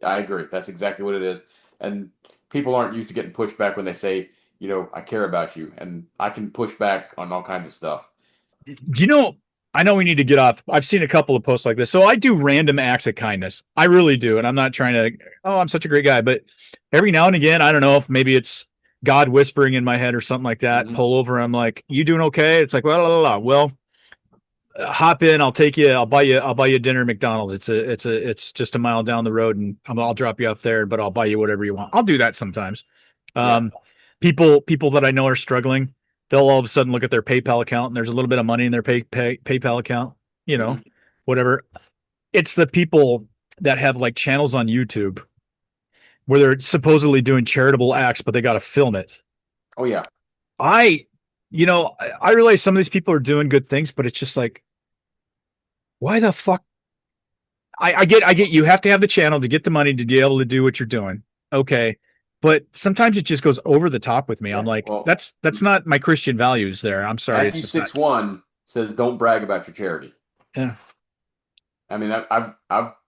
Speaker 6: I agree. That's exactly what it is. And people aren't used to getting pushed back when they say, you know, I care about you. And I can push back on all kinds of stuff.
Speaker 5: You know, I know we need to get off. I've seen a couple of posts like this. So I do random acts of kindness. I really do. And I'm not trying to, I'm such a great guy. But every now and again, I don't know if maybe it's God whispering in my head or something like that. Pull over. I'm like, you doing okay? It's like, well, hop in. I'll take you. I'll buy you dinner at McDonald's. It's just a mile down the road, and I'll drop you off there, but I'll buy you whatever you want. I'll do that sometimes. People that I know are struggling, they'll all of a sudden look at their PayPal account and there's a little bit of money in their PayPal account, you know, whatever. It's the people that have like channels on YouTube where they're supposedly doing charitable acts, but they got to film it.
Speaker 6: Oh yeah.
Speaker 5: I realize some of these people are doing good things, but it's just like, why the fuck? I get you have to have the channel to get the money to be able to do what you're doing. Okay. But sometimes it just goes over the top with me. Yeah, I'm like, well, that's not my Christian values there. I'm sorry.
Speaker 6: Matthew 6:1 says, "Don't brag about your charity."
Speaker 5: Yeah.
Speaker 6: I mean, I've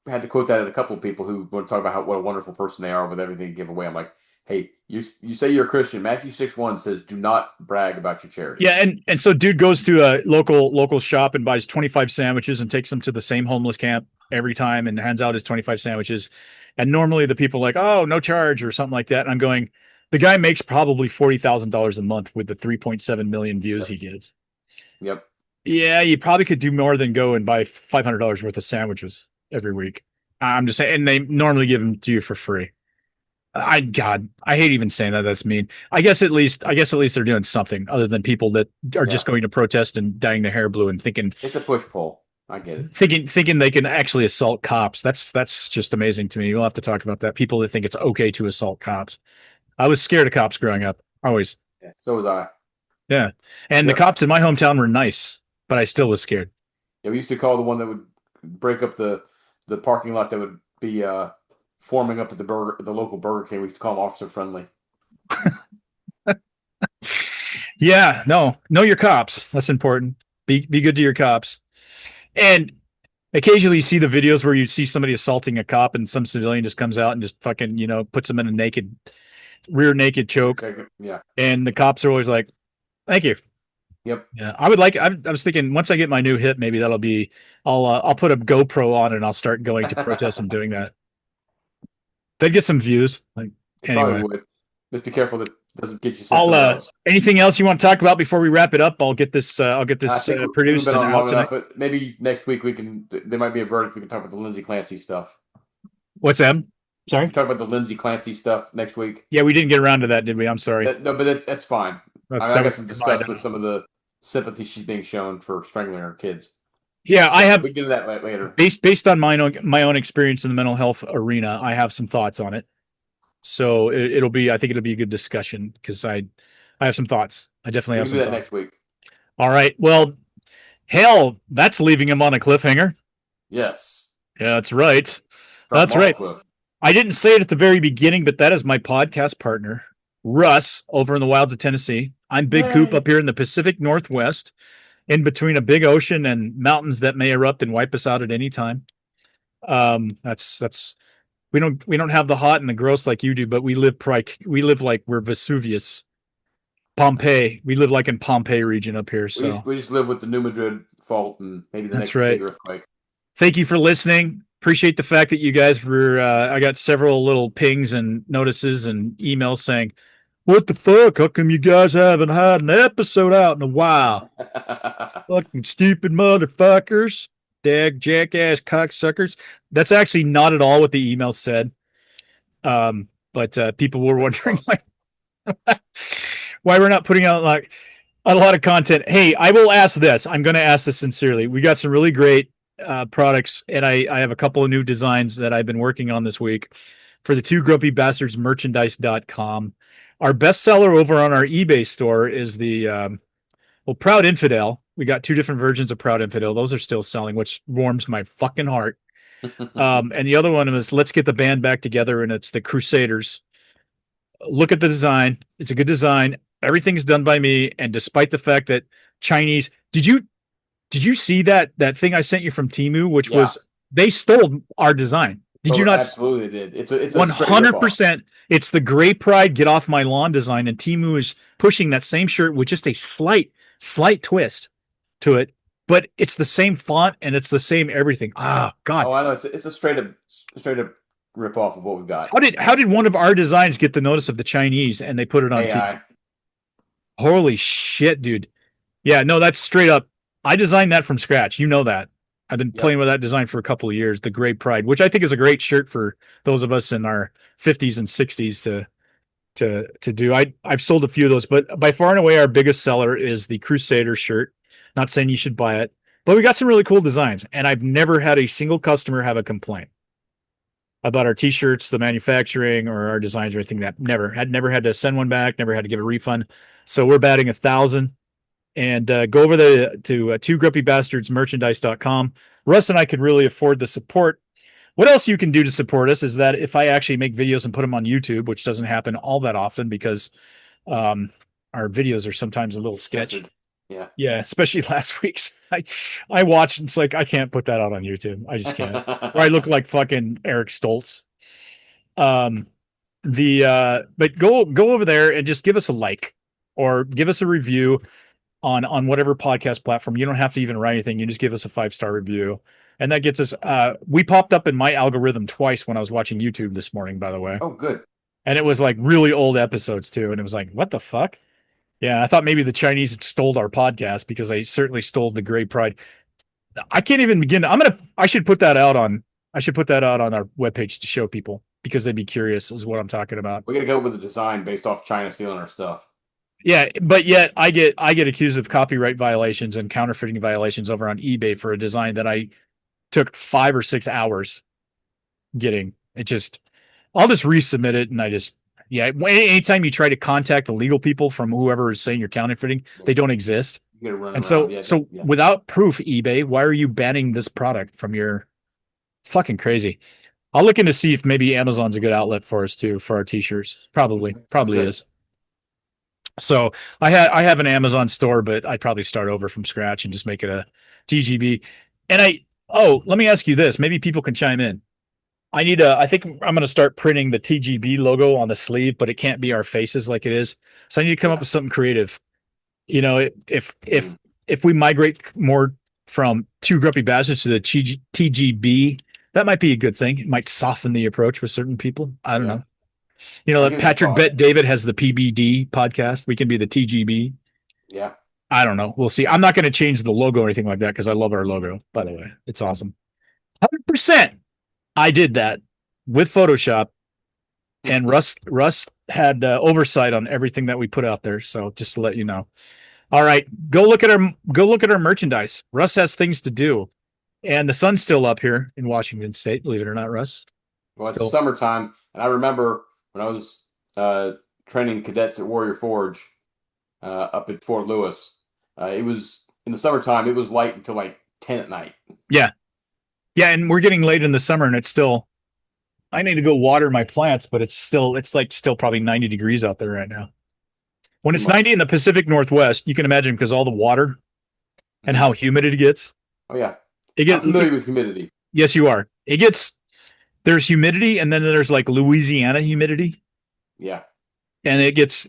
Speaker 6: had to quote that at a couple of people who want to talk about what a wonderful person they are with everything they give away. I'm like, hey, you say you're a Christian. Matthew 6:1 says, "Do not brag about your charity."
Speaker 5: Yeah, and so dude goes to a local shop and buys 25 sandwiches and takes them to the same homeless camp every time and hands out his 25 sandwiches. And normally the people are like, oh, no charge or something like that. And I'm going, the guy makes probably $40,000 a month with the 3.7 million views he gets.
Speaker 6: Yep.
Speaker 5: Yeah, you probably could do more than go and buy $500 worth of sandwiches every week. I'm just saying, and they normally give them to you for free. I hate even saying that. That's mean. I guess at least they're doing something other than people that are just going to protest and dyeing their hair blue and thinking
Speaker 6: it's a push pull. I get it.
Speaker 5: Thinking they can actually assault cops. That's just amazing to me. We'll have to talk about that. People that think it's okay to assault cops. I was scared of cops growing up. Always.
Speaker 6: Yeah, so was I.
Speaker 5: Yeah. And the cops in my hometown were nice, but I still was scared.
Speaker 6: Yeah, we used to call the one that would break up the parking lot that would be forming up at the local Burger King. We used to call them officer friendly.
Speaker 5: Yeah, know your cops. That's important. Be good to your cops. And occasionally you see the videos where you see somebody assaulting a cop and some civilian just comes out and just fucking, puts them in a rear naked choke.
Speaker 6: Yeah.
Speaker 5: And the cops are always like, thank you.
Speaker 6: Yep.
Speaker 5: Yeah. I was thinking once I get my new hip, maybe that'll be, I'll put a GoPro on and I'll start going to protests and doing that. They'd get some views. Like, anyway.
Speaker 6: Probably would. Just be careful that it doesn't get you.
Speaker 5: Anything else you want to talk about before we wrap it up? I'll get this produced and out tonight.
Speaker 6: Maybe next week there might be a verdict. We can talk about the Lindsay Clancy stuff.
Speaker 5: What's that? Sorry?
Speaker 6: Talk about the Lindsay Clancy stuff next week.
Speaker 5: Yeah, we didn't get around to that, did we? I'm sorry.
Speaker 6: No, but that's fine. I got some disgust with some of the sympathy she's being shown for strangling her kids.
Speaker 5: Yeah, I have.
Speaker 6: We can get into that later.
Speaker 5: Based on my own experience in the mental health arena, I have some thoughts on it. So it'll be, I think it'll be a good discussion because I have some thoughts. I definitely have some thoughts.
Speaker 6: Next week.
Speaker 5: All right. Well, hell, that's leaving him on a cliffhanger.
Speaker 6: Yes.
Speaker 5: Yeah, that's right. That's right. I didn't say it at the very beginning, but that is my podcast partner, Russ, over in the wilds of Tennessee. I'm Big Koop up here in the Pacific Northwest, in between a big ocean and mountains that may erupt and wipe us out at any time. That's we don't have the hot and the gross like you do, but we live like we're Vesuvius, Pompeii. We live like in Pompeii region up here. So
Speaker 6: we just live with the New Madrid fault and maybe the next big earthquake.
Speaker 5: Thank you for listening. Appreciate the fact that you guys were. I got several little pings and notices and emails saying, "What the fuck? How come you guys haven't had an episode out in a while? Fucking stupid motherfuckers, jackass cocksuckers." That's actually not at all what the email said. But people were wondering like why we're not putting out like a lot of content. Hey, I will ask this. I'm going to ask this sincerely. We got some really great products, and I have a couple of new designs that I've been working on this week for the Two Grumpy Bastards merchandise.com. Our bestseller over on our eBay store is the Proud Infidel. We got two different versions of Proud Infidel. Those are still selling, which warms my fucking heart. And the other one is Let's Get the Band Back Together, and it's the Crusaders. Look at the design. It's a good design. Everything's done by me, and despite the fact that Chinese, did you see that thing I sent you from Temu, which was they stole our design? Did you not?
Speaker 6: Absolutely did. It's
Speaker 5: 100%. It's the Gray Pride Get Off My Lawn design, and Temu is pushing that same shirt with just a slight twist to it, but it's the same font and it's the same everything. Ah, God.
Speaker 6: Oh, I know. It's a straight up rip off of what we've got.
Speaker 5: How did one of our designs get the notice of the Chinese and they put it on
Speaker 6: AI?
Speaker 5: Holy shit, dude. Yeah, no, that's straight up. I designed that from scratch. You know that. I've been playing with that design for a couple of years, the Gray Pride, which I think is a great shirt for those of us in our 50s and 60s to do. I've sold a few of those, but by far and away our biggest seller is the Crusader shirt. Not saying you should buy it, but we got some really cool designs, and I've never had a single customer have a complaint about our t-shirts, the manufacturing, or our designs or anything. That never had to send one back, never had to give a refund. So we're batting 1,000. And go over to twogrumpybastardsmerchandise.com. Russ and I could really afford the support. What else you can do to support us is that if I actually make videos and put them on YouTube, which doesn't happen all that often because our videos are sometimes a little sketchy. Yeah, especially last week's. I watched, and it's like, I can't put that out on YouTube. I just can't. Or I look like fucking Eric Stoltz. But go over there and just give us a like or give us a review on whatever podcast platform. You don't have to even write anything. You just give us a 5-star review. And that gets us, we popped up in my algorithm twice when I was watching YouTube this morning, by the way.
Speaker 6: Oh, good.
Speaker 5: And it was like really old episodes too. And it was like, what the fuck? Yeah. I thought maybe the Chinese had stole our podcast because they certainly stole the Gray Pride. I can't even begin. I should put that out on our webpage to show people because they'd be curious is what I'm talking about.
Speaker 6: We got to go with the design based off China stealing our stuff.
Speaker 5: Yeah, but yet I get accused of copyright violations and counterfeiting violations over on eBay for a design that I took 5 or 6 hours getting. I'll just resubmit it, and anytime you try to contact the legal people from whoever is saying you're counterfeiting, they don't exist. And so without proof, eBay, why are you banning this product from your? It's fucking crazy. I'll look into see if maybe Amazon's a good outlet for us too for our t-shirts. Probably is. So I have an Amazon store, but I'd probably start over from scratch and just make it a TGB. And let me ask you this. Maybe people can chime in. I think I'm going to start printing the TGB logo on the sleeve, but it can't be our faces like it is. So I need to come up with something creative. You know, if we migrate more from Two Grumpy Bastards to the TGB, that might be a good thing. It might soften the approach with certain people. I don't know. You know, Patrick Bet David has the PBD podcast. We can be the TGB.
Speaker 6: Yeah.
Speaker 5: I don't know. We'll see. I'm not going to change the logo or anything like that because I love our logo, by the way. It's awesome. 100%. I did that with Photoshop and Russ had oversight on everything that we put out there. So just to let you know. All right, go look at our merchandise. Russ has things to do, and the sun's still up here in Washington State. Believe it or not, Russ.
Speaker 6: Well, it's summertime, and I remember when I was training cadets at Warrior Forge up at Fort Lewis. It was in the summertime. It was light until like 10 at night.
Speaker 5: Yeah, and we're getting late in the summer, and it's still. I need to go water my plants, but it's still probably 90 degrees out there right now. When it's 90 in the Pacific Northwest, you can imagine because all the water and how humid it gets.
Speaker 6: Oh yeah, I'm familiar with humidity.
Speaker 5: Yes, you are. There's humidity, and then there's like Louisiana humidity.
Speaker 6: Yeah,
Speaker 5: and it gets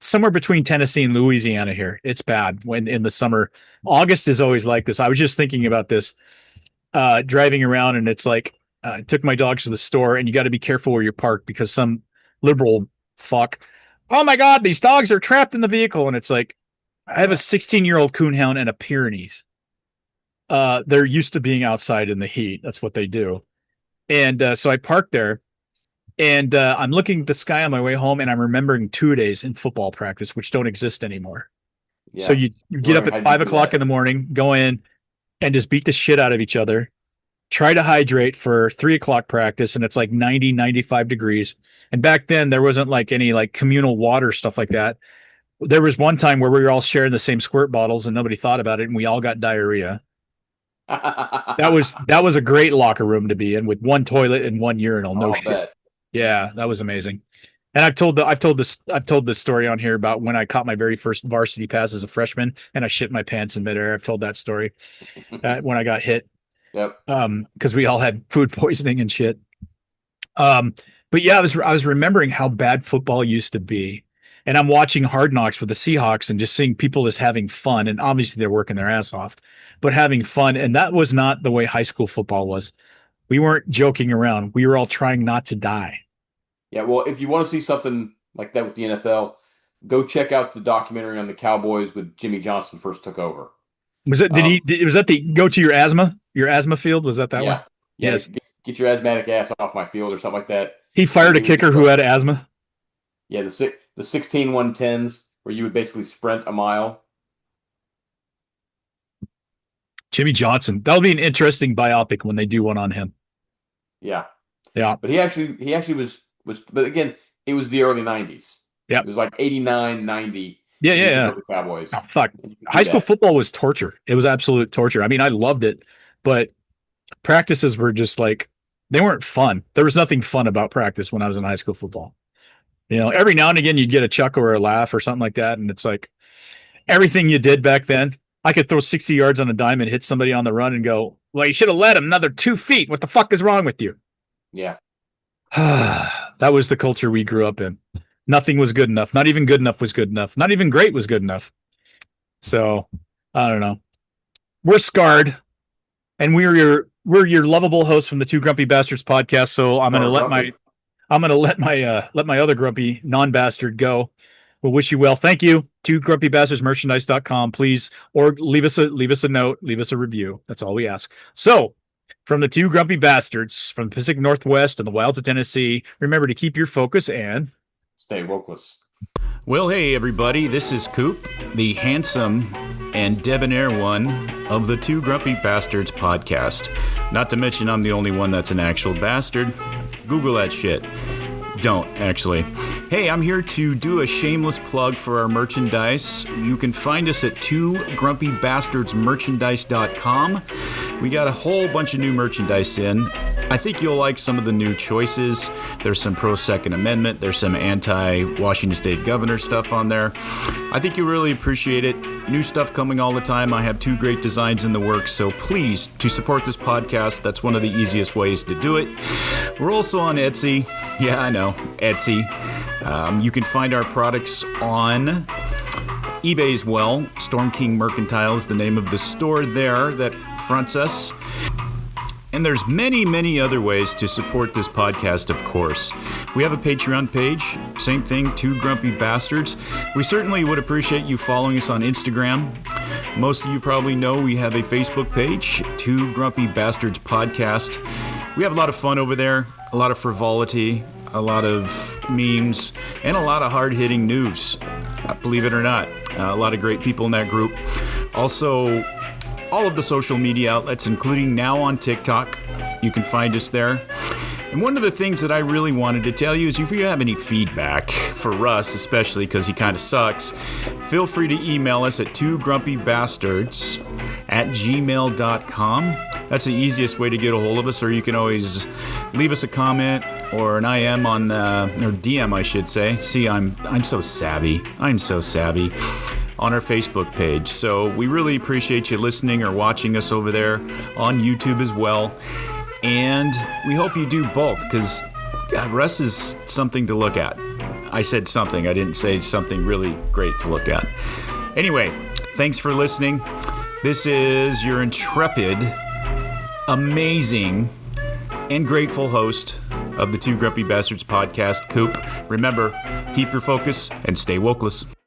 Speaker 5: somewhere between Tennessee and Louisiana here. It's bad when in the summer. August is always like this. I was just thinking about this driving around, and it's like I took my dogs to the store, and you got to be careful where you park because some liberal fuck. Oh my God, these dogs are trapped in the vehicle. And it's like, I have a 16-year-old coonhound and a Pyrenees. They're used to being outside in the heat. That's what they do. And so I parked there, and I'm looking at the sky on my way home, and I'm remembering 2 days in football practice, which don't exist anymore. Yeah. So you get up at 5 o'clock in the morning, go in and just beat the shit out of each other. Try to hydrate for 3 o'clock practice, and it's like 90, 95 degrees. And back then there wasn't like any like communal water stuff like that. There was one time where we were all sharing the same squirt bottles and nobody thought about it, and we all got diarrhea. That was a great locker room to be in with one toilet and one urinal. No shit. Bet. Yeah, that was amazing. And I've told this story on here about when I caught my very first varsity pass as a freshman and I shit my pants in midair. I've told that story when I got hit.
Speaker 6: Yep.
Speaker 5: Because we all had food poisoning and shit. But yeah, I was remembering how bad football used to be. And I'm watching Hard Knocks with the Seahawks and just seeing people just having fun. And obviously they're working their ass off, but having fun. And that was not the way high school football was. We weren't joking around. We were all trying not to die.
Speaker 6: Yeah, well, if you want to see something like that with the NFL, go check out the documentary on the Cowboys with Jimmy Johnson first took over.
Speaker 5: Was it? Was that the go to your asthma field? Was that one?
Speaker 6: Yeah.
Speaker 5: Yes.
Speaker 6: Get your asthmatic ass off my field or something like that.
Speaker 5: He fired a kicker who had asthma.
Speaker 6: Yeah, the 16 110s where you would basically sprint a mile.
Speaker 5: Jimmy Johnson. That'll be an interesting biopic when they do one on him.
Speaker 6: Yeah.
Speaker 5: Yeah.
Speaker 6: But he actually was but again, it was the early 90s.
Speaker 5: Yeah.
Speaker 6: It was like 89, 90.
Speaker 5: Yeah.
Speaker 6: The Cowboys.
Speaker 5: Oh, fuck. High school football was torture. It was absolute torture. I mean, I loved it, but practices were just like, they weren't fun. There was nothing fun about practice when I was in high school football. You know, every now and again you'd get a chuckle or a laugh or something like that. And it's like everything you did back then, I could throw 60 yards on a dime and hit somebody on the run and go, well, you should have led him another 2 feet. What the fuck is wrong with you?
Speaker 6: Yeah.
Speaker 5: That was the culture we grew up in. Nothing was good enough. Not even good enough was good enough. Not even great was good enough. So I don't know. We're scarred, and we're your lovable hosts from the Two Grumpy Bastards podcast. So I'm gonna let my other grumpy non-bastard go. We'll wish you well. Thank you. TwoGrumpyBastardsMerchandise.com, please, or leave us a note, leave us a review. That's all we ask. So, from the Two Grumpy Bastards from the Pacific Northwest and the wilds of Tennessee, remember to keep your focus and
Speaker 6: stay wokeless.
Speaker 5: Well, hey, everybody. This is Koop, the handsome and debonair one of the Two Grumpy Bastards podcast. Not to mention I'm the only one that's an actual bastard. Google that shit. Don't, actually. Hey, I'm here to do a shameless plug for our merchandise. You can find us at twogrumpybastardsmerchandise.com. We got a whole bunch of new merchandise in. I think you'll like some of the new choices. There's some pro-Second Amendment. There's some anti-Washington State Governor stuff on there. I think you'll really appreciate it. New stuff coming all the time. I have 2 great designs in the works, so please, to support this podcast, that's one of the easiest ways to do it. We're also on Etsy. Yeah, I know, Etsy. You can find our products on eBay as well. Storm King Mercantile is the name of the store there that fronts us. And there's many, many other ways to support this podcast, of course. We have a Patreon page, same thing, Two Grumpy Bastards. We certainly would appreciate you following us on Instagram. Most of you probably know we have a Facebook page, Two Grumpy Bastards Podcast. We have a lot of fun over there, a lot of frivolity. a lot of memes, and a lot of hard-hitting news. Believe it or not, a lot of great people in that group. Also, all of the social media outlets, including now on TikTok. You can find us there. And one of the things that I really wanted to tell you is if you have any feedback for Russ, especially because he kind of sucks, feel free to email us at twogrumpybastards@gmail.com. That's the easiest way to get a hold of us, or you can always leave us a comment or an IM on, or DM, I should say. See, I'm so savvy. I'm so savvy. On our Facebook page. So we really appreciate you listening or watching us over there on YouTube as well. And we hope you do both, because Russ is something to look at. I said something. I didn't say something really great to look at. Anyway, thanks for listening. This is your intrepid, amazing, and grateful host of the Two Grumpy Bastards podcast, Koop. Remember, keep your focus and stay wokeless.